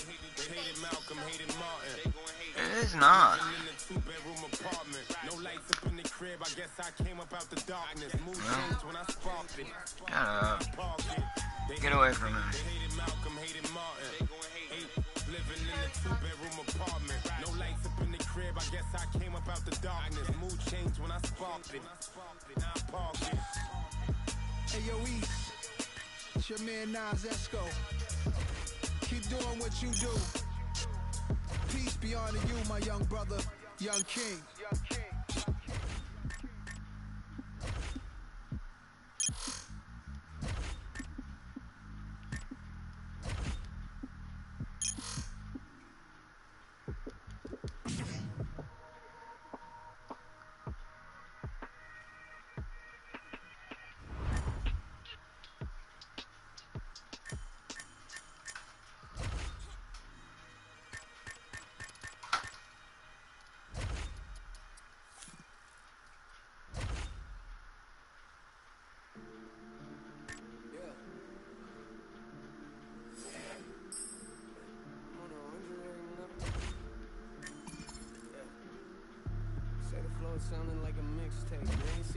Malcolm, hated Martin. It is not. In a 2-bedroom apartment. No lights up in the crib, I guess I came up out the darkness. Mood changed when I sparked it. Shut up. Get away from me. They hated Malcolm, hated Martin. Living in a 2-bedroom apartment. No lights up in the crib, I guess I came up out the darkness. Mood changed when I sparked it. Now I parked it. Hey yo, East, it's your man Nas Esco. Keep doing what you do. Peace be unto you, my young brother, young king.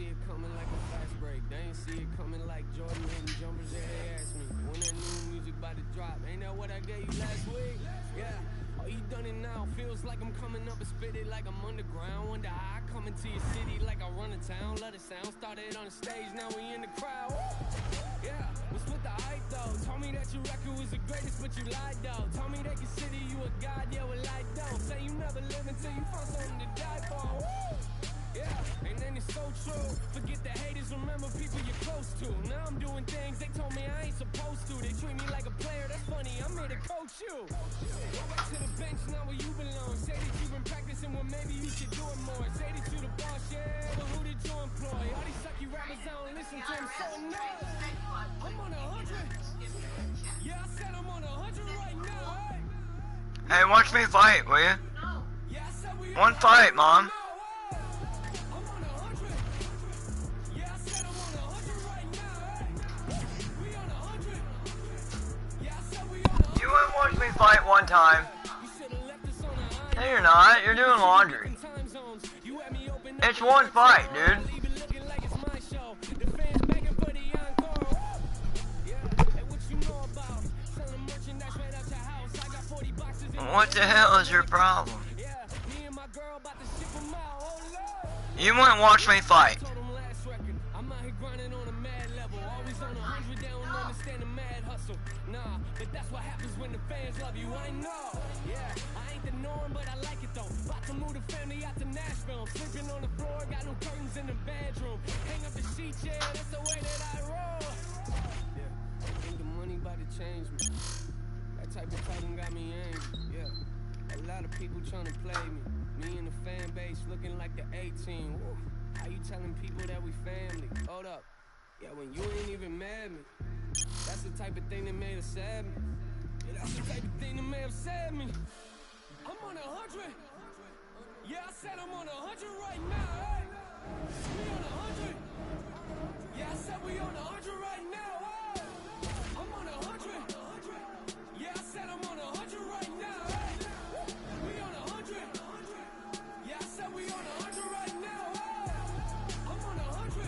see it coming like a fast break. They ain't see it coming like Jordan hitting jumpers. Yeah, they asked me when that new music about to drop. Ain't that what I gave you last week? Yeah. Oh, you done it now. Feels like I'm coming up and spit it like I'm underground. Wonder how I come into your city like I run a town. Let it sound. Started on the stage, now we in the crowd. Yeah, was with the hype though. Told me that your record was the greatest, but you lied though. Told me they consider you a god, yeah, well I don't. Say you never live until you find something to die for. Yeah, and then it's so true. Forget the haters, remember people you're close to. Now I'm doing things they told me I ain't supposed to. They treat me like a player, that's funny, I'm here to coach you. Go back to the bench, now where you belong. Say that you've been practicing, well maybe you should do it more. Say that you the boss, yeah, but who did you employ? All these sucky rappers, I don't listen to them, so no. I'm on 100. Yeah, I said I'm on 100 right now, hey. Hey, watch me fight, will you? One fight, Mom. You wouldn't watch me fight one time. No, you're not. You're doing laundry. It's one fight, dude. What the hell is your problem? You wouldn't watch me fight. But that's what happens when the fans love you, I know. Yeah, I ain't the norm, but I like it though. About to move the family out to Nashville. I'm sleeping on the floor, got no curtains in the bedroom. Hang up the sheets, yeah, that's the way that I roll. Yeah, I think the money about to change me. That type of talking got me angry, yeah. A lot of people trying to play me. Me and the fan base looking like the A-team. Woo. How you telling people that we family? Hold up. Yeah, when you ain't even mad at me. That's the type of thing that made us sad me. Yeah, that's the type of thing that may have sad me. I'm on 100. Yeah, I said I'm on 100 right now, hey. We on 100. Yeah, I said we on 100 right now, hey. I'm on 100. Yeah, I said I'm on 100 right now, hey. We on 100. Yeah, I said we on 100 right now, hey. I'm on 100.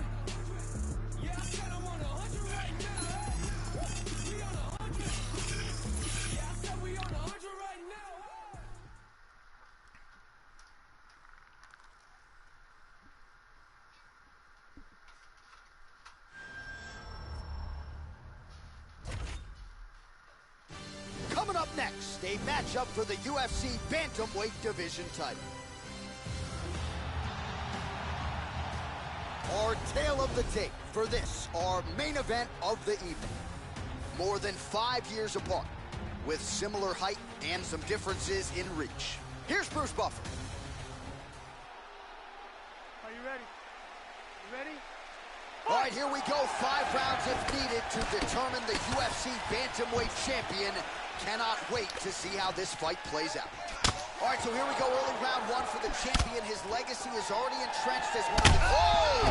Yeah, I said I'm on 100 right now. Coming up next, a matchup for the UFC Bantamweight Division title. Our tale of the tape for this, our main event of the evening. More than 5 years apart, with similar height and some differences in reach. Here's Bruce Buffer. Are you ready? You ready? All right, here we go. 5 rounds if needed to determine the UFC Bantamweight champion. Cannot wait to see how this fight plays out. All right, so here we go. Early round 1 for the champion. His legacy is already entrenched as one of the... Oh!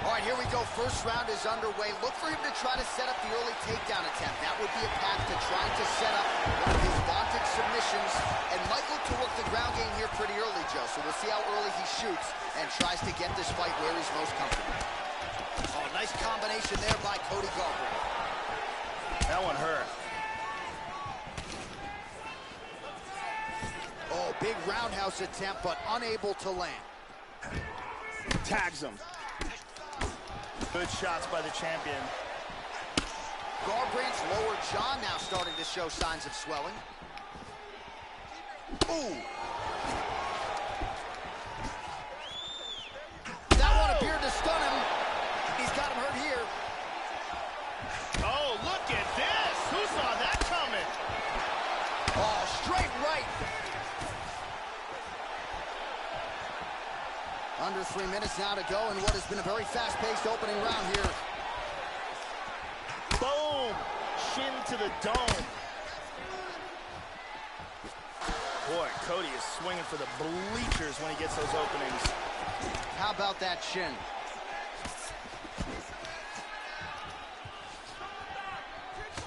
All right, here we go. First round is underway. Look for him to try to set up the early takedown attempt. That would be a path to trying to set up one of his vaunted submissions, and might look to work the ground game here pretty early, Joe. So we'll see how early he shoots and tries to get this fight where he's most comfortable. Oh, nice combination there by Cody Garbrandt. That one hurt. Oh, big roundhouse attempt, but unable to land. Tags him. Good shots by the champion. Garbrandt's lower jaw now starting to show signs of swelling. Ooh. That one appeared to stun him. He's got him hurt here. Oh, look at this. Who saw that coming? Oh, straight right. Under 3 minutes now to go in what has been a very fast-paced opening round here. Boom! Shin to the dome. Boy, Cody is swinging for the bleachers when he gets those openings. How about that shin?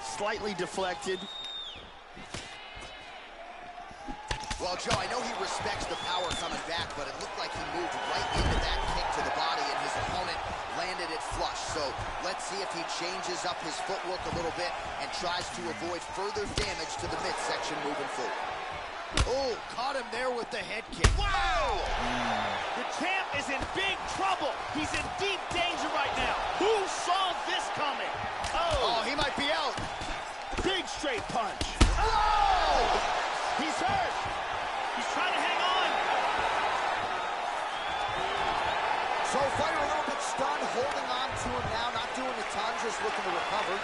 Slightly deflected. Well, Joe, I know he respects the power coming back, but it looked like he moved right into that kick to the body, and his opponent landed it flush. So let's see if he changes up his footwork a little bit and tries to avoid further damage to the midsection moving forward. Oh, caught him there with the head kick. Wow! The champ is in big trouble. He's in deep danger right now. Who saw this coming? Oh, he might be out. Big straight punch. Oh! He's hurt. He's trying to hang on. So fighter a little bit stunned, holding on to him now, not doing a ton, just looking to recover.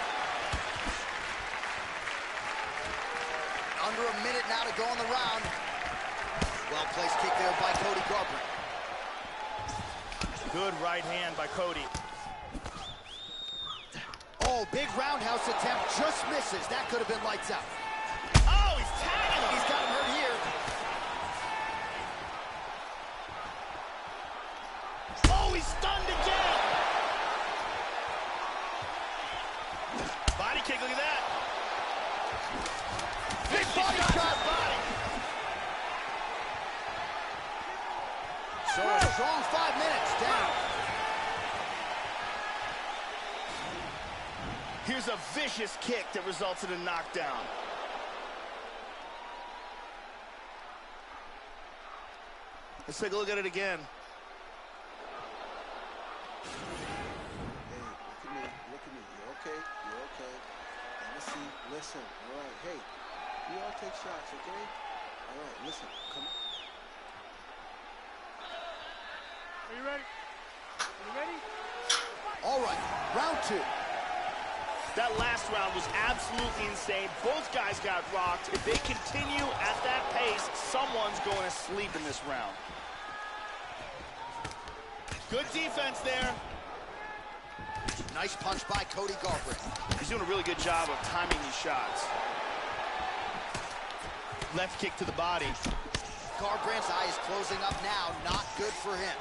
Under a minute now to go in the round. Well-placed kick there by Cody Garbrandt. Good right hand by Cody. Oh, big roundhouse attempt, just misses. That could have been lights out. Oh, he's tagging him. He's got him hurt here. Oh, he's stunned again. Body kick, look at that. Big body shot. So a strong 5 minutes down. Here's a vicious kick that results in a knockdown. Let's take a look at it again. Hey, look at me. You're okay. You're okay. Let me see. Listen. All right. Hey, we all take shots, okay? All right. Listen. Come. Are you ready? Are you ready? All right, round 2. That last round was absolutely insane. Both guys got rocked. If they continue at that pace, someone's going to sleep in this round. Good defense there. Nice punch by Cody Garbrandt. He's doing a really good job of timing these shots. Left kick to the body. Garbrandt's eye is closing up now. Not good for him.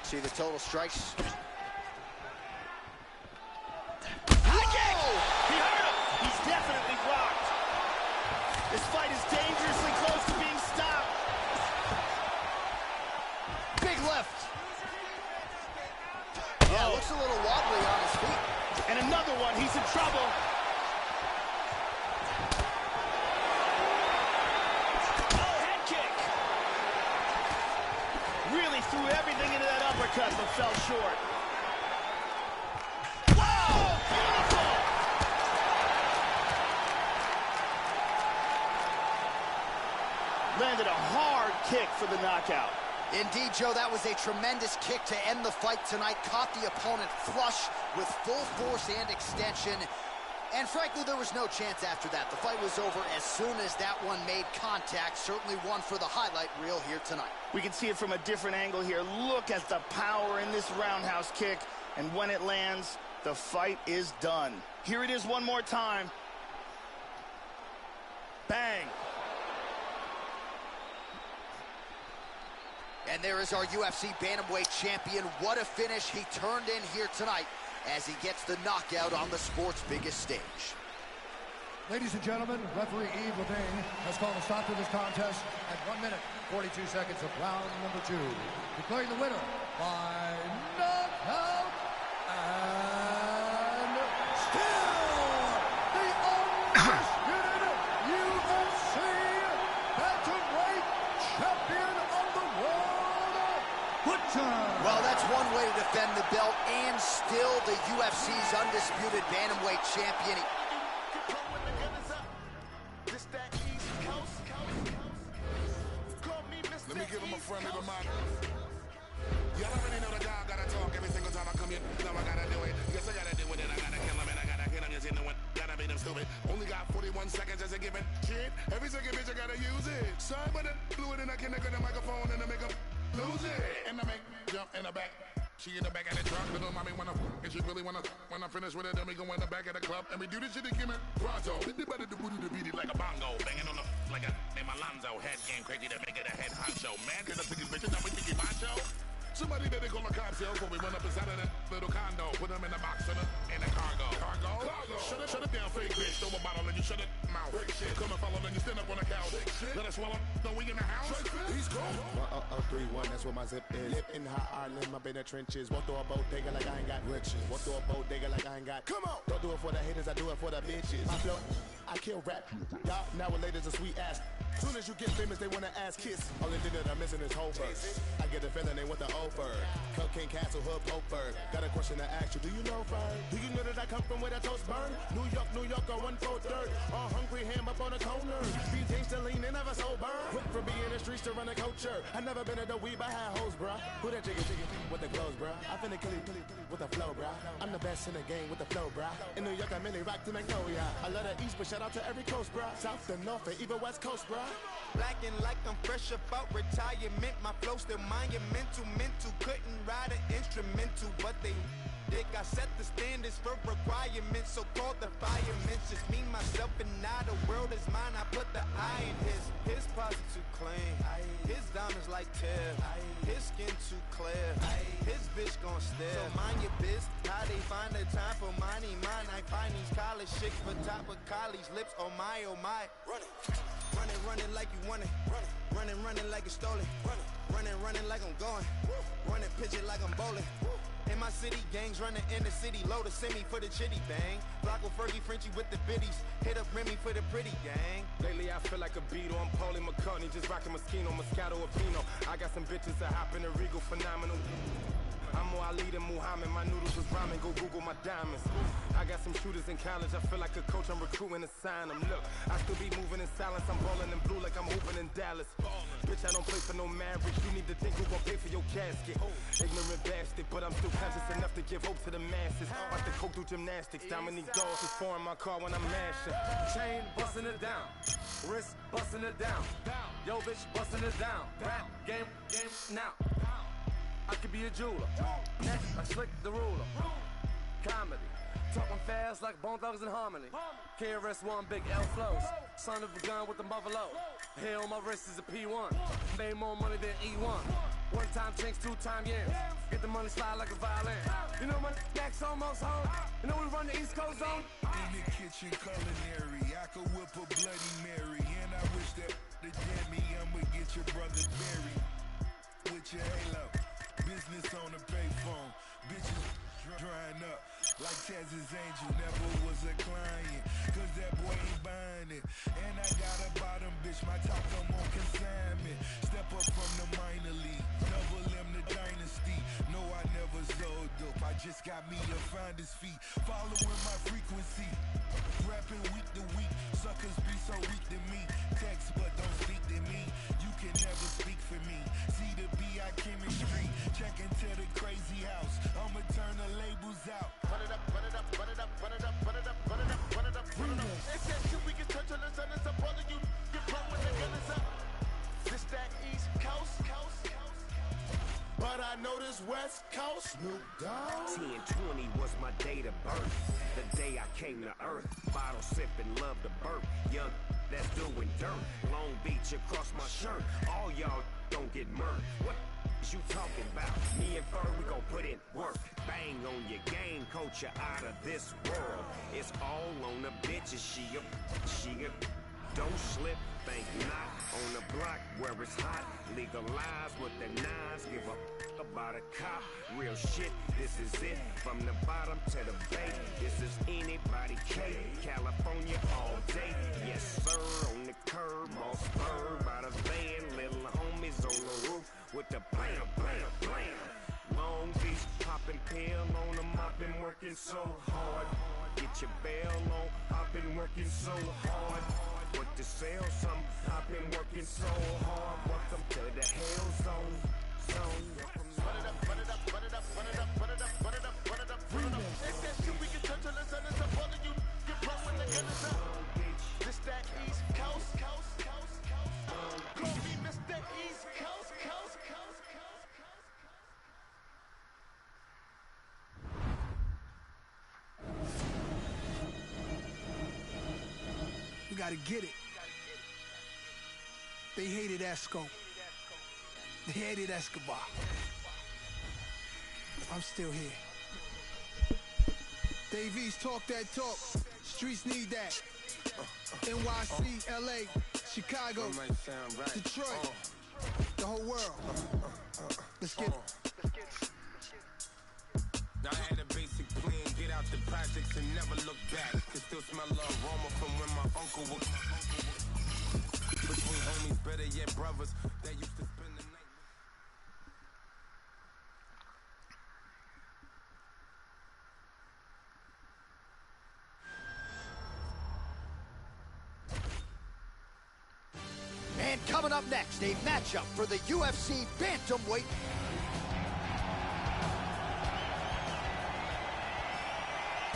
See the total strikes. He hurt him. He's definitely rocked. This fight is dangerously close to being stopped. Big left. Yeah, looks a little wobbly on his feet. And another one. He's in trouble. Oh, head kick. Really threw everything into that uppercut, but fell short. Landed a hard kick for the knockout. Indeed, Joe, that was a tremendous kick to end the fight tonight. Caught the opponent flush with full force and extension. And frankly, there was no chance after that. The fight was over as soon as that one made contact. Certainly one for the highlight reel here tonight. We can see it from a different angle here. Look at the power in this roundhouse kick. And when it lands, the fight is done. Here it is one more time. Bang. And there is our UFC Bantamweight champion. What a finish he turned in here tonight as he gets the knockout on the sport's biggest stage. Ladies and gentlemen, referee Yves Levine has called a stop to this contest at 1 minute, 42 seconds of round number 2. Declaring the winner by knockout and still the undisputed UFC Bantamweight champion of the world, Well, that's one way to defend the belt and still the UFC's undisputed Bantamweight champion. Let me give him a friendly reminder. Y'all already know the guy gotta talk every single time I come here. Know I gotta do it. Yes, I gotta do it, and I gotta kill him, and I gotta hit him. Yes, you know it. Gotta beat him stupid. Only got 41 seconds as a given. Shit, every second bitch I gotta use it. Sorry, but I blew it and I can't get the microphone and I make him lose it. And I make jump in the back. She in the back of the truck, little mommy wanna, and she really wanna. When I finish with it, then we go in the back of the club and we do this shit again. Pronto, hit the better to beat it like a bongo, banging on the like a name Alonzo. Head game crazy to make it a head honcho. Man, cause I took his bitches, now we think he macho. Somebody better call the cops here before we run up inside of that little condo. Put them in the box in the cargo. Cargo? Shut it down, fake bitch. Throw a bottle and you shut it mouth. Come and follow, then you stand up on the couch. Let us swallow. No, we in the house. He's cool. 3-1, that's what my zip is. Live in hot Ireland, I've been in the trenches. Walk through a bodega like I ain't got riches. Walk through a bodega like I ain't got. Come on! Don't do it for the haters, I do it for the bitches. I flow, I kill rap. Y'all nowadays a sweet ass. Soon as you get famous, they wanna ass kiss. Only thing that I'm missing is whole verse. I get the feeling they want the over. Cocaine Castle, Hood, Poper. Got a question to ask you, do you know Fern? Do you know that I come from where the toast burn? New York, on 1/4. All hungry, ham up on the corner. BJ still lean and never sober. Quick from being in the streets to run a culture. I never been at the weed, but I had hoes, bruh. Who that chicken with the clothes, bruh? I finna kill it with the flow, bruh. I'm the best in the game with the flow, bruh. In New York, I mainly rock to Magnolia. I love the East, but shout out to every coast, bruh. South and North, and even West Coast, bruh. Blacking like I'm fresh about retirement. My flow still monumental, mental. Couldn't ride an instrumental, but they dick. I set the standards for requirements, so called the firemen. Just me, myself, and now the world is mine. I put the eye in his posse too clean. His diamonds like tear. His skin too clear. His bitch gon' stare. So mind your biz. How they find the time for money? Mine, I find these college chicks for top of college lips. Oh my, oh my. Running like you want it. Running like it's stolen. Running like I'm going. Running, pitch it like I'm bowling. In my city, gangs running in the city. Load a semi for the chitty bang. Flocko, Fergie, Frenchie with the biddies. Hit up Remy for the pretty gang. Lately I feel like a Beatle. I'm Paulie McCartney, just rocking Moschino, Moscato, or Pinot. I got some bitches that hop in the Regal, phenomenal. I'm more Ali than Muhammad. My noodles was ramen. Go Google my diamonds. I got some shooters in college. I feel like a coach. I'm recruiting to sign them. Look, I still be moving in silence. I'm balling in blue like I'm hooping in Dallas. Bitch, I don't play for no marriage. You need to think who gon' pay for your casket. Ignorant bastard, but I'm still conscious enough to give hope to the masses. Watch the coke do gymnastics. Dominique Dawes is pouring my car when I'm mashing. Chain busting it down. Wrist busting it down. Yo, bitch busting it down. Rap game now. I could be a jeweler. Neck like Slick the Ruler. Comedy. Talking fast like Bone Thugs in Harmony. KRS-One, big L flows. Son of a gun with the buffalo. Hair on my wrist is a P1. Made more money than E1. One time chinks, 2 time yams. Get the money slide like a violin. You know my neck's almost home. You know we run the East Coast zone. In the kitchen culinary, I could whip a Bloody Mary. And I wish that the jammy, I'ma get your brother buried. With your halo. Business on the payphone, bitches drying up like Tez's angel. Never was a client, cause that boy ain't buying it. And I got a bottom bitch, my top come on consignment. Step up from the minor league, double M the dynasty. No, I never sold dope, I just got me a finder's fee. Following my frequency, rapping week to week. Suckers be so weak to me. Text but don't speak to me. You can never speak for me. See the B.I. chemistry. Check into the crazy house. I'ma turn the labels out. Run it up, run it up, run it up, run it up, run it up, run it up, run it up, run it up. It's that shit we can touch on the sun. It's up all of you. Get blown when the gun is up. This that East Coast. But I know this West Coast. Snoop Dogg. 10/20 was my date of birth. The day I came to earth. Bottle sipping, love to burp. Young that's doing dirt. Long Beach across my shirt. All y'all don't get murked. What you talking about? Me and Fur, we gon' put in work. Bang on your game, coach, you out of this world. It's all on the bitches. She a don't slip, think not. On the block where it's hot. Legalize with the nines. Give a about a cop. Real shit, this is it. From the bottom to the bay. This is anybody K. California all day. Yes, sir, on the curb. All spurred by the van. Little homies on the roof with the blam, blam, blam. Long Beach popping pill on them. I've been working so hard. Get your bail on. I've been working so hard. What to sell some? I've been working so hard. Welcome to the hell zone. Run it up, run it up, run it up, run it up, run it up, run it up, run it up, run it up. It's that shit we can touch on the sun. It's up all of you. Get blown when the gun is up. This that East Coast. Call me Mr. East Coast. We gotta get it. They hated Esco. They hated Escobar. I'm still here. Davies talk that talk. Streets need that. NYC, LA, Chicago, Detroit. the whole world. Let's get it. I had a basic plan, get out the projects and never look back. Could still smell the aroma from when my uncle was between homies, better yet brothers that used to spend the night. And coming up next, a matchup for the UFC Bantamweight.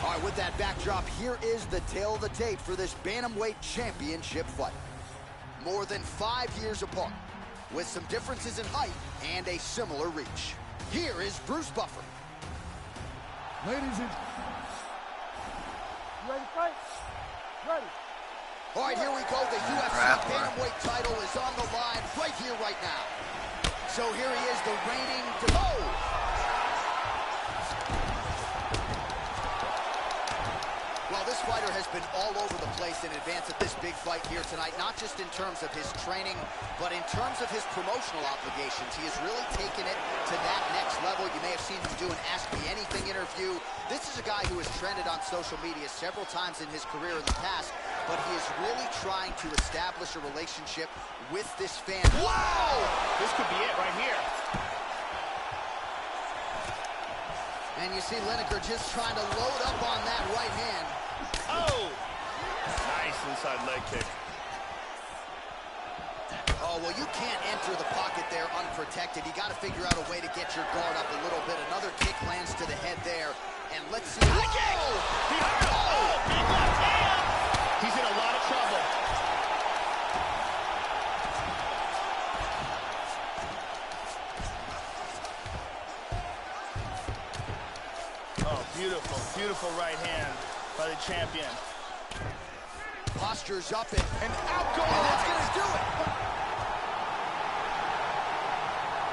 All right, with that backdrop, here is the tale of the tape for this Bantamweight Championship fight. More than 5 years apart, with some differences in height and a similar reach. Here is Bruce Buffer. Ladies and... You ready to fight? Ready. All right, here we go. The UFC Bantamweight title is on the line right here, right now. So here he is, the reigning... Well, this fighter has been all over the place in advance of this big fight here tonight, not just in terms of his training, but in terms of his promotional obligations. He has really taken it to that next level. You may have seen him do an Ask Me Anything interview. This is a guy who has trended on social media several times in his career in the past, but he is really trying to establish a relationship with this fan. Whoa! This could be it right here. And you see Lineker just trying to load up on that right hand. Oh! Nice inside leg kick. Oh, well, you can't enter the pocket there unprotected. You got to figure out a way to get your guard up a little bit. Another kick lands to the head there. And let's see. High kick! He hurt him! Oh, big left hand! He's in a lot of trouble. Oh, beautiful, beautiful right hand by the champion. Posture's up and out goes. And that's going to do it.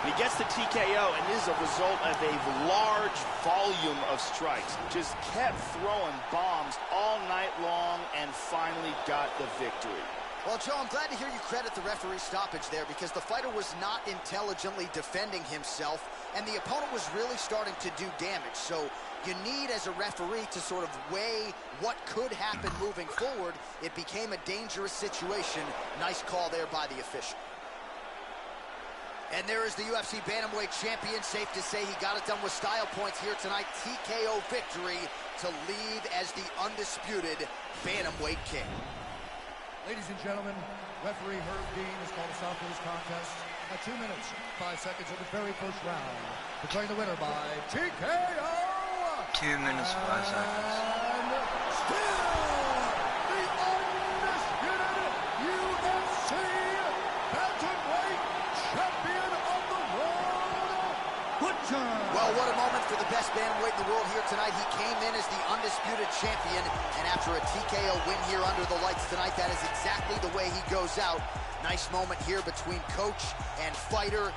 He gets the TKO, and this is a result of a large volume of strikes. Just kept throwing bombs all night long and finally got the victory. Well, Joe, I'm glad to hear you credit the referee's stoppage there, because the fighter was not intelligently defending himself, and the opponent was really starting to do damage. So you need, as a referee, to sort of weigh what could happen moving forward. It became a dangerous situation. Nice call there by the official. And there is the UFC Bantamweight champion. Safe to say he got it done with style points here tonight. TKO victory to lead as the undisputed Bantamweight king. Ladies and gentlemen, referee Herb Dean has called a stop to this contest at 2 minutes, 5 seconds of the very first round. Declaring the winner by TKO. 2 minutes, 5 seconds. And still the undisputed UFC Bantamweight champion of the world, Butcher. Well, what a moment for the best bantamweight in the world here tonight. He came in as the undisputed champion, and after a TKO win here under the lights tonight, that is exactly the way he goes out. Nice moment here between coach and fighter.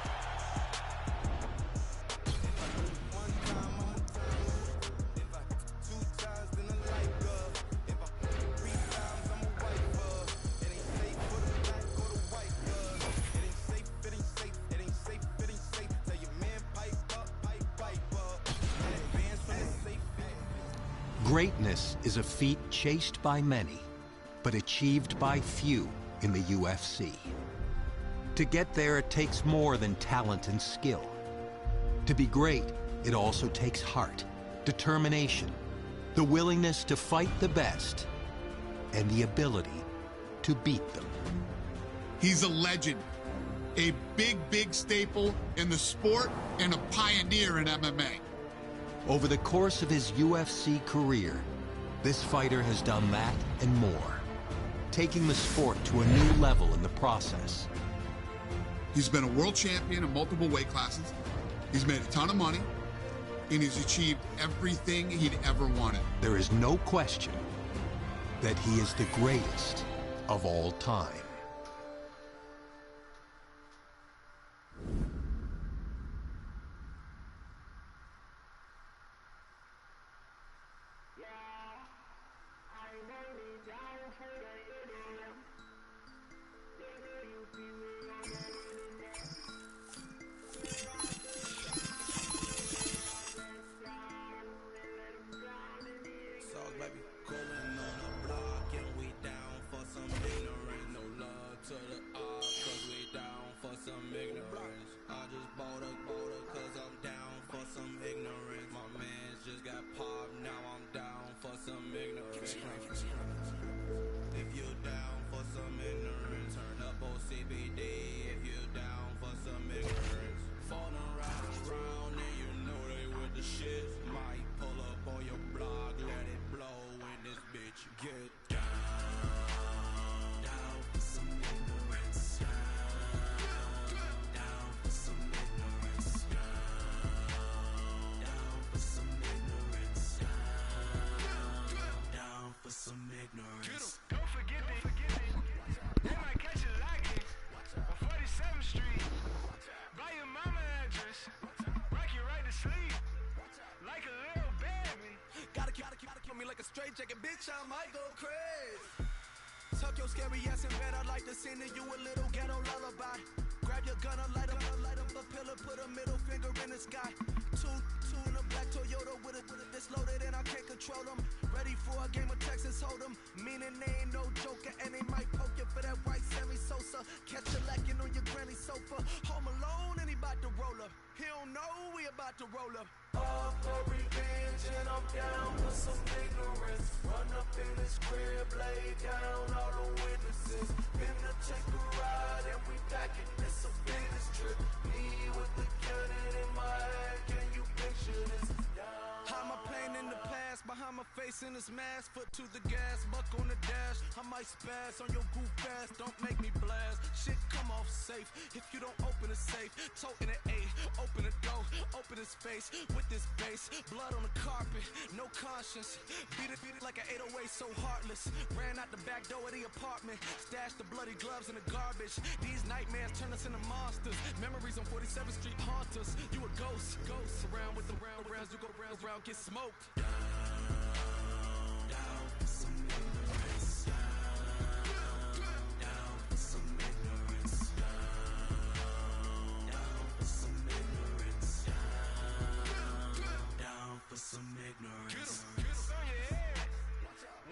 Greatness is a feat chased by many, but achieved by few in the UFC. To get there, it takes more than talent and skill. To be great, it also takes heart, determination, the willingness to fight the best, and the ability to beat them. He's a legend, a big, big staple in the sport, and a pioneer in MMA. Over the course of his UFC career, this fighter has done that and more, taking the sport to a new level in the process. He's been a world champion in multiple weight classes. He's made a ton of money, and he's achieved everything he'd ever wanted. There is no question that he is the greatest of all time. straight jacket, bitch, I might go crazy. Tuck your scary ass in bed, I'd like to sing to you a little ghetto lullaby. Grab your gun, light up a pillar, put a middle finger in the sky. Two in a black Toyota with it that's loaded and I can't control them. Ready for a game of Texas Hold'em, meaning they ain't no joker and they might poke you for that white Sammy Sosa. Catch you lacking on your granny sofa. Home alone and he about to roll up. He don't know we about to roll up. All for revenge and I'm down for some ignorance. Run up in this crib, lay down all the witnesses. Been to take a ride and we packing this a business trip. Me with the cannon in my hand, can you picture this? Hide my pain in the past, behind my face in this mask. Foot to the gas, buck on the dash. I might spaz on your goof ass, don't make me blast. Shit come off safe, if you don't open the safe. Toting an 8, open the door, open his face. With this bass, blood on the carpet, no conscience. Beat it like an 808, so heartless. Ran out the back door of the apartment, stashed the bloody gloves in the garbage. These nightmares turn us into monsters. Memories on 47th Street haunt us. You a ghost, around with the rounds, you go round, get smoked. Down for some ignorance. Down for some ignorance. Down for some ignorance. Down for some ignorance. Get on your head.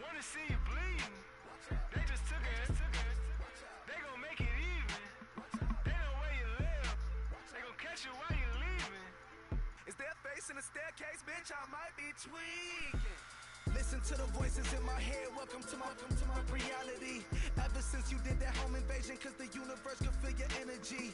Wanna see you bleeding. They just took it. They gon' make it even. They know where you live. They gon' catch you while you leaving. Is there a face in the staircase, bitch? I might be tweaking. Listen to the voices in my head. Welcome to my reality. Ever since you did that home invasion, cause the universe could feel your energy.